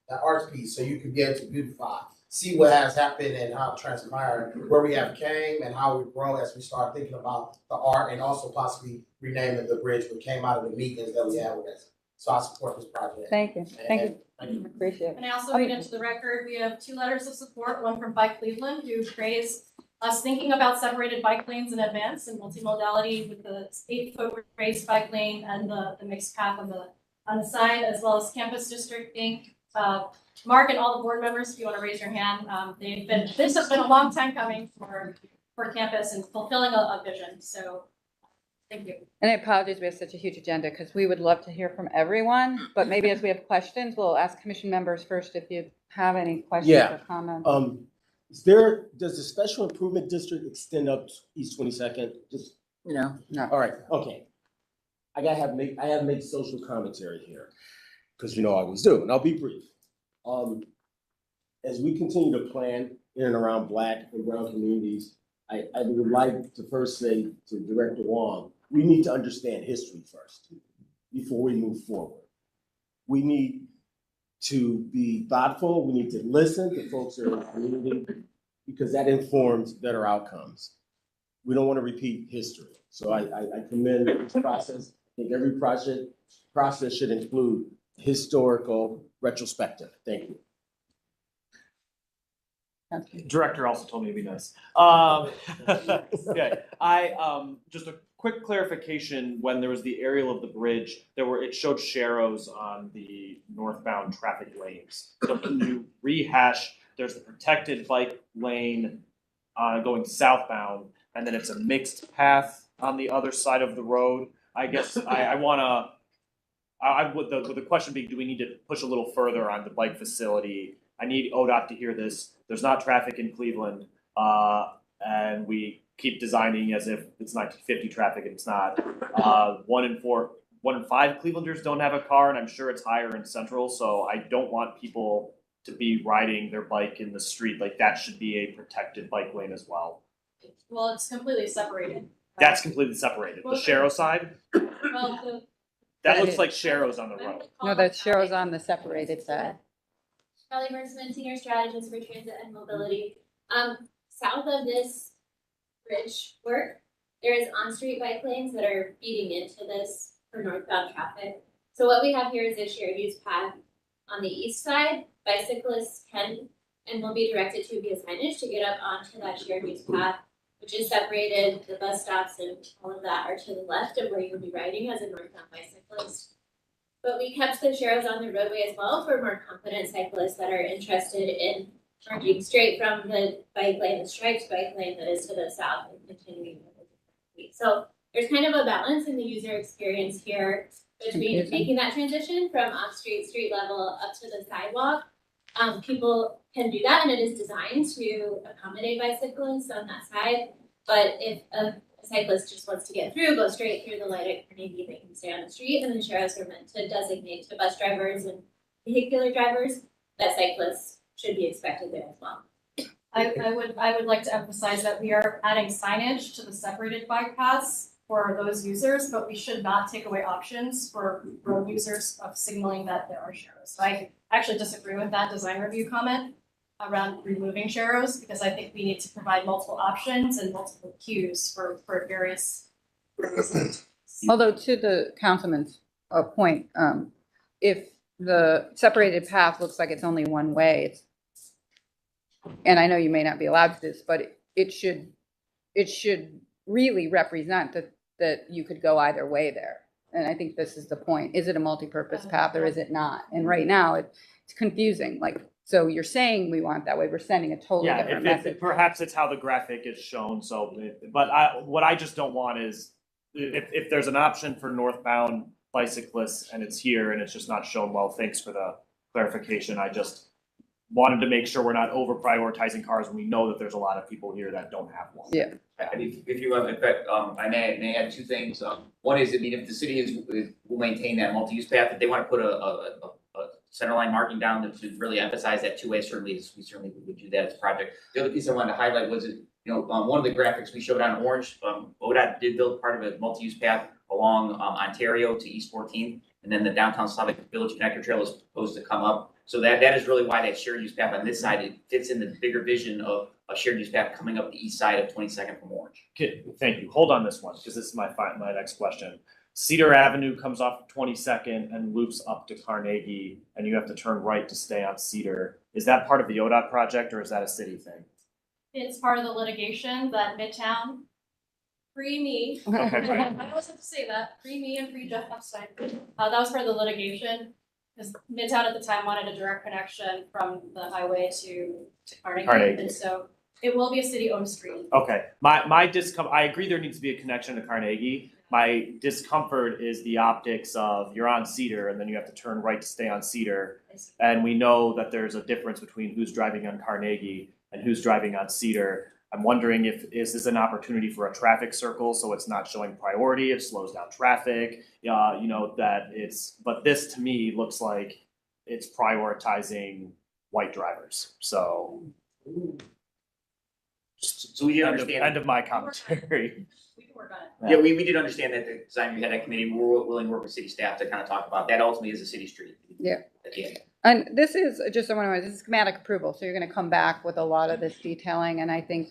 piece, so you can be able to beautify, see what has happened and how it transpired, where we have came and how we grow as we start thinking about the art and also possibly renaming the bridge, which came out of the meetings that we had with us. So I support this project. Thank you. Thank you. Thank you. Appreciate it. And I also read into the record, we have 2 letters of support, one from Bike Cleveland, who praised us thinking about separated bike lanes in advance and multimodality with the 8-foot raised bike lane and the mixed path on the side, as well as Campus District Inc. Mark and all the board members, if you want to raise your hand, this has been a long time coming for campus and fulfilling a vision. So thank you. And I apologize, we have such a huge agenda because we would love to hear from everyone, but maybe as we have questions, we'll ask commission members first if you have any questions or comments. Does the special improvement district extend up East 22nd? Just No. all right, okay. I have to make social commentary here, because you know I always do, and I'll be brief. As we continue to plan in and around Black and brown communities, I would like to first say to Director Wong, we need to understand history first before we move forward. We need to be thoughtful. We need to listen to folks that are in the community because that informs better outcomes. We don't want to repeat history. So I commend this process. I think every process should include historical retrospective. Thank you. Director also told me to be nice. Okay, just a quick clarification, when there was the aerial of the bridge, it showed sharrows on the northbound traffic lanes. So can you rehash, there's the protected bike lane going southbound, and then it's a mixed path on the other side of the road. I guess the question being, do we need to push a little further on the bike facility? I need ODOT to hear this. There's not traffic in Cleveland, and we keep designing as if it's 1950 traffic, and it's not. 1 in 5 Clevelanders don't have a car, and I'm sure it's higher in Central, so I don't want people to be riding their bike in the street. Like, that should be a protected bike lane as well. Well, it's completely separated. That's completely separated. The Sharrow side? Well, That looks like Sharrow's on the road. No, that Cheryl's on the separated side. Kelly Mertzman, Senior Strategist for Transit and Mobility. South of this bridge work, there is on-street bike lanes that are feeding into this for northbound traffic. So what we have here is a shared use path on the east side. Bicyclists can and will be directed to via signage to get up onto that shared use path, which is separated. The bus stops and all of that are to the left of where you would be riding as a northbound bicyclist. But we kept the sharrows on the roadway as well for more confident cyclists that are interested in merging straight from the bike lane, the striped bike lane that is to the south and continuing with it. So there's kind of a balance in the user experience here between making that transition from off-street, street level up to the sidewalk. People can do that, and it is designed to accommodate bicyclists on that side. But if a cyclist just wants to get through, go straight through the light at Carnegie, they can stay on the street, and the sharrows are meant to designate to bus drivers and vehicular drivers that cyclists should be expected there as well. I would like to emphasize that we are adding signage to the separated bike paths for those users, but we should not take away options for road users of signaling that there are sharrows. So I actually disagree with that design review comment around removing sharrows, because I think we need to provide multiple options and multiple cues for various. Although to the councilman's point, if the separated path looks like it's only one way, and I know you may not be allowed to this, but it should really represent that you could go either way there. And I think this is the point. Is it a multi-purpose path or is it not? And right now it's confusing. Like, so you're saying we want it that way. We're sending a totally different message. Perhaps it's how the graphic is shown. So, but what I just don't want is if there's an option for northbound bicyclists and it's here and it's just not shown well. Thanks for the clarification. I just wanted to make sure we're not over prioritizing cars when we know that there's a lot of people here that don't have one. Yeah. I mean, if you, in fact, I may add two things. One is, I mean, if the city will maintain that multi-use path, if they want to put a center line marking down to really emphasize that two-way, we certainly would do that as a project. The other piece I wanted to highlight was, one of the graphics we showed on Orange, ODOT did build part of a multi-use path along Ontario to East 14th, and then the downtown Slavic Village Connector Trail is proposed to come up. So that is really why that shared use path on this side, it fits in the bigger vision of a shared use path coming up the east side of 22nd from Orange. Okay, thank you. Hold on this one, because this is my next question. Cedar Avenue comes off 22nd and loops up to Carnegie, and you have to turn right to stay on Cedar. Is that part of the ODOT project, or is that a city thing? It's part of the litigation that Midtown, pre-me, Okay. I always have to say that, pre-me and pre-Jeff Epstein, that was part of the litigation. Because Midtown at the time wanted a direct connection from the highway to Carnegie, and so it will be a city-owned street. Okay, I agree there needs to be a connection to Carnegie. My discomfort is the optics of you're on Cedar and then you have to turn right to stay on Cedar. And we know that there's a difference between who's driving on Carnegie and who's driving on Cedar. I'm wondering is this an opportunity for a traffic circle so it's not showing priority, it slows down traffic, but this to me looks like it's prioritizing white drivers. So we understand. End of my commentary. We can work on it. Yeah, we did understand that the design review had that committee. We're willing to work with city staff to kind of talk about that. Ultimately is a city street. Yeah. At the end. And this is just, this is schematic approval, so you're gonna come back with a lot of this detailing, and I think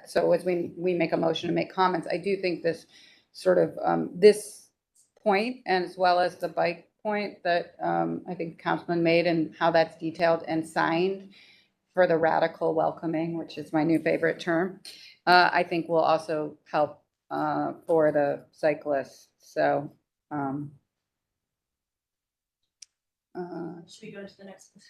so as we make a motion to make comments, I do think this sort of, this point, and as well as the bike point that I think Councilman made and how that's detailed and signed for the radical welcoming, which is my new favorite term, I think will also help for the cyclists, so. Should we go to the next one?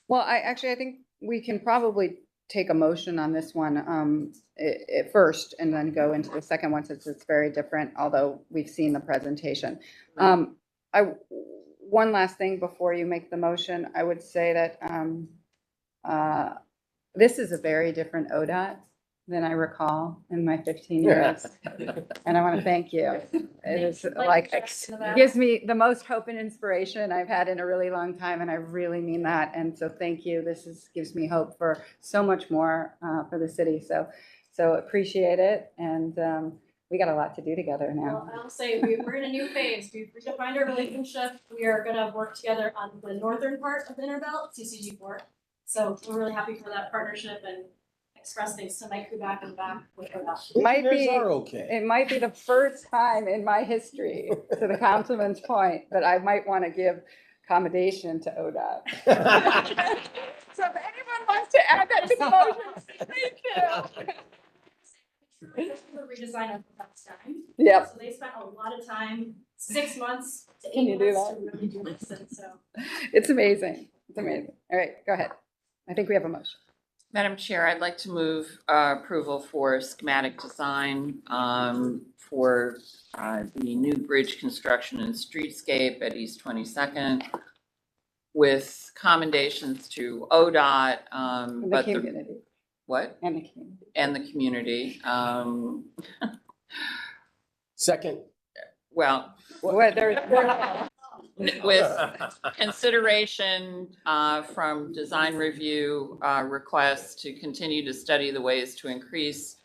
Well, I think we can probably take a motion on this one at first and then go into the second one since it's very different, although we've seen the presentation. One last thing before you make the motion, I would say that this is a very different ODOT than I recall in my 15 years. And I want to thank you. It is gives me the most hope and inspiration I've had in a really long time. And I really mean that. And so thank you. Gives me hope for so much more for the city. So appreciate it. And we got a lot to do together now. Well, I'll say we're in a new phase. We've redefined our relationship. We are going to work together on the northern part of the Interbelt, CCG4. So we're really happy for that partnership and express things to Mike back and back with that. It might be the first time in my history, to the councilman's point, that I might want to give accommodation to ODOT. So if anyone wants to add that to the motion, thank you. The redesign of the time. Yep. So they spent a lot of time, 6 months to 8 Can you do months that? to really do this, and so. It's amazing. It's amazing. All right, go ahead. I think we have a motion. Madam Chair, I'd like to move approval for schematic design for the new bridge construction and streetscape at East 22nd with commendations to ODOT. And the community. What? And the community. And the community. Second. Well, with consideration from design review requests to continue to study the ways to increase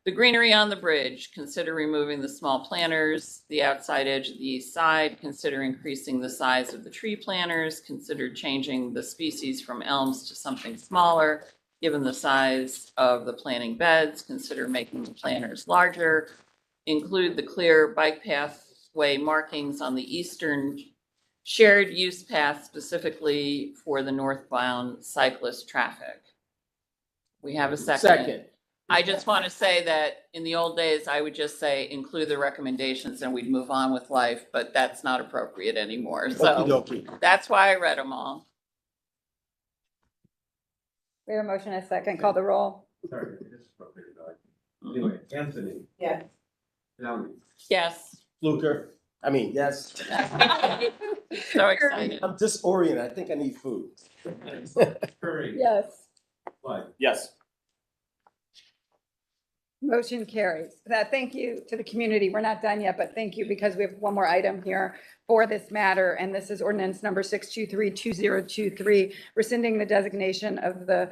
the greenery on the bridge, consider removing the small planters, the outside edge of the east side, consider increasing the size of the tree planters, consider changing the species from elms to something smaller, given the size of the planting beds, consider making the planters larger, include the clear bike pathway markings on the eastern shared use path specifically for the northbound cyclist traffic. We have a second. Second. I just want to say that in the old days, I would just say include the recommendations and we'd move on with life, but that's not appropriate anymore. So Okey-dokey. that's why I read them all. We have a motion and a second. Call the roll. Sorry, this is appropriate, dog. Anyway, Anthony. Yeah. Downey. Yes. Fluker. I mean, yes. So excited. I'm disoriented. I think I need food. Curry. Yes. What? Yes. Motion carries. Thank you to the community. We're not done yet, but thank you because we have one more item here for this matter. And this is ordinance number 623-2023, rescinding the designation of the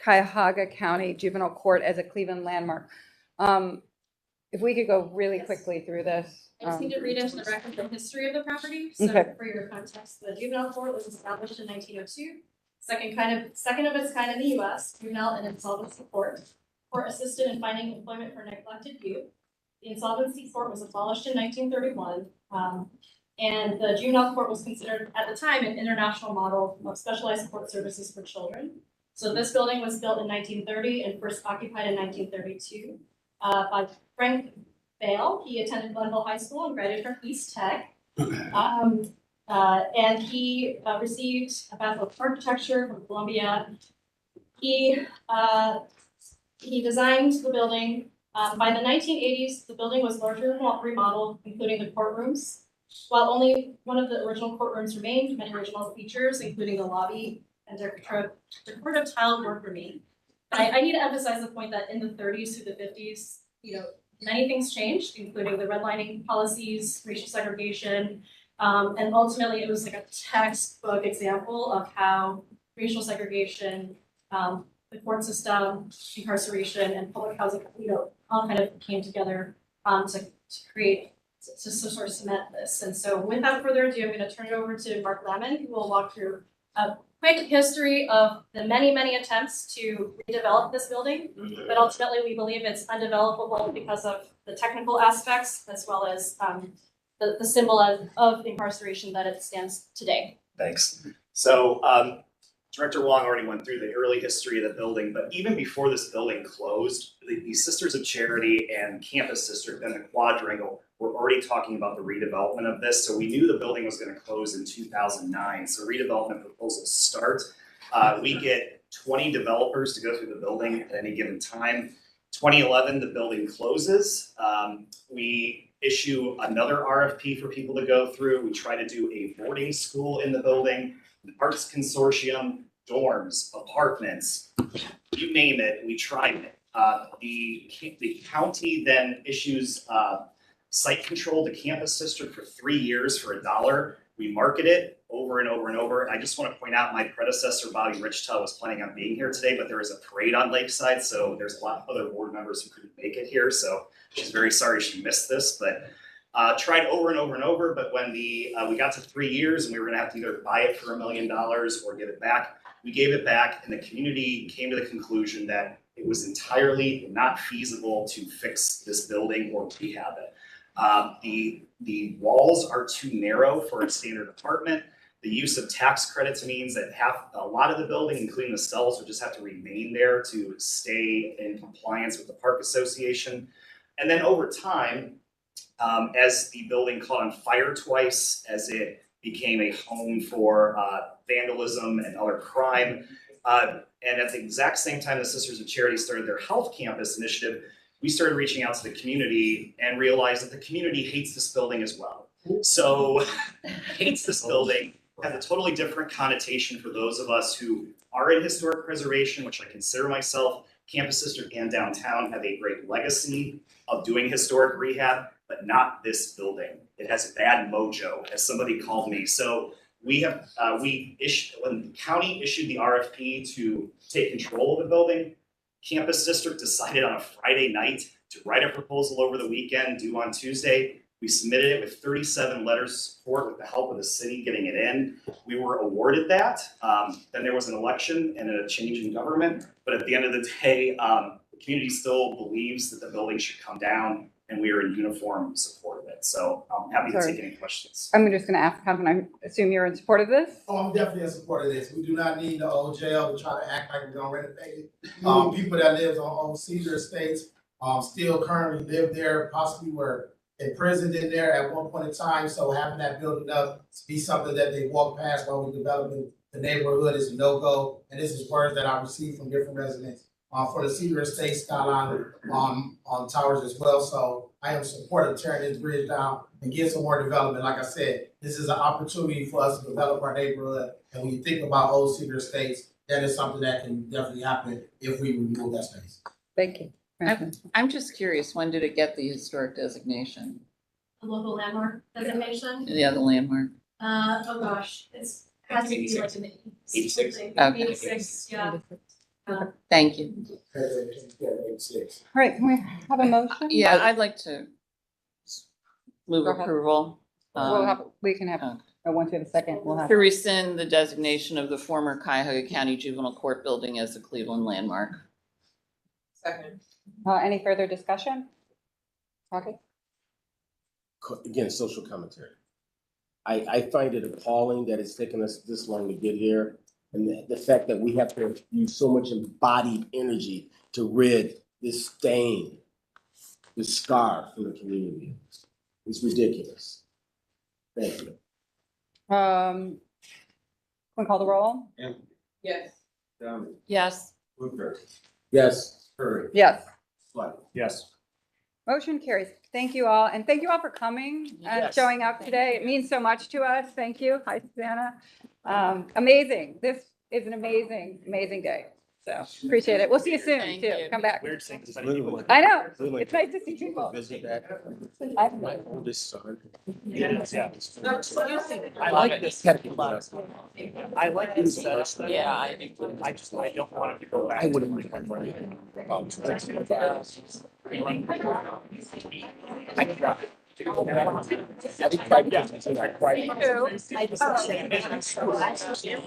Cuyahoga County Juvenile Court as a Cleveland landmark. If we could go really quickly through this. I just need to read into the record the history of the property. So Okay. for your context, the Juvenile Court was established in 1902. Second of its kind in the U.S., Juvenile and Insolvency Court. Court assisted in finding employment for neglected youth. The Insolvency Court was abolished in 1931, and the Juvenile Court was considered at the time an international model of specialized court services for children. So this building was built in 1930 and first occupied in 1932 by Frank Bale. He attended Glenville High School and graduated from East Tech. And he received a Bachelor of Architecture from Columbia. He designed the building. By the 1980s, the building was largely remodeled, including the courtrooms. While only one of the original courtrooms remained, many original features, including the lobby and decorative tile work remained. I need to emphasize the point that in the 30s through the 50s, many things changed, including the redlining policies, racial segregation, and ultimately it was like a textbook example of how racial segregation, the court system, incarceration, and public housing, all kind of came together to create, to sort of cement this. And so without further ado, I'm going to turn it over to Mark Lemon, who will walk through a quick history of the many, many attempts to redevelop this building. But ultimately, we believe it's undevelopable because of the technical aspects as well as the symbol of incarceration that it stands today. Thanks. So Director Wong already went through the early history of the building, but even before this building closed, the Sisters of Charity and Campus District and the Quadrangle were already talking about the redevelopment of this. So we knew the building was going to close in 2009. So redevelopment proposals start. We get 20 developers to go through the building at any given time. 2011, the building closes. We issue another RFP for people to go through. We try to do a boarding school in the building, the Arts Consortium, dorms, apartments, you name it, we tried it. The county then issues site control to Campus District for 3 years for $1. We market it over and over and over. I just want to point out my predecessor, Bobby Richtel, was planning on being here today, but there was a parade on Lakeside, so there's a lot of other board members who couldn't make it here. So she's very sorry she missed this, but tried over and over and over. But when we got to 3 years and we were going to have to either buy it for $1 million or give it back, we gave it back, and the community came to the conclusion that it was entirely not feasible to fix this building or rehab it. The walls are too narrow for a standard apartment. The use of tax credits means that a lot of the building, including the cells, would just have to remain there to stay in compliance with the Park Association. And then over time, as the building caught on fire twice, as it became a home for vandalism and other crime, and at the exact same time the Sisters of Charity started their health campus initiative, we started reaching out to the community and realized that the community hates this building as well. So hates this building, has a totally different connotation for those of us who are in historic preservation, which I consider myself. Campus District and downtown have a great legacy of doing historic rehab. but not this building. It has bad mojo, as somebody called me. So we have, when the county issued the RFP to take control of the building, Campus District decided on a Friday night to write a proposal over the weekend, due on Tuesday. We submitted it with 37 letters of support with the help of the city getting it in. We were awarded that. Then there was an election and a change in government. But at the end of the day, the community still believes that the building should come down, and we are in uniform support of it. So I'm happy to take any questions. I'm just going to ask, Kevin, I assume you're in support of this? Oh, I'm definitely in support of this. We do not need the old jail to try to act like we're gonna renovate it. People that live on old Cedar Estates, still currently live there, possibly were imprisoned in there at one point in time. So having that building up to be something that they walk past while we're developing the neighborhood is a no-go. And this is words that I received from different residents for the Cedar Estate skyline on towers as well. So I am supportive of tearing this bridge down and get some more development. Like I said, this is an opportunity for us to develop our neighborhood. And when you think about old Cedar Estates, that is something that can definitely happen if we remove that space. Thank you. I'm just curious, when did it get the historic designation? A local landmark designation. Yeah, the landmark. Oh gosh, it has to be like an 86. Okay. 86, yeah. Thank you. All right, can we have a motion? Yeah, I'd like to move Go ahead. approval. We can have, once you have a second, we'll have. To rescind the designation of the former Cuyahoga County Juvenile Court building as a Cleveland landmark. Second. Any further discussion? Okay. Again, social commentary. I find it appalling that it's taken us this long to get here. And the fact that we have to use so much embodied energy to rid this stain, this scar from the community. It's ridiculous. Thank you. Can we call the roll? Yes. Yes. Yes. Yes. Yes. Motion carries. Thank you all. And thank you all for coming and Yes. showing up today. It means so much to us. Thank you. Hi, Susanna. Amazing. This is an amazing, amazing day. So appreciate it. We'll see you soon Thank too. you. Come back. Weird thing to say. I know. It's nice to see people. Visit that. My oldest son. Yeah. I like this. I like this setup. Yeah, I think. I don't want it to go back. I would have liked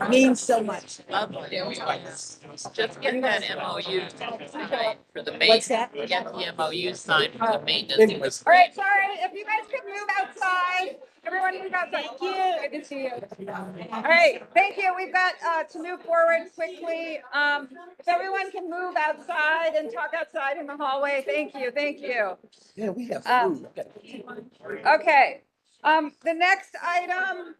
Means so much. Just get that MOU tonight for the maintenance. What's that? Get the MOU signed for the maintenance. All right, sorry. If you guys could move outside, everyone move outside. Thank you. Good to see you. All right, thank you. We've got to move forward quickly. If everyone can move outside and talk outside in the hallway. Thank you. Thank you. Yeah, we have food. Okay. The next item.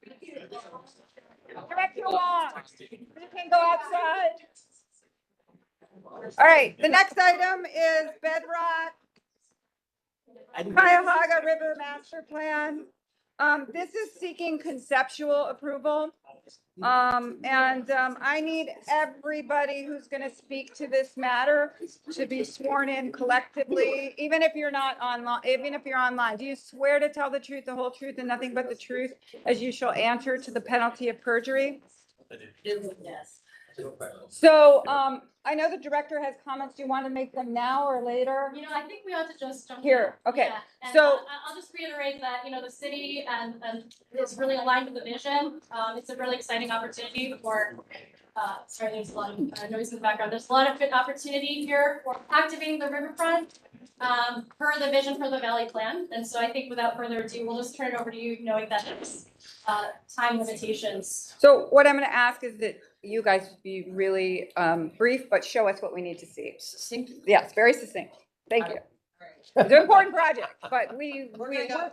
Director Wong, you can go outside. All right, the next item is Bedrock Cuyahoga River Master Plan. This is seeking conceptual approval. I need everybody who's going to speak to this matter to be sworn in collectively, even if you're not online, even if you're online. Do you swear to tell the truth, the whole truth, and nothing but the truth, as you shall answer to the penalty of perjury? Yes. So, I know the director has comments. Do you want to make them now or later? You know, I think we ought to just jump Here, okay. Yeah, and, So- I'll just reiterate that, you know, the city and is really aligned with the vision. It's a really exciting opportunity for, sorry, there's a lot of noise in the background. There's a lot of good opportunity here for activating the riverfront, per the vision for the Valley Plan. And so I think without further ado, we'll just turn it over to you, knowing that there's, time limitations. So what I'm going to ask is that you guys be really brief, but show us what we need to see. Succinct. Yes, very succinct. Thank you. It's an important project, but we're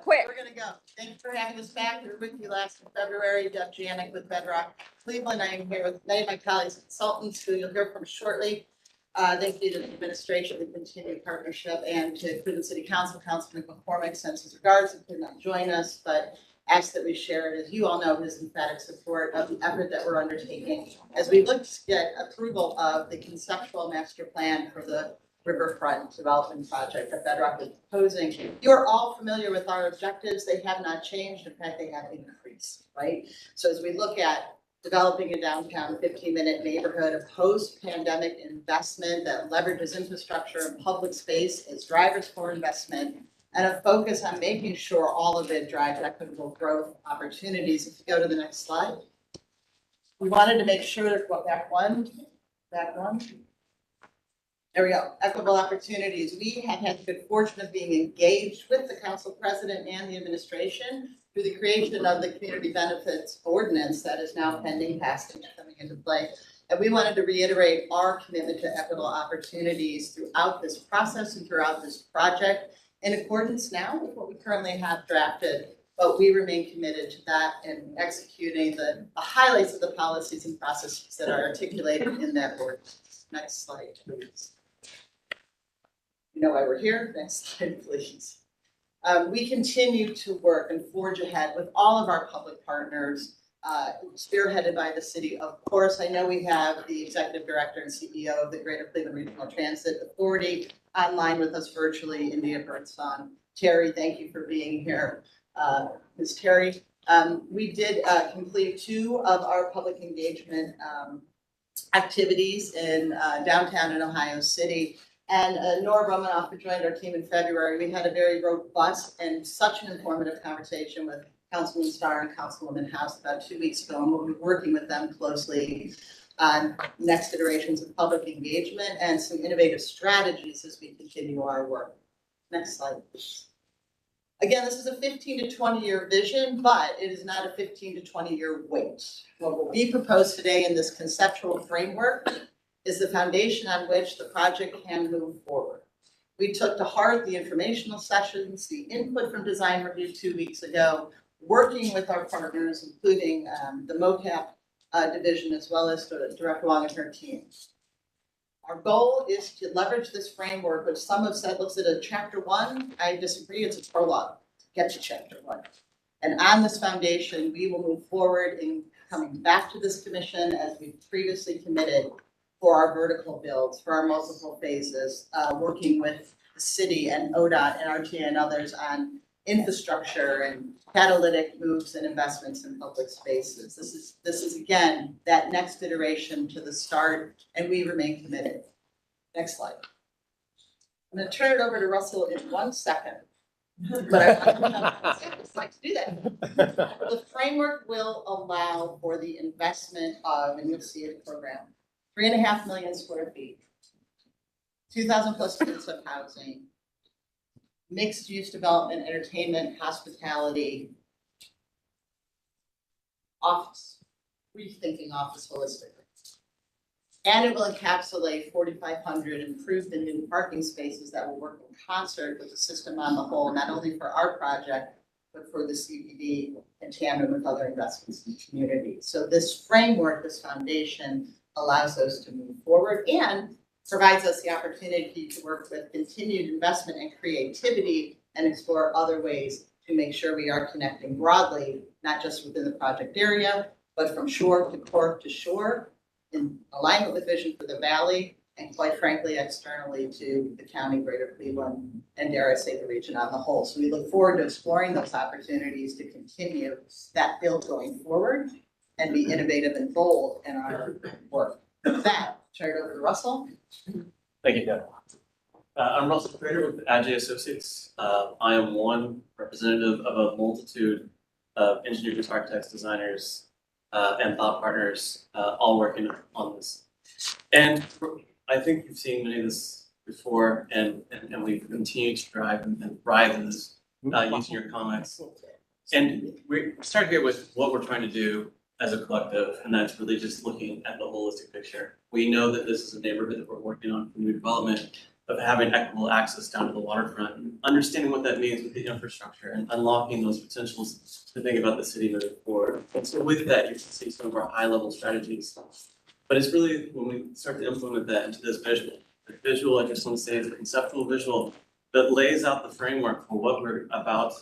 quick. We're gonna go. Thank you for having us back. We were with you last February, Jeff Janik with Bedrock Cleveland. I am here with many of my colleagues, consultants, who you'll hear from shortly. Thank you to the administration, the continued partnership, and to Cleveland City Council, Councilman McCormick, sends his regards and could not join us, but asked that we share it, as you all know, his emphatic support of the effort that we're undertaking as we look to get approval of the conceptual master plan for the riverfront development project that Bedrock is proposing. You are all familiar with our objectives. They have not changed. In fact, they have increased, right? So as we look at developing a downtown 15-minute neighborhood, a post-pandemic investment that leverages infrastructure and public space as drivers for investment, and a focus on making sure all of it drives equitable growth opportunities. If you go to the next slide. We wanted to make sure that, back one. There we go, equitable opportunities. We have had the good fortune of being engaged with the council president and the administration through the creation of the community benefits ordinance that is now pending passage coming into play. And we wanted to reiterate our commitment to equitable opportunities throughout this process and throughout this project in accordance now with what we currently have drafted, but we remain committed to that and executing the highlights of the policies and processes that are articulated in that ordinance. Next slide, please. You know why we're here. Next slide, please. We continue to work and forge ahead with all of our public partners, spearheaded by the city. Of course, I know we have the executive director and CEO of the Greater Cleveland Regional Transit Authority online with us virtually, India Birdsong. Terry, thank you for being here. Ms. Terry, we did complete 2 of our public engagement activities in downtown in Ohio City. And Nora Romanoff, who joined our team in February, we had a very robust and such an informative conversation with Councilman Starr and Councilwoman House about 2 weeks ago, and we'll be working with them closely on next iterations of public engagement and some innovative strategies as we continue our work. Next slide, please. Again, this is a 15 to 20-year vision, but it is not a 15 to 20-year wait. What will be proposed today in this conceptual framework is the foundation on which the project can move forward. We took to heart the informational sessions, the input from design review 2 weeks ago, working with our partners, including the MOCAP division, as well as Director Wong and her team. Our goal is to leverage this framework, which some have said looks at a chapter 1. I disagree, it's a prologue to get to chapter 1. And on this foundation, we will move forward in coming back to this commission as we previously committed for our vertical builds, for our multiple phases, working with the city and ODOT and RTA and others on infrastructure and catalytic moves and investments in public spaces. This is again, that next iteration to the start, and we remain committed. Next slide. I'm going to turn it over to Russell in 1 second. But I just like to do that. The framework will allow for the investment of, and you'll see it program, 3.5 million square feet, 2,000 plus units of housing, mixed use development, entertainment, hospitality, office, rethinking office holistically. And it will encapsulate 4,500 improved and new parking spaces that will work in concert with the system on the whole, not only for our project, but for the CBD in tandem with other investments in the community. So this framework, this foundation allows us to move forward and provides us the opportunity to work with continued investment and creativity and explore other ways to make sure we are connecting broadly, not just within the project area, but from shore to port to shore, in alignment with vision for the valley, and quite frankly, externally to the county, Greater Cleveland, and dare I say the region on the whole. So we look forward to exploring those opportunities to continue that build going forward and be innovative and bold in our work. With that, turn it over to Russell. Thank you, Deb. I'm Russell Prater with Adjay Associates. I am one representative of a multitude of engineers, architects, designers, and thought partners, all working on this. And I think you've seen many of this before, and we've continued to drive and thrive in this using your comments. And we start here with what we're trying to do as a collective, and that's really just looking at the holistic picture. We know that this is a neighborhood that we're working on for new development, of having equitable access down to the waterfront, and understanding what that means with the infrastructure and unlocking those potentials to think about the city moving forward. And so with that, you can see some of our high-level strategies. But it's really when we start to implement that into this visual. The visual, I just want to say, is a conceptual visual that lays out the framework for what we're about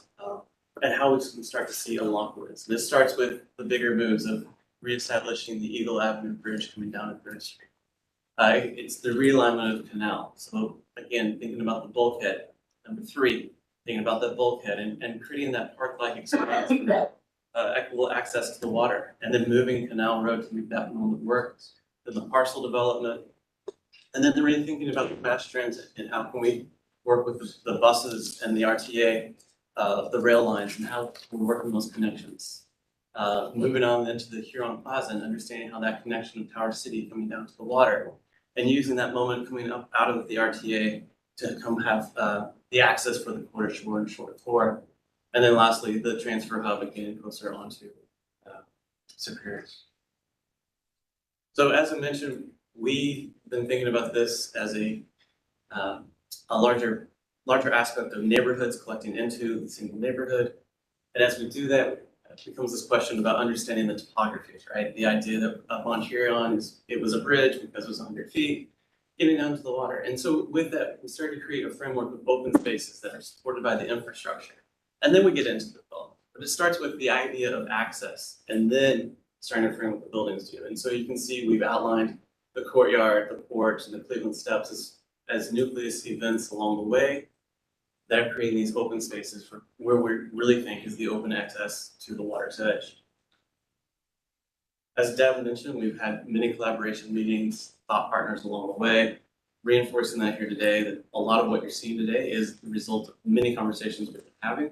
and how we can start to see unlockables. This starts with the bigger moves of reestablishing the Eagle Avenue Bridge coming down at 3rd Street. It's the realignment of the canal. So again, thinking about the bulkhead. Number 3, thinking about that bulkhead and creating that park-like experience for equitable access to the water, and then moving Canal Road to make that moment work. Then the parcel development, and then really thinking about the mass transit and how can we work with the buses and the RTA, the rail lines, and how we work on those connections. Moving on into the Huron Plaza and understanding how that connection of Tower City coming down to the water, and using that moment coming up out of the RTA to come have the access for the quarter shore and short floor. And then lastly, the transfer hub again closer onto Superior. So as I mentioned, we've been thinking about this as a larger aspect of neighborhoods collecting into the single neighborhood. And as we do that, it becomes this question about understanding the topography, right? The idea that up on Huron it was a bridge because it was 100 feet, getting down to the water. And so with that, we started to create a framework of open spaces that are supported by the infrastructure. And then we get into the development. But it starts with the idea of access and then starting to frame what the buildings do. And so you can see we've outlined the courtyard, the porch, and the Cleveland steps as nucleus events along the way that are creating these open spaces for where we really think is the open access to the water's edge. As Deb mentioned, we've had many collaboration meetings, thought partners along the way, reinforcing that here today, that a lot of what you're seeing today is the result of many conversations we've been having.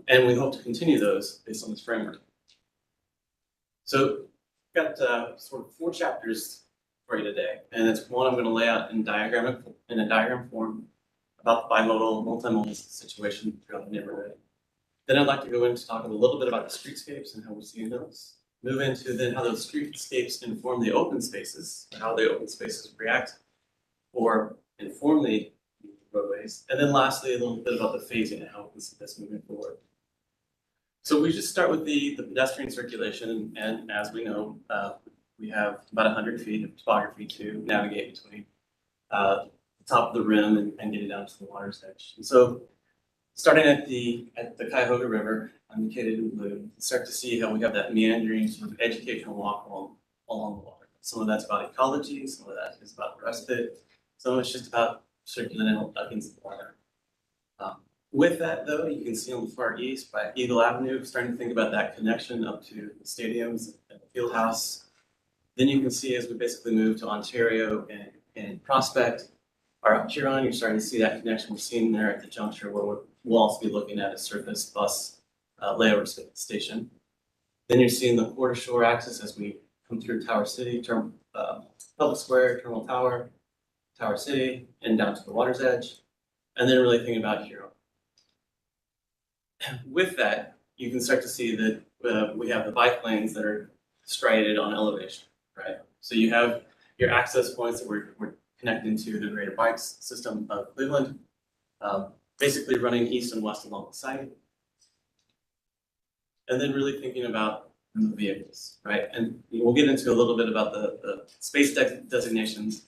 And we hope to continue those based on this framework. So we've got sort of 4 chapters for you today. And it's one I'm going to lay out in a diagram form about the bimodal, multimodal situation throughout the neighborhood. Then I'd like to go into talking a little bit about the streetscapes and how we're seeing those. Move into then how those streetscapes inform the open spaces, how the open spaces react or inform the roadways. And then lastly, a little bit about the phasing and how we see this moving forward. So we just start with the pedestrian circulation. And as we know, we have about 100 feet of topography to navigate between the top of the rim and getting down to the water's edge. And so starting at the Cuyahoga River, indicated in blue, you start to see how we have that meandering sort of educational walk along the water. Some of that's about ecology, some of that is about respite, some of it's just about circulating against the water. With that though, you can see on the far east by Eagle Avenue, starting to think about that connection up to the stadiums and the field house. Then you can see as we basically move to Ontario and Prospect, or up Huron, you're starting to see that connection we're seeing there at the juncture where we'll also be looking at a surface bus layover station. Then you're seeing the quarter shore access as we come through Tower City, Public Square, Terminal Tower, Tower City, and down to the water's edge. And then really thinking about Huron. With that, you can start to see that we have the bike lanes that are striated on elevation, right? So you have your access points that we're connecting to the greater bikes system of Cleveland, basically running east and west along the site. And then really thinking about the vehicles, right? And we'll get into a little bit about the space designations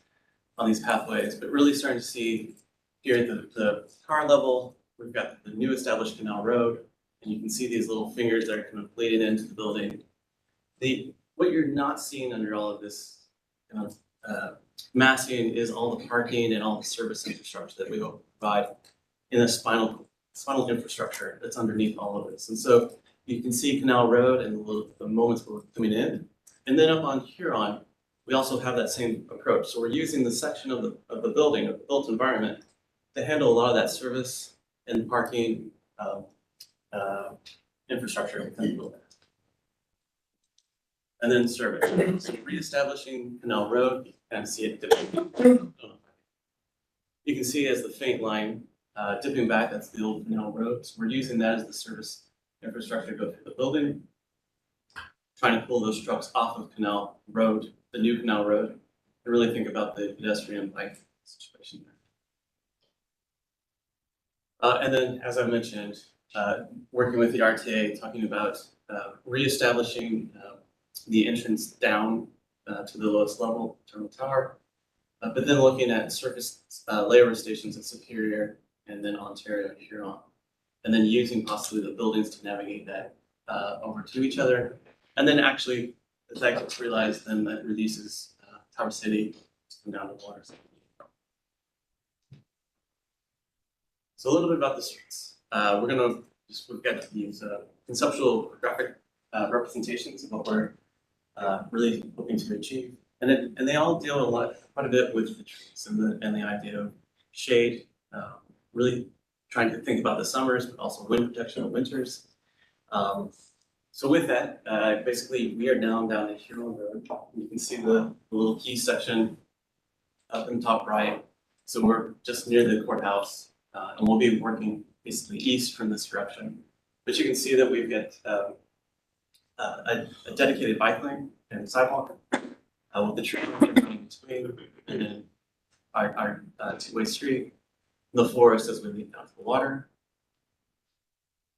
on these pathways, but really starting to see here at the car level, we've got the new established Canal Road, and you can see these little fingers that are kind of plated into the building. What you're not seeing under all of this kind of massing is all the parking and all the service infrastructure that we hope to provide in the spinal infrastructure that's underneath all of this. And so you can see Canal Road and the moments we're coming in. And then up on Huron, we also have that same approach. So we're using the section of the building, of the built environment, to handle a lot of that service and parking infrastructure within the building. And then service. So reestablishing Canal Road, you can kind of see it dipping. You can see as the faint line dipping back, that's the old Canal Road. So we're using that as the service infrastructure to go through the building, trying to pull those trucks off of Canal Road, the new Canal Road, and really think about the pedestrian bike situation there. And then, as I mentioned, working with the RTA, talking about reestablishing the entrance down to the lowest level, Terminal Tower, but then looking at surface layover stations at Superior and then Ontario and Huron, and then using possibly the buildings to navigate that over to each other. And then actually, the tech gets realized then that releases Tower City come down to the water. So a little bit about the streets. We've got these conceptual graphic representations of what we're really hoping to achieve. And they all deal quite a bit with the trees and the idea of shade, really trying to think about the summers, but also wind protection of winters. So with that, basically we are down the Huron Road. You can see the little key section up in the top right. So we're just near the courthouse, and we'll be working basically east from this direction. But you can see that we've got a dedicated bike lane and sidewalk with the tree in between, and then our two-way street, the forest as we lead down to the water.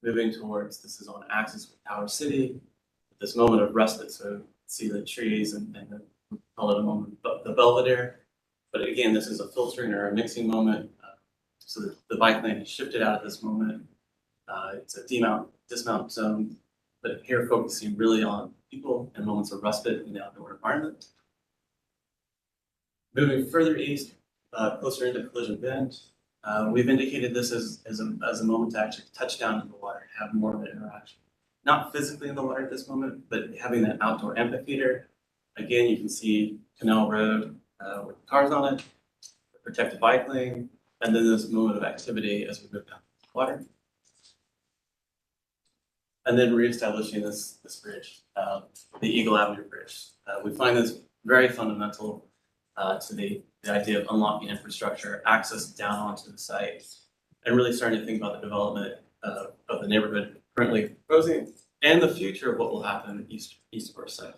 Moving towards, this is on axis with Tower City, this moment of respite, so see the trees and we call it a moment, the Belvedere. But again, this is a filtering or a mixing moment. So the bike lane is shifted out at this moment. It's a dismount zone, but here focusing really on people and moments of respite in the outdoor environment. Moving further east, closer into Collision Bend, we've indicated this as a moment to actually touch down to the water, have more of an interaction. Not physically in the water at this moment, but having that outdoor amphitheater. Again, you can see Canal Road with cars on it, the protected bike lane, and then this moment of activity as we move down to the water. And then reestablishing this bridge, the Eagle Avenue Bridge. We find this very fundamental to the idea of unlocking infrastructure, access down onto the site, and really starting to think about the development of the neighborhood currently proposing and the future of what will happen east of our site.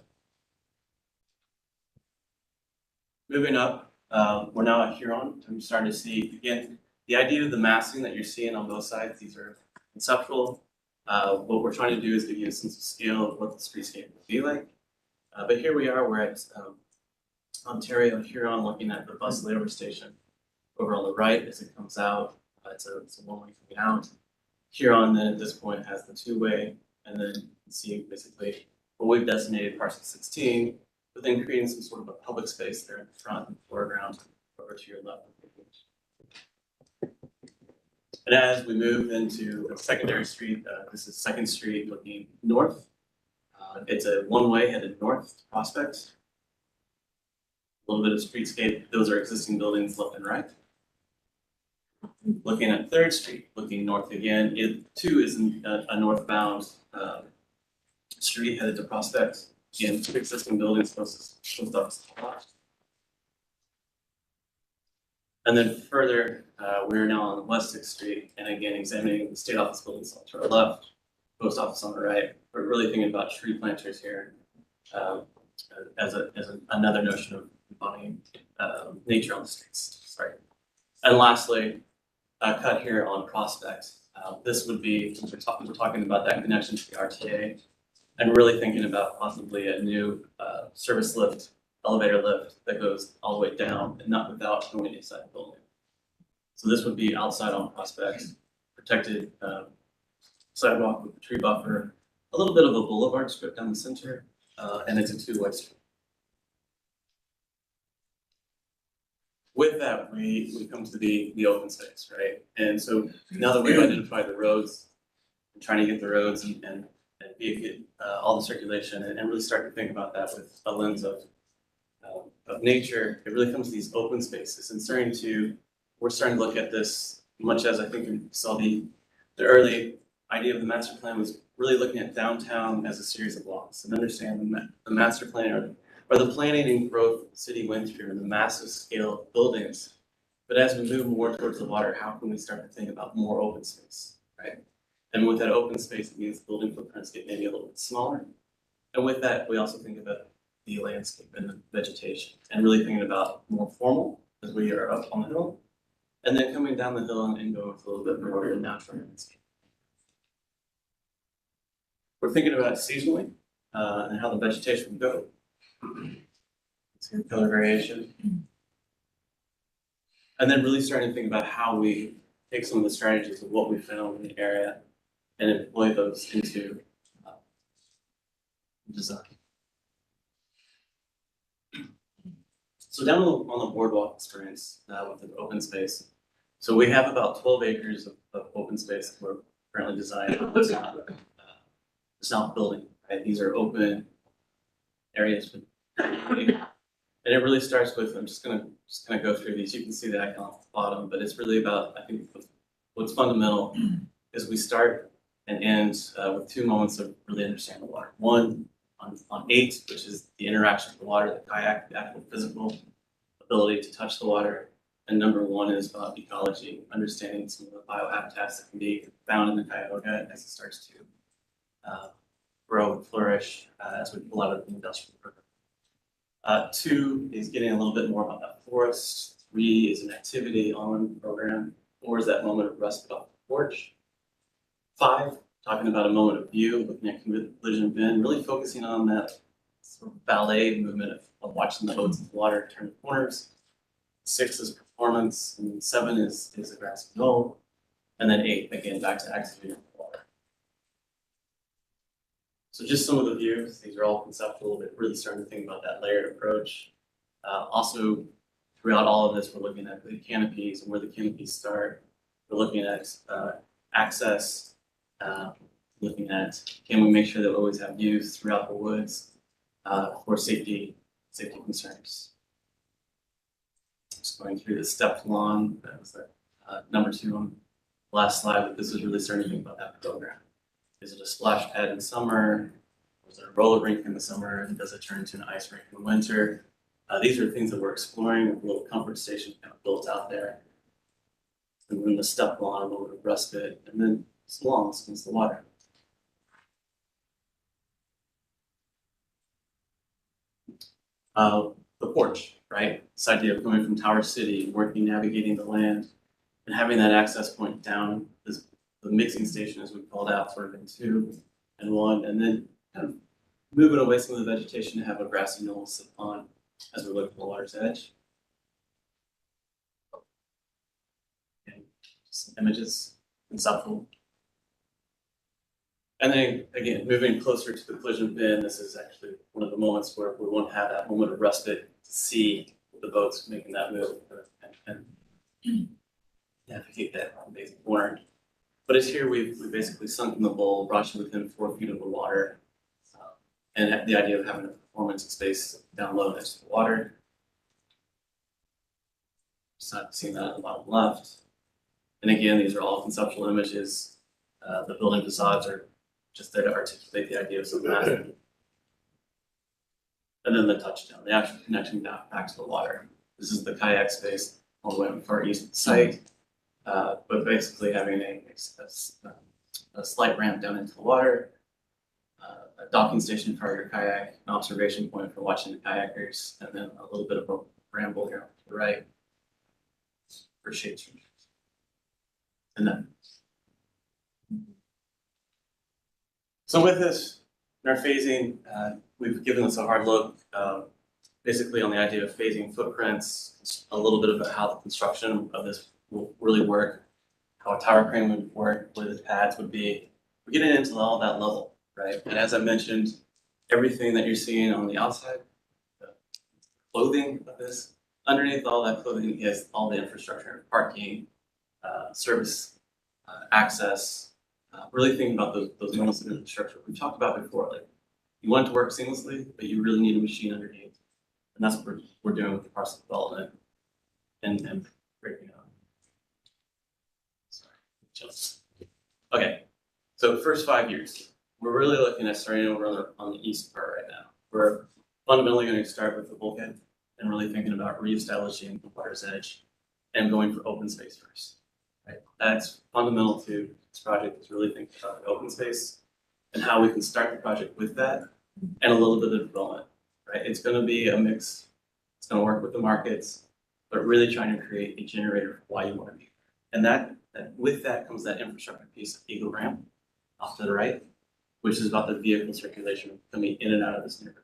Moving up, we're now at Huron. I'm starting to see, again, the idea of the massing that you're seeing on both sides. These are conceptual. What we're trying to do is give you a sense of scale of what the streetscape will be like. But here we are, we're at Ontario and Huron, looking at the bus layover station over on the right as it comes out. It's a one-way coming out. Huron then at this point has the two-way, and then you can see basically what we've designated parcel 16, but then creating some sort of a public space there in the front and foreground over to your left. And as we move into the secondary street, this is 2nd Street looking north. It's a one-way headed north to Prospect. A little bit of streetscape. Those are existing buildings left and right. Looking at 3rd Street, looking north again. It too is a northbound street headed to Prospect. Again, 2 existing buildings close up to the left. And then further, we're now on West 6th Street, and again, examining the state office buildings to our left, post office on the right. We're really thinking about tree planters here as another notion of embodying nature on the streets. Sorry. And lastly, cut here on Prospect. This would be, we're talking about that connection to the RTA, and really thinking about possibly a new service lift, elevator lift that goes all the way down and not without going inside the building. So this would be outside on Prospect, protected sidewalk with a tree buffer, a little bit of a boulevard strip down the center, and it's a two-way street. With that, we come to the open space, right? And so now that we've identified the roads, we're trying to get the roads and get all the circulation and really start to think about that with a lens of nature. It really comes to these open spaces and we're starting to look at this much as I think we saw the early idea of the master plan was really looking at downtown as a series of blocks and understand the master plan or the planning and growth the city went through and the massive scale of buildings. But as we move more towards the water, how can we start to think about more open space, right? And with that open space, it means building footprints get maybe a little bit smaller. And with that, we also think about the landscape and the vegetation and really thinking about more formal as we are up on the hill. And then coming down the hill and go with a little bit more natural landscape. We're thinking about it seasonally and how the vegetation will go. See color variation. And then really starting to think about how we take some of the strategies of what we found in the area and employ those into design. So down on the boardwalk experience with the open space. So we have about 12 acres of open space that we're currently designing. The south building, right? These are open areas. And it really starts with, I'm just gonna go through these. You can see the icon at the bottom, but it's really about, I think what's fundamental is we start and end with 2 moments of really understanding the water. One on 8, which is the interaction with the water, the kayak, the actual physical ability to touch the water. And number 1 is about ecology, understanding some of the biohabitats that can be found in the Cuyahoga as it starts to grow and flourish as we pull out of the industrial river. 2 is getting a little bit more about that forest. 3 is an activity on the program. 4 is that moment of respite off the porch. 5, talking about a moment of view, looking at collision bin, really focusing on that sort of ballet movement of watching the boats in the water turn the corners. 6 is performance, and 7 is a grassy knoll. And then 8, again, back to activity on the water. So just some of the views, these are all conceptual, but really starting to think about that layered approach. Also, throughout all of this, we're looking at the canopies and where the canopies start. We're looking at access, looking at, can we make sure that we always have views throughout the woods for safety concerns. Just going through the stepped lawn, that was number 2 on the last slide, but this is really starting to think about that program. Is it a splash pad in summer? Was it a roller rink in the summer? And does it turn into an ice rink in the winter? These are things that we're exploring with a little comfort station kind of built out there. And then the step lawn, a little bit of respite, and then swans against the water. The porch, right? This idea of coming from Tower City, working, navigating the land, and having that access point down this, the mixing station, as we called out, sort of in 2 and 1, and then kind of moving away some of the vegetation to have a grassy knoll sit on as we look at the water's edge. And some images, conceptual. And then again, moving closer to the collision bin, this is actually one of the moments where we want to have that moment of respite to see the boats making that move and navigate that amazing corner. But it's here we've basically sunk in the bowl, brought you within 4 feet of the water, and the idea of having a performance space down low next to the water. Just not seeing that at the bottom left. And again, these are all conceptual images. The building facades are just there to articulate the idea of something happening. And then the touchdown, the actual connection back to the water. This is the kayak space all the way on the far east of the site, but basically having a slight ramp down into the water, a docking station for your kayak, an observation point for watching the kayakers, and then a little bit of a ramble here to the right for shade trees. And then, so with this, in our phasing, we've given this a hard look, basically on the idea of phasing footprints, a little bit about how the construction of this will really work, how a tower crane would work, where the pads would be. We're getting into all that level, right? And as I mentioned, everything that you're seeing on the outside, the clothing of this, underneath all that clothing is all the infrastructure, parking, service, access, really thinking about those moments of infrastructure we've talked about before. Like, you want it to work seamlessly, but you really need a machine underneath. And that's what we're doing with the parcel development and breaking it up. Sorry. Okay, so the first 5 years, we're really looking at starting over on the east part right now. We're fundamentally going to start with the bulkhead and really thinking about reestablishing the water's edge and going for open space first. Right? That's fundamental to this project, is really thinking about the open space and how we can start the project with that and a little bit of development. Right? It's going to be a mix. It's going to work with the markets, but really trying to create a generator for why you want to be there. And that with that comes that infrastructure piece of Eagle Ramp off to the right, which is about the vehicle circulation coming in and out of this neighborhood.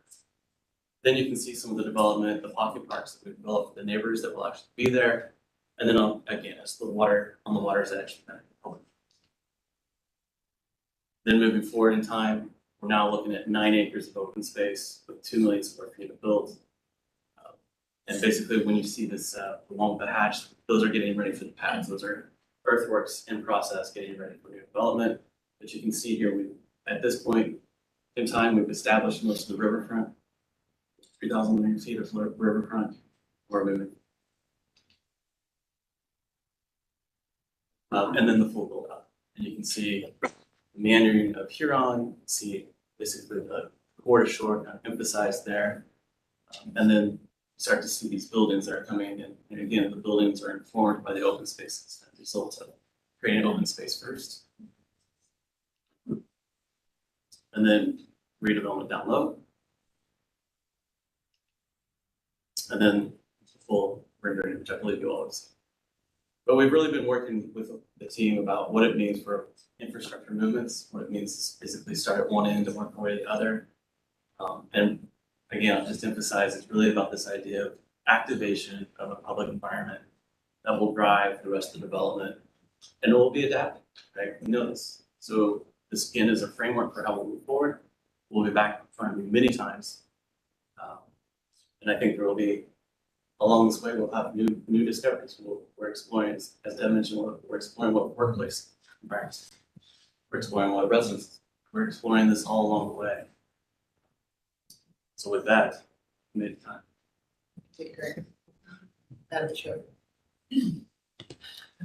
Then you can see some of the development, the pocket parks that we've developed for the neighbors that will actually be there. And then again, it's the water on the water's edge. Then moving forward in time, we're now looking at 9 acres of open space with 2 million square feet of built. And basically, when you see this along the hatch, those are getting ready for the pads. Those are earthworks in process, getting ready for new development. But you can see here, at this point in time, we've established most of the riverfront, 3,000 linear feet of riverfront. We're moving. And then the full build up. And you can see the meandering of Huron, see basically the border shore kind of emphasized there. And then you start to see these buildings that are coming in. And again, the buildings are informed by the open spaces as a result of creating open space first. And then redevelopment down low. And then full rendering, which I believe you all have seen. But we've really been working with the team about what it means for infrastructure movements, what it means to basically start at one end and work our way to the other. And again, I'll just emphasize it's really about this idea of activation of a public environment that will drive the rest of the development, and it will be adapted, right? We know this. So this again is a framework for how we'll move forward. We'll be back in front of you many times. And I think there will be, along this way, we'll have new discoveries. We're exploring, as Deb mentioned, we're exploring what workplace environments. We're exploring what residences. We're exploring this all along the way. So with that, we made time. Okay, great. Madam Chair.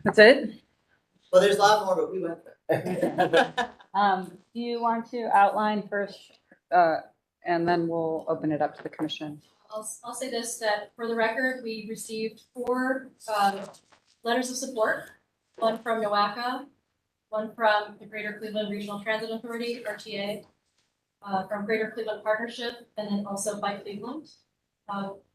That's it? Well, there's a lot more, but we went there. Do you want to outline first, and then we'll open it up to the commission? I'll say this, that for the record, we received 4 letters of support, one from NOACA, one from the Greater Cleveland Regional Transit Authority, RTA, from Greater Cleveland Partnership, and then also by Cleveland,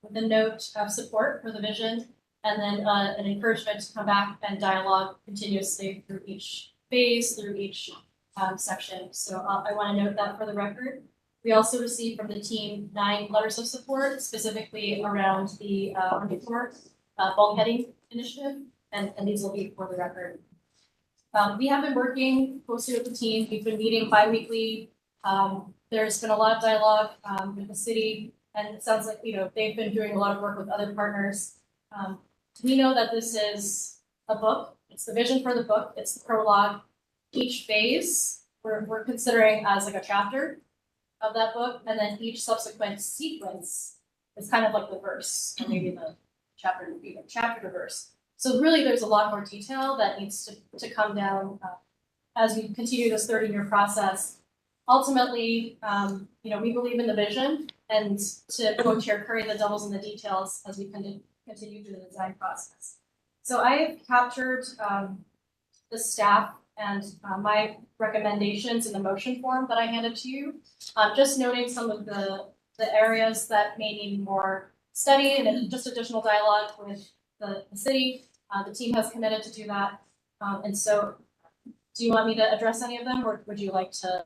with a note of support for the vision, and then an encouragement to come back and dialogue continuously through each phase, through each section. So I want to note that for the record. We also received from the team 9 letters of support, specifically around the Army Corps bulkheading initiative, and these will be for the record. We have been working closely with the team. We've been meeting bi-weekly. There's been a lot of dialogue with the city, and it sounds like they've been doing a lot of work with other partners. We know that this is a book. It's the vision for the book. It's the prologue. Each phase we're considering as like a chapter of that book, and then each subsequent sequence is kind of like the verse, or maybe the chapter to verse. So really, there's a lot more detail that needs to come down as we continue this 30-year process. Ultimately, we believe in the vision, and to quote Chair Curry, the devil's in the details as we continue through the design process. So I have captured the staff and my recommendations in the motion form that I handed to you. Just noting some of the areas that may need more study and just additional dialogue with the city. The team has committed to do that. And so do you want me to address any of them, or would you like to?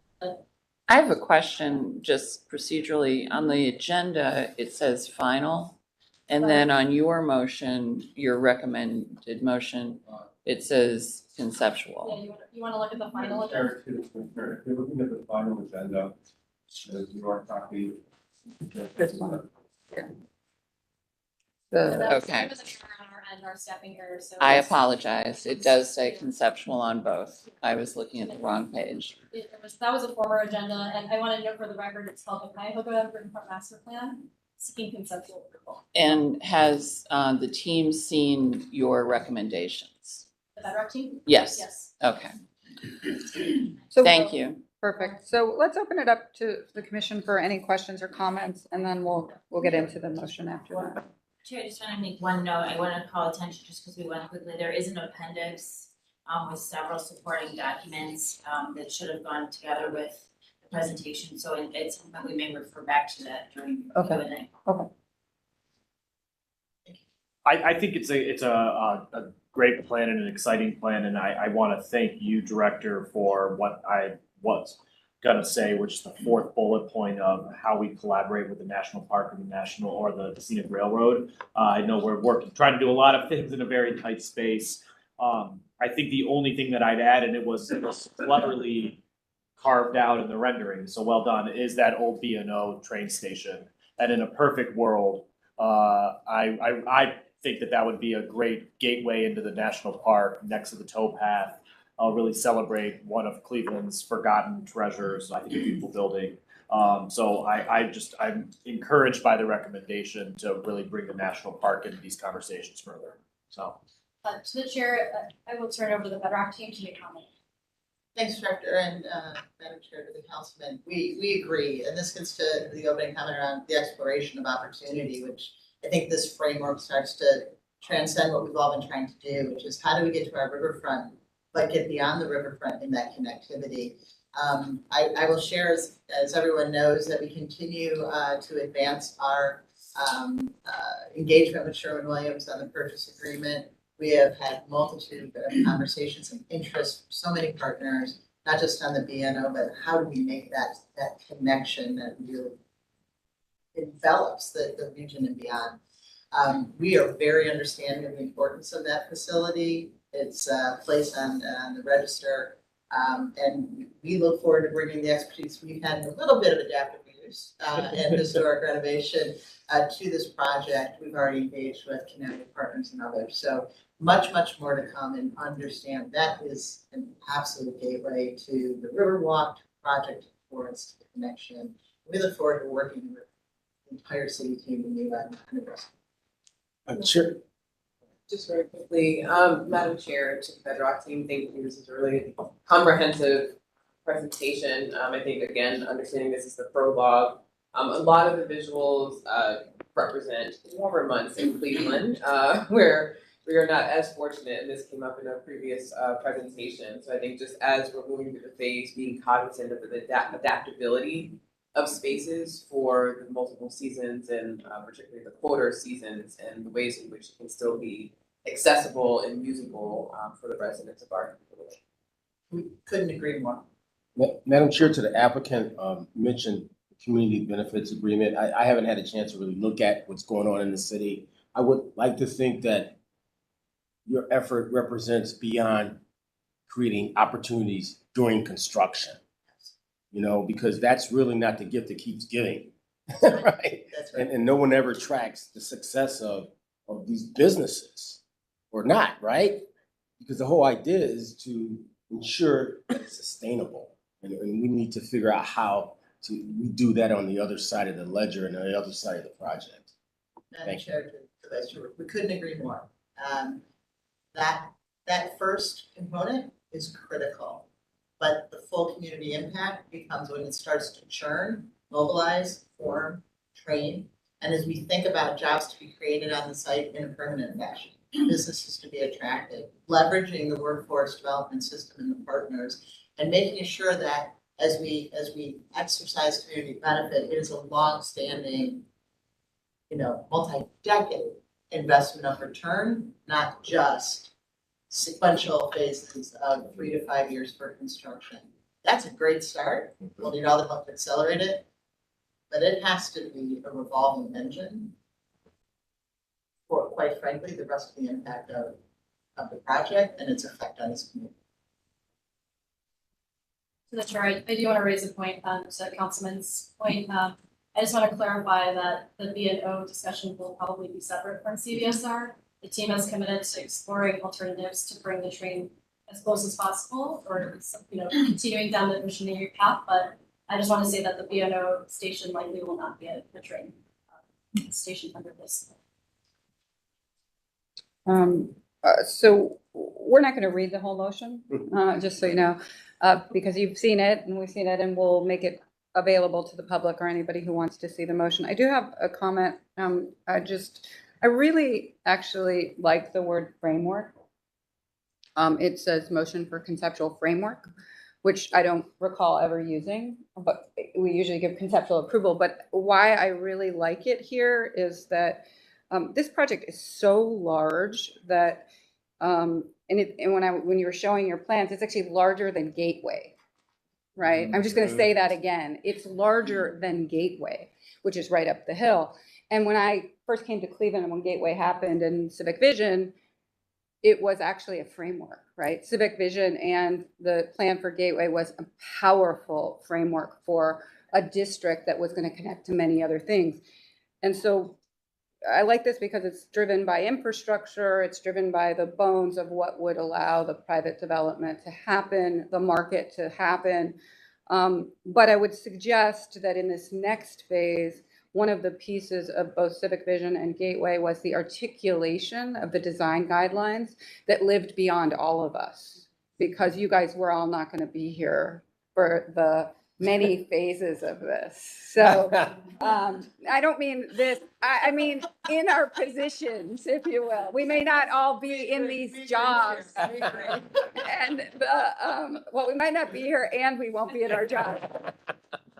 I have a question, just procedurally. On the agenda, it says final. And then on your motion, your recommended motion, it says conceptual. Yeah, you want to look at the final agenda? If you're looking at the final agenda, as you are copy. This one. Yeah. Okay. There was an error on our end, our staffing error, so. I apologize. It does say conceptual on both. I was looking at the wrong page. That was a former agenda, and I want to note for the record, it's called the Cuyahoga Riverfront Master Plan, seeking conceptual approval. And has the team seen your recommendations? The Bedrock team? Yes. Yes. Okay. So Thank you. Perfect. So let's open it up to the commission for any questions or comments, and then we'll get into the motion after that. Chair, I just want to make one note. I want to call attention, just because we went quickly, there is an appendix with several supporting documents that should have gone together with the presentation. So it's something we may refer back to that during Q&A. Okay. I think it's a great plan and an exciting plan, and I want to thank you, Director, for what I was gonna say, which is the 4th bullet point of how we collaborate with the National Park and the Scenic Railroad. I know we're trying to do a lot of things in a very tight space. I think the only thing that I'd add, and it was cleverly carved out in the rendering, so well done, is that old B&O train station. And in a perfect world, I think that would be a great gateway into the national park next to the towpath. I'll really celebrate one of Cleveland's forgotten treasures. I think a beautiful building. So I'm encouraged by the recommendation to really bring the national park into these conversations further. So. To the chair, I will turn over to the Bedrock team to make comment. Thanks, Director, and Madam Chair, to the councilman. We agree, and this gets to the opening comment around the exploration of opportunity, which I think this framework starts to transcend what we've all been trying to do, which is how do we get to our riverfront, but get beyond the riverfront in that connectivity. I will share, as everyone knows, that we continue to advance our engagement with Sherwin-Williams on the purchase agreement. We have had multitude of conversations and interest from so many partners, not just on the BNO, but how do we make that connection that really envelops the region and beyond. We are very understanding of the importance of that facility. It's placed on the register, and we look forward to bringing the expertise we've had in a little bit of adaptive use and historic renovation to this project. We've already engaged with Connecticut partners and others. So much more to come, and understand that is an absolute gateway to the Riverwalk project, forest connection. We look forward to working with the entire city team in the Sure. Just very quickly, Madam Chair, to the Bedrock team, thank you. This is a really comprehensive presentation. I think, again, understanding this is the prologue. A lot of the visuals represent warmer months in Cleveland, where we are not as fortunate, and this came up in a previous presentation. So I think just as we're moving through the phase, being cognizant of the adaptability of spaces for the multiple seasons, and particularly the colder seasons, and the ways in which it can still be accessible and usable for the residents of our community. We couldn't agree more. Madam Chair, to the applicant, mentioned community benefits agreement. I haven't had a chance to really look at what's going on in the city. I would like to think that your effort represents beyond creating opportunities during construction. You know, because that's really not the gift that keeps giving, right? That's right. And no one ever tracks the success of these businesses, or not, right? Because the whole idea is to ensure that it's sustainable, and we need to figure out how to do that on the other side of the ledger and on the other side of the project. Madam Chair, we couldn't agree more. That first component is critical, but the full community impact becomes when it starts to churn, mobilize, form, train, and as we think about jobs to be created on the site in a permanent fashion, businesses to be attractive, leveraging the workforce development system and the partners, and making sure that as we exercise community benefit, it is a long-standing, multi-decade investment of return, not just sequential phases of 3 to 5 years for construction. That's a great start. We'll need all the help to accelerate it, but it has to be a revolving engine for, quite frankly, the rest of the impact of the project and its effect on this community. To the chair, I do want to raise a point to Councilman's point. I just want to clarify that the B&O discussion will probably be separate from CBSR. The team has committed to exploring alternatives to bring the train as close as possible, or continuing down the missionary path. But I just want to say that the B&O station likely will not be a train station under this. So we're not going to read the whole motion, just so you know, because you've seen it and we've seen it, and we'll make it available to the public or anybody who wants to see the motion. I do have a comment. I really actually like the word framework. It says motion for conceptual framework, which I don't recall ever using, but we usually give conceptual approval. But why I really like it here is that this project is so large that, and when you were showing your plans, it's actually larger than Gateway, right? I'm just going to say that again. It's larger than Gateway, which is right up the hill. And when I first came to Cleveland and when Gateway happened and Civic Vision, it was actually a framework, right? Civic Vision and the plan for Gateway was a powerful framework for a district that was going to connect to many other things. And so I like this because it's driven by infrastructure, it's driven by the bones of what would allow the private development to happen, the market to happen. But I would suggest that in this next phase, one of the pieces of both Civic Vision and Gateway was the articulation of the design guidelines that lived beyond all of us, because you guys were all not going to be here for the many phases of this. So I don't mean this, I mean in our positions, if you will. We may not all be in these jobs. And well, we might not be here and we won't be at our job.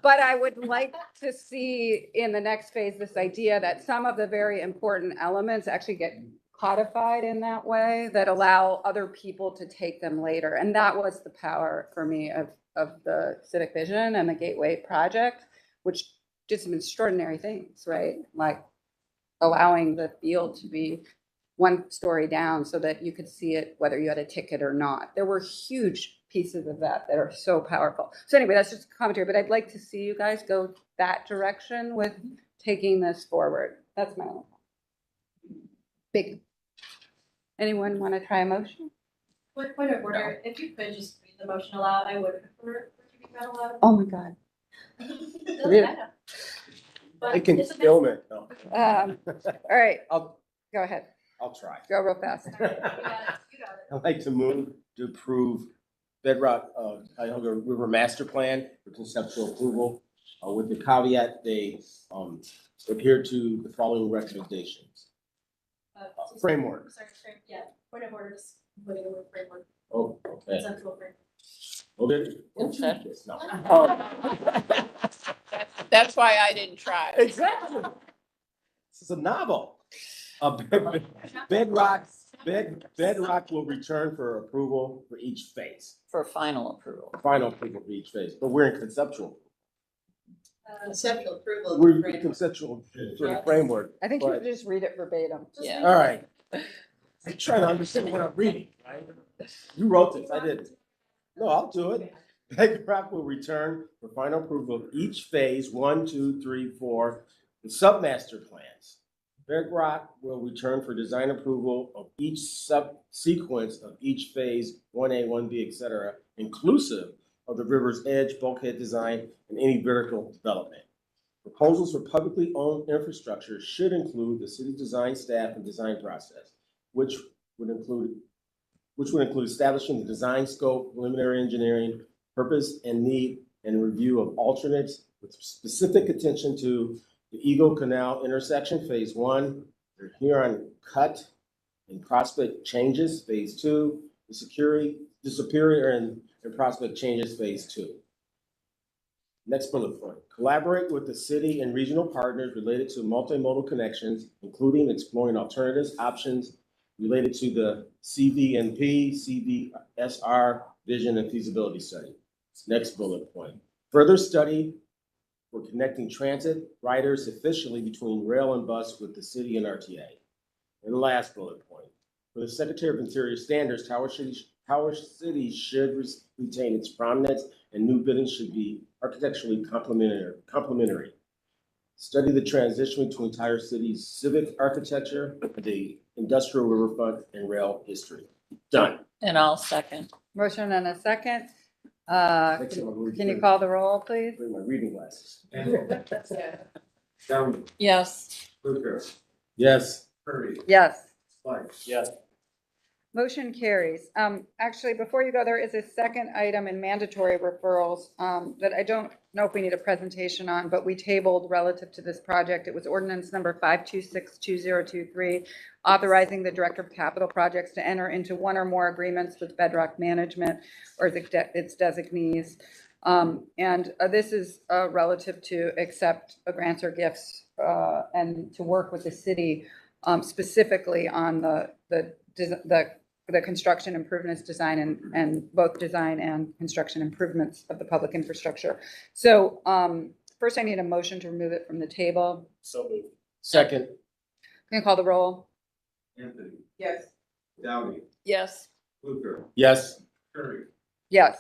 But I would like to see in the next phase this idea that some of the very important elements actually get codified in that way that allow other people to take them later. And that was the power for me of the Civic Vision and the Gateway project, which did some extraordinary things, right? Like allowing the field to be 1 story down so that you could see it whether you had a ticket or not. There were huge pieces of that are so powerful. So anyway, that's just a commentary, but I'd like to see you guys go that direction with taking this forward. That's my own big. Anyone want to try a motion? Point of order, if you could just read the motion aloud, I would prefer to be read aloud. Oh my God. Really? I can film it. No. All right, I'll go ahead. I'll try. Go real fast. I'd like to move to approve Bedrock, Cuyahoga River Master Plan for conceptual approval, with the caveat they adhere to the following recommendations. Framework. Sorry, yeah, point of order, just putting the word framework. Oh, okay. Conceptual framework. Okay. Okay. That's why I didn't try. Exactly. This is a novel. Bedrock will return for approval for each phase. For final approval. Final approval for each phase, but we're in conceptual. Conceptual approval. We're in conceptual sort of framework. I think you but- should just read it verbatim. Yeah. All right. I'm trying to understand what I'm reading, right? You wrote this, I didn't. No, I'll do it. Bedrock will return for final approval of each phase, 1, 2, 3, 4, the submaster plans. Bedrock will return for design approval of each subsequence of each phase, 1A, 1B, et cetera, inclusive of the river's edge, bulkhead design, and any vertical development. Proposals for publicly owned infrastructure should include the city design staff and design process, which would include establishing the design scope, preliminary engineering, purpose and need, and review of alternates with specific attention to the Eagle Canal intersection, phase 1, the Huron Cut and Prospect changes, phase 2, the Superior and Prospect changes, phase 2. Next bullet point, collaborate with the city and regional partners related to multimodal connections, including exploring alternatives, options related to the CVNP, CVSR vision and feasibility study. Next bullet point, further study for connecting transit riders efficiently between rail and bus with the city and RTA. And the last bullet point, for the Secretary of Interior standards, Tower City should retain its prominence and new buildings should be architecturally complementary. Study the transition between Tower City's civic architecture, the industrial riverfront, and rail history. Done. And I'll second. Motion and a second. Can you call the roll, please? Bring my reading glasses. Downey. Yes. Fluker. Yes. Curry. Yes. Sparks. Yes. Motion carries. Actually, before you go, there is a second item in mandatory referrals that I don't know if we need a presentation on, but we tabled relative to this project. It was ordinance number 5262023, authorizing the Director of Capital Projects to enter into one or more agreements with Bedrock Management or its designees. And this is relative to accept grants or gifts and to work with the city specifically on the construction improvements design and both design and construction improvements of the public infrastructure. So first I need a motion to remove it from the table. So moved. Second. Can you call the roll? Anthony. Yes. Downey. Yes. Fluker. Yes. Curry. Yes.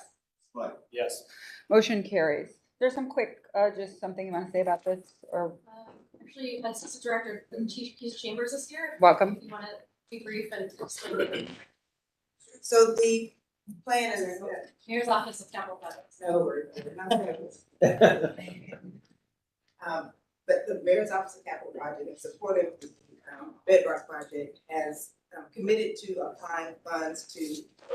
Sparks. Yes. Motion carries. There's some quick, just something you want to say about this or? Actually, Assistant Director Keith Chambers is here. Welcome. You want to be brief and explain? So the plan is. Mayor's Office of Capital Projects. No worries. But the Mayor's Office of Capital Project, in support of the Bedrock project, has committed to applying funds to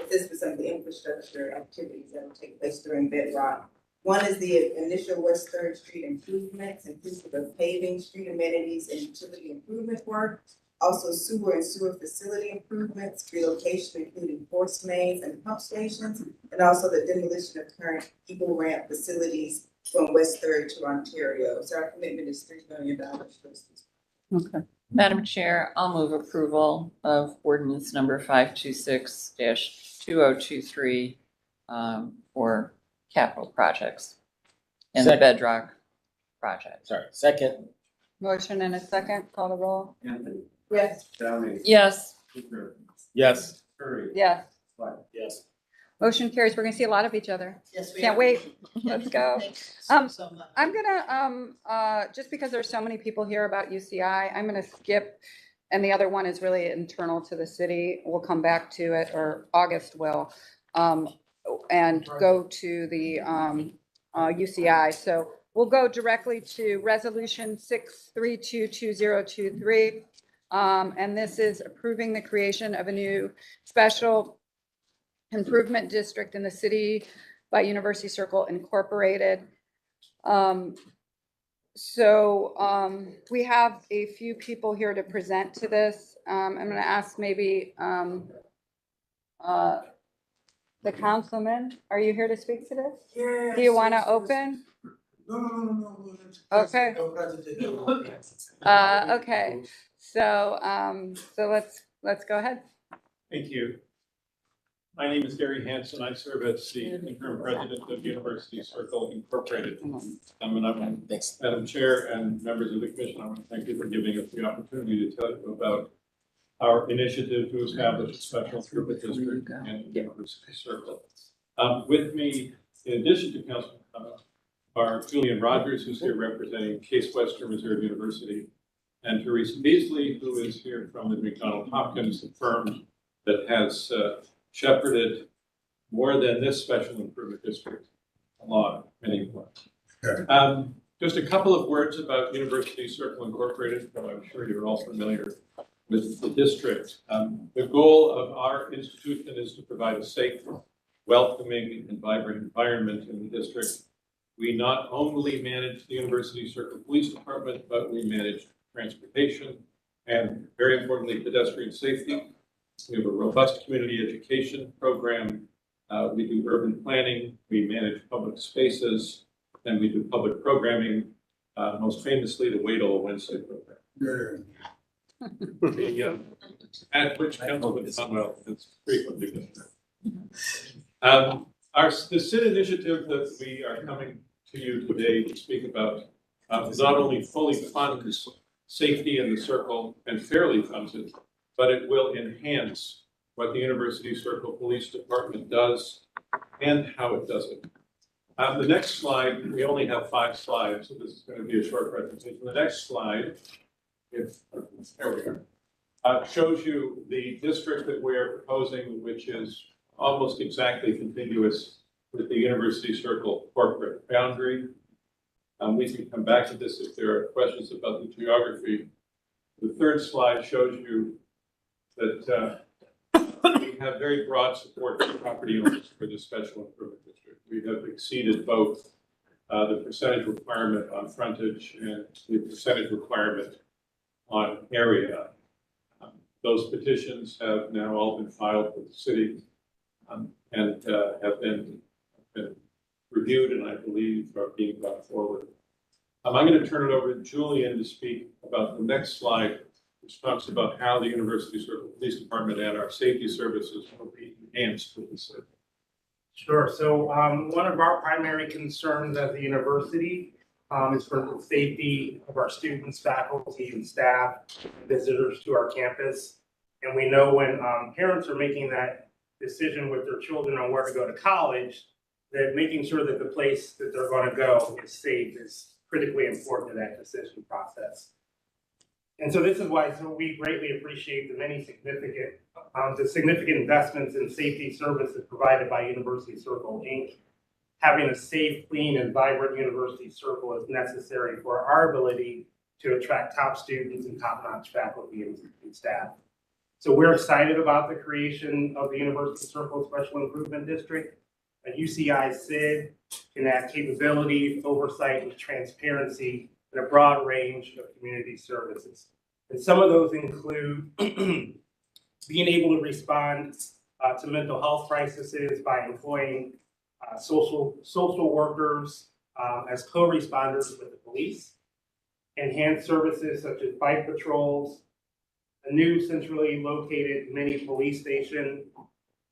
assist with some of the infrastructure activities that will take place during Bedrock. One is the initial West Third Street improvements, inclusive of paving, street amenities, and utility improvement work. Also sewer and sewer facility improvements, relocation including force mains and pump stations, and also the demolition of current Eagle Ramp facilities from West Third to Ontario. So our commitment is $3 million for this. Okay. Madam Chair, I'll move approval of ordinance number 526-2023 for capital projects and the Second. Bedrock project. Sorry, second. Motion and a second, call the roll. Anthony. Yes. Downey. Yes. Cooper. Yes. Curry. Yes. Swett. Yes. Motion carries. We're gonna see a lot of each other. Yes, we Can't are. wait. Let's go. Thanks so much. I'm gonna, just because there's so many people here about UCI, I'm gonna skip, and the other one is really internal to the city. We'll come back to it, or August will, and go to the UCI. So we'll go directly to Resolution 6322023. And this is approving the creation of a new special improvement district in the city by University Circle Incorporated. We have a few people here to present to this. I'm going to ask maybe the councilman, are you here to speak to this? Yes. Do you want to open? No. Okay. Okay. So let's go ahead. Thank you. My name is Gary Hansen. I serve as the interim president of University Circle Incorporated. Madam Chair and members of the commission, I want to thank you for giving us the opportunity to tell you about our initiative to establish a special improvement district in University Circle. With me, in addition to Council, are Julian Rogers, who's here representing Case Western Reserve University, and Teresa Beasley, who is here from the McDonald Hopkins, the firm that has shepherded more than this special improvement district along many points. Just a couple of words about University Circle Incorporated, though I'm sure you're all familiar with the district. The goal of our institution is to provide a safe, welcoming, and vibrant environment in the district. We not only manage the University Circle Police Department, but we manage transportation and, very importantly, pedestrian safety. We have a robust community education program. We do urban planning. We manage public spaces, and we do public programming. Most famously, the Wait All Wednesday program. At which Councilman Conwell is frequently the SID initiative that we are coming to you today to speak about not only fully funds safety in the Circle and fairly funds it, but it will enhance what the University Circle Police Department does and how it does it. The next slide, we only have 5 slides, so this is going to be a short presentation. The next slide, there we are, shows you the district that we're proposing, which is almost exactly contiguous with the University Circle corporate boundary. We can come back to this if there are questions about the geography. The third slide shows you that we have very broad support for property owners for this special improvement district. We have exceeded both the percentage requirement on frontage and the percentage requirement on area. Those petitions have now all been filed with the city and have been reviewed, and I believe are being brought forward. I'm going to turn it over to Julian to speak about the next slide, which talks about how the University Circle Police Department and our safety services will be enhanced with the city. Sure. So one of our primary concerns at the university is for the safety of our students, faculty, and staff, visitors to our campus. And we know when parents are making that decision with their children on where to go to college, that making sure that the place that they're going to go is safe is critically important to that decision process. And so this is why we greatly appreciate the many significant investments in safety services provided by University Circle, Inc. Having a safe, clean, and vibrant University Circle is necessary for our ability to attract top students and top-notch faculty and staff. So we're excited about the creation of the University Circle Special Improvement District. A UCI SID can add capability, oversight, and transparency in a broad range of community services. And some of those include being able to respond to mental health crises by employing social workers as co-responders with the police, enhanced services such as bike patrols, a new centrally located mini police station,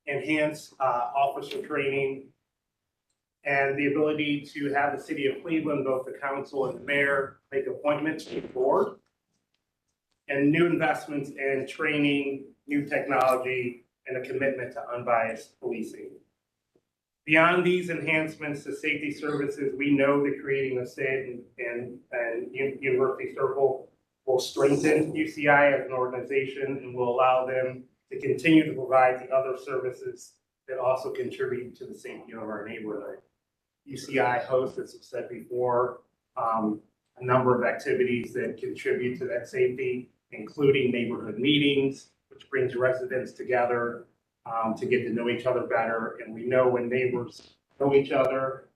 enhanced officer training, and the ability to have the city of Cleveland, both the council and the mayor, make appointments to the board, and new investments in training, new technology, and a commitment to unbiased policing. Beyond these enhancements to safety services, we know that creating a SID and University Circle will strengthen UCI as an organization and will allow them to continue to provide the other services that also contribute to the safety of our neighborhood. UCI hosts, as I've said before, a number of activities that contribute to that safety, including neighborhood meetings, which brings residents together to get to know each other better. And we know when neighbors know each other,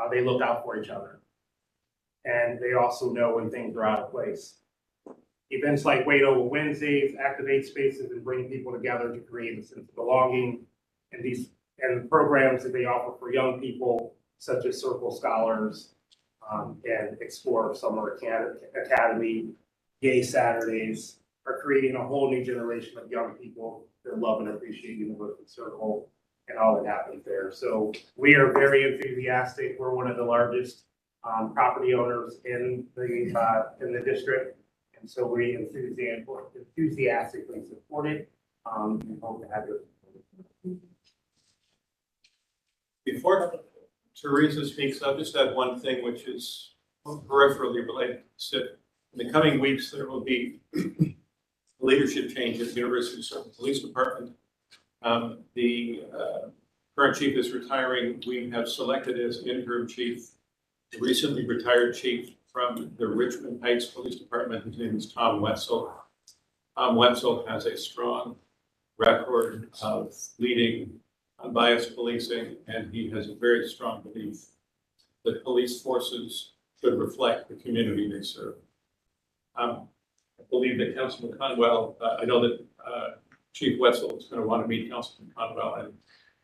they look out for each other. And they also know when things are out of place. Events like Wait Over Wednesdays activate spaces and bring people together to create a sense of belonging. And the programs that they offer for young people, such as Circle Scholars and Explore Summer Academy, Gay Saturdays, are creating a whole new generation of young people that love and appreciate University Circle and all that happens there. So we are very enthusiastic. We're one of the largest property owners in the district. And so we enthusiastically support it and hope to have it. Before Teresa speaks, I'll just add one thing, which is peripherally related to SID. In the coming weeks, there will be leadership change at the University Circle Police Department. The current chief is retiring. We have selected as interim chief the recently retired chief from the Richmond Heights Police Department. His name is Tom Wetzel. Tom Wetzel has a strong record of leading unbiased policing, and he has a very strong belief that police forces should reflect the community they serve. I believe that Councilman Conwell, I know that Chief Wetzel is going to want to meet Councilman Conwell and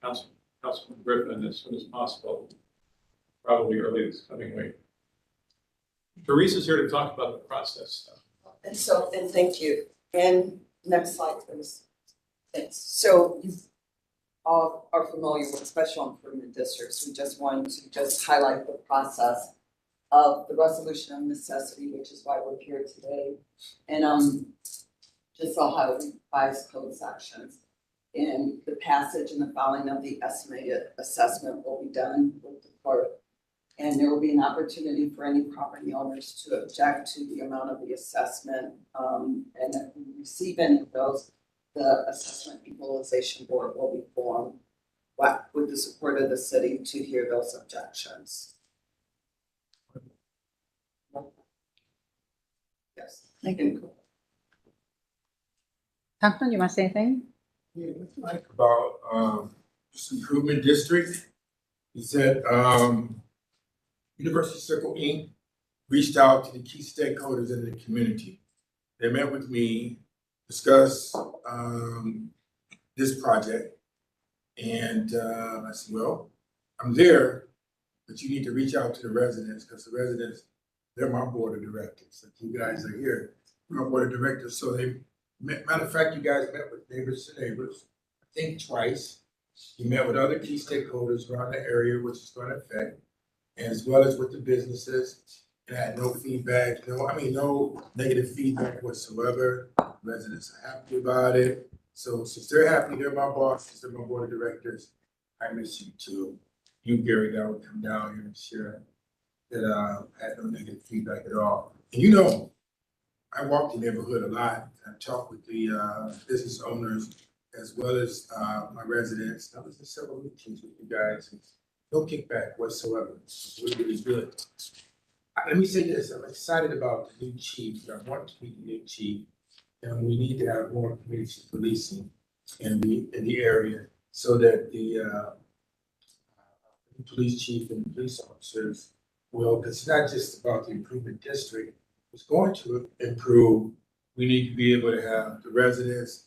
Councilman Griffin as soon as possible, probably early this coming week. Teresa's here to talk about the process. And thank you. And next slide, please. Thanks. So you all are familiar with special improvement districts. We just wanted to highlight the process of the resolution of necessity, which is why we're here today. And just I'll have revised code sections. And the passage and the filing of the estimated assessment will be done with the clerk. And there will be an opportunity for any property owners to object to the amount of the assessment. And if we receive any of those, the Assessment Equalization Board will be formed with the support of the city to hear those objections. Yes, thank you. Councilman, you want to say anything? Yeah, what's like about this improvement district is that University Circle Inc. reached out to the key stakeholders in the community. They met with me, discussed this project, and I said, well, I'm there, but you need to reach out to the residents because the residents, they're my board of directors. Like you guys are here, my board of directors. So they, matter of fact, you guys met with neighbors to neighbors, I think twice. You met with other key stakeholders around the area, which is going to affect, as well as with the businesses. And I had no feedback, no negative feedback whatsoever. Residents are happy about it. So since they're happy, they're my bosses, they're my board of directors. I miss you too. You, Gary, that would come down here and share that I had no negative feedback at all. And you know, I walk the neighborhood a lot. I talk with the business owners as well as my residents. I was in several meetings with you guys. No kickback whatsoever. It's really, really good. Let me say this, I'm excited about the new chief. I want to be the new chief. And we need to have more community policing in the area so that the police chief and police officers will, because it's not just about the improvement district. It's going to improve. We need to be able to have the residents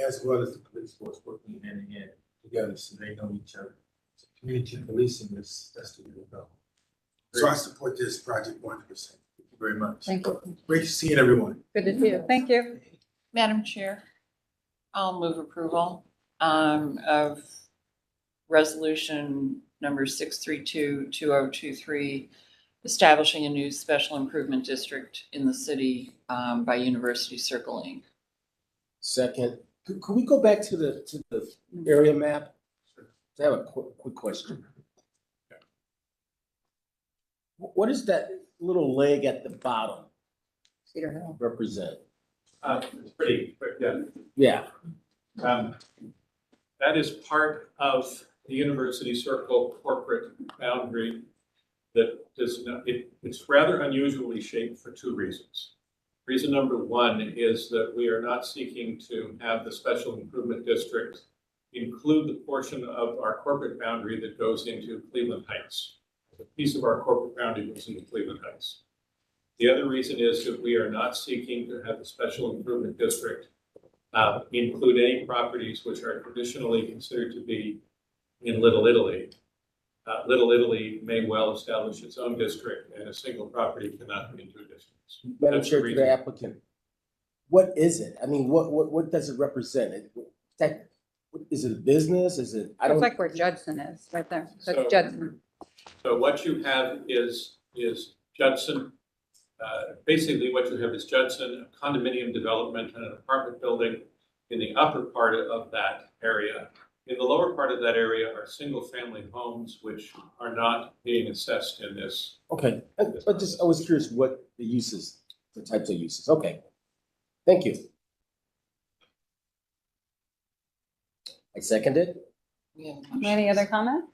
as well as the police force working hand in hand together so they know each other. So community policing that's the way to go. So I support this project 100%. Thank you very much. Thank you. Great seeing everyone. Good to see you. Thank you. Madam Chair, I'll move approval of resolution number 632-2023, establishing a new special improvement district in the city by University Circle, Inc. Second, could we go back to the area map? I have a quick question. What does that little leg at the bottom Cedar Hill represent? It's pretty quick, yeah. Yeah. That is part of the University Circle corporate boundary that does not, it's rather unusually shaped for two reasons. Reason number one is that we are not seeking to have the special improvement district include the portion of our corporate boundary that goes into Cleveland Heights. A piece of our corporate boundary goes into Cleveland Heights. The other reason is that we are not seeking to have the special improvement district include any properties which are traditionally considered to be in Little Italy. Little Italy may well establish its own district, and a single property cannot be in two districts. Madam Chair, to the applicant, what is it? I mean, what does it represent? Is it a business? Is it? I don't. It's like where Judson is, right there. That's So- Judson. So what you have is Judson. Basically, what you have is Judson, a condominium development and an apartment building in the upper part of that area. In the lower part of that area are single-family homes which are not being assessed in this. Okay, but just, I was curious what the uses, the types of uses. Okay, thank you. I second it. Any other comments?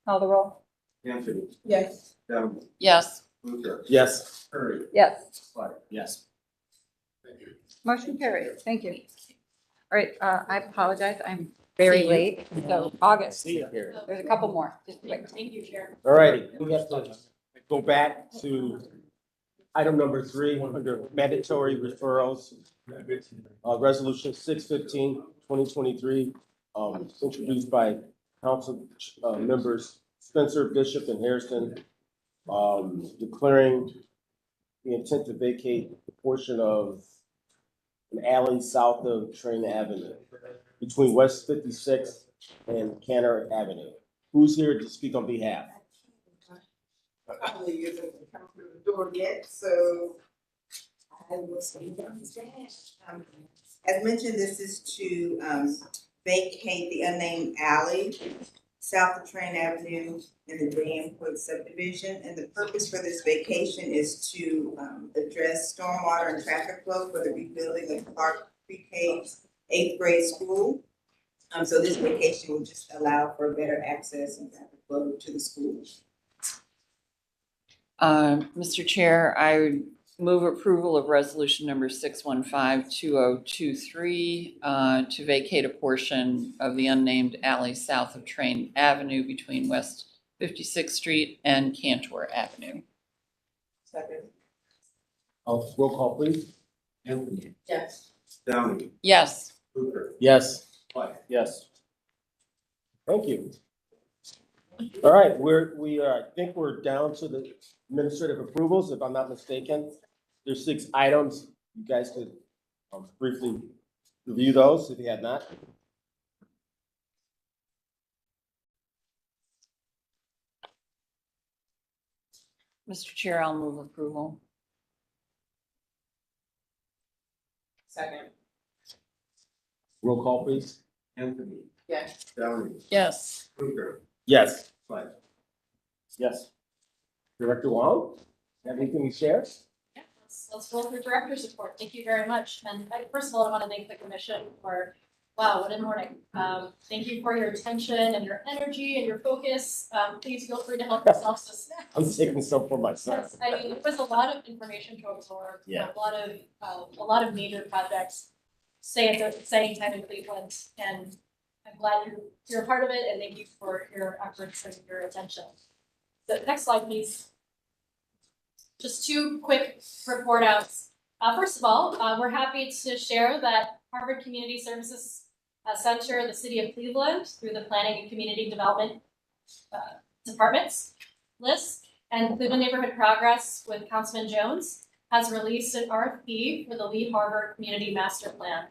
Call the roll. Anthony. Yes. Down. Yes. Luther. Yes. Curry. Yes. Yes. Thank you. Motion carries. Thank you. All right, I apologize. I'm very late. So August, there's a couple more. Just wait. Thank you, Chair. All righty, we have to go back to item number 3 under mandatory referrals. Resolution 615-2023, introduced by council members Spencer, Bishop, and Harrison, declaring the intent to vacate the portion of an alley south of Train Avenue between West 56th and Cantor Avenue. Who's here to speak on behalf? Probably isn't come through the door yet, so I will speak on his behalf. As mentioned, this is to vacate the unnamed alley south of Train Avenue in the Dam Point subdivision, and the purpose for this vacation is to address stormwater and traffic flow for the rebuilding of Clark Pre-K 8th grade school. So this vacation will just allow for better access and traffic flow to the school. Mr. Chair, I would move approval of resolution number 615-2023 to vacate a portion of the unnamed alley south of Train Avenue between West 56th Street and Cantor Avenue. Second. Roll call, please. Anthony. Yes. Downey. Yes. Luther. Yes. White. Yes. Thank you. All right, I think we're down to the administrative approvals, if I'm not mistaken. There's 6 items. You guys could briefly review those if you have not. Mr. Chair, I'll move approval. Second. Roll call, please. Anthony. Yes. Downey. Yes. Luther. Yes. White. Yes. Director Wong, have anything to share? let's roll through director's report. Thank you very much. And first of all, I want to thank the commission for, wow, what a morning. Thank you for your attention and your energy and your focus. Please feel free to help yourselves to snacks. I'm taking some for myself. Yes, I mean, it was a lot of information to absorb. Yeah. A lot of major projects. Say it's an exciting time in Cleveland, and I'm glad you're a part of it, and thank you for your efforts and your attention. So next slide, please. Just two quick report outs. First of all, we're happy to share that Harvard Community Services Center, the City of Cleveland, through the Planning and Community Development Departments list, and Cleveland Neighborhood Progress with Councilman Jones has released an RFP for the Lee Harvard Community Master Plan.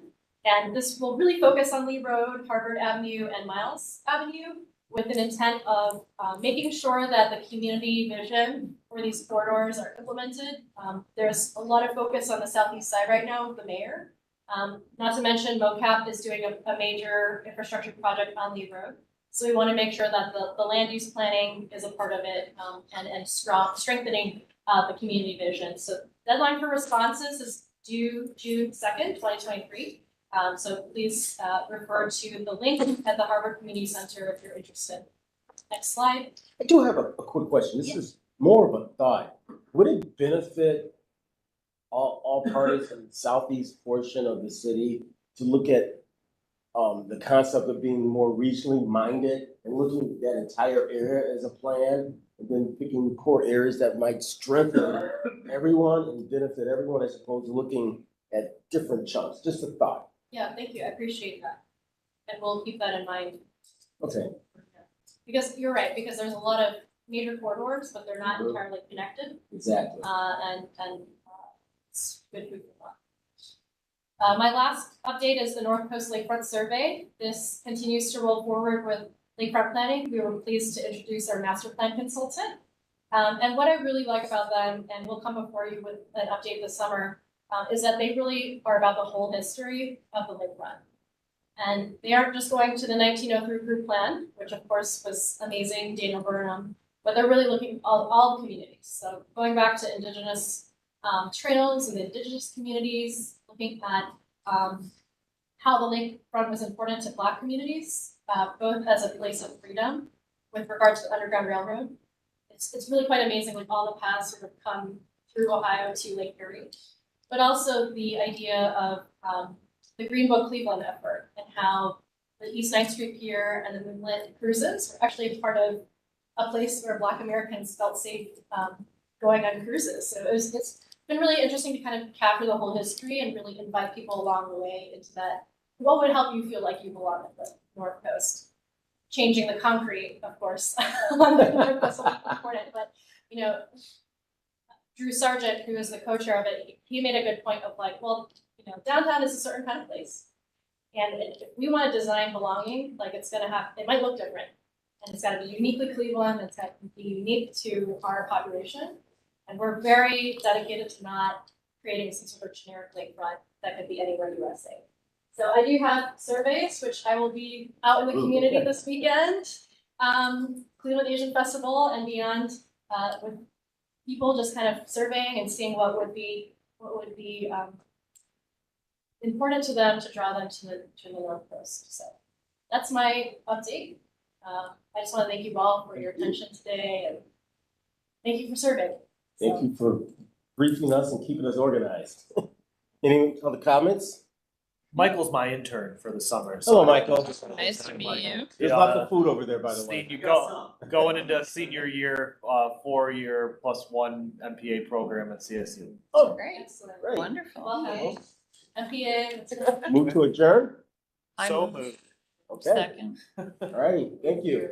And this will really focus on Lee Road, Harvard Avenue, and Miles Avenue, with an intent of making sure that the community vision for these corridors are implemented. There's a lot of focus on the southeast side right now with the mayor. Not to mention MoCap is doing a major infrastructure project on Lee Road. So we want to make sure that the land use planning is a part of it, and strengthening the community vision. So deadline for responses is due June 2nd, 2023. So please refer to the link at the Harvard Community Center if you're interested. Next slide. I do have a quick question. This is more of a thought. Would it benefit all parties in the southeast portion of the city to look at the concept of being more regionally minded and looking at that entire area as a plan, and then picking core areas that might strengthen everyone and benefit everyone as opposed to looking at different chunks? Just a thought. Yeah, thank you. I appreciate that. And we'll keep that in mind. Okay. Because you're right, because there's a lot of major corridors, but they're not entirely connected. Exactly. And it's good food for thought. My last update is the North Coast Lakefront Survey. This continues to roll forward with lakefront planning. We were pleased to introduce our master plan consultant. And what I really like about them, and we'll come before you with an update this summer, is that they really are about the whole history of the lakefront. And they aren't just going to the 1903 group plan, which of course was amazing, Daniel Burnham, but they're really looking at all communities. So going back to indigenous trails and the indigenous communities, looking at how the lakefront was important to Black communities, both as a place of freedom with regard to the Underground Railroad. It's really quite amazing, like all the paths sort of come through Ohio to Lake Erie, but also the idea of the Green Book Cleveland effort and how the East 9th Street Pier and the Moonlit cruises were actually part of a place where Black Americans felt safe going on cruises. So it's been really interesting to kind of capture the whole history and really invite people along the way into that. What would help you feel like you belong at the North Coast? Changing the concrete, of course, on the North Coast will be important, but you know, Drew Sargent, who is the co-chair of it, he made a good point of like, well, you know, downtown is a certain kind of place. And if we want to design belonging, like it might look different. And it's got to be uniquely Cleveland, it's got to be unique to our population. And we're very dedicated to not creating some sort of generic lakefront that could be anywhere USA. So I do have surveys, which I will be out in the community this weekend. Cleveland Asian Festival and beyond, with people just kind of surveying and seeing what would be important to them to draw them to the North Coast. So that's my update. I just want to thank you all for your attention today, and thank you for serving. Thank you for briefing us and keeping us organized. Any other comments? Michael's my intern for the summer. Hello, Michael. Nice to meet you. There's lots of food over there, by the way. You going into senior year, 4-year +1 MPA program at CSU. Oh, Great. Excellent. great. Wonderful. Well, MPA. Move to adjourn? So moved. Okay. Second. All right, thank you.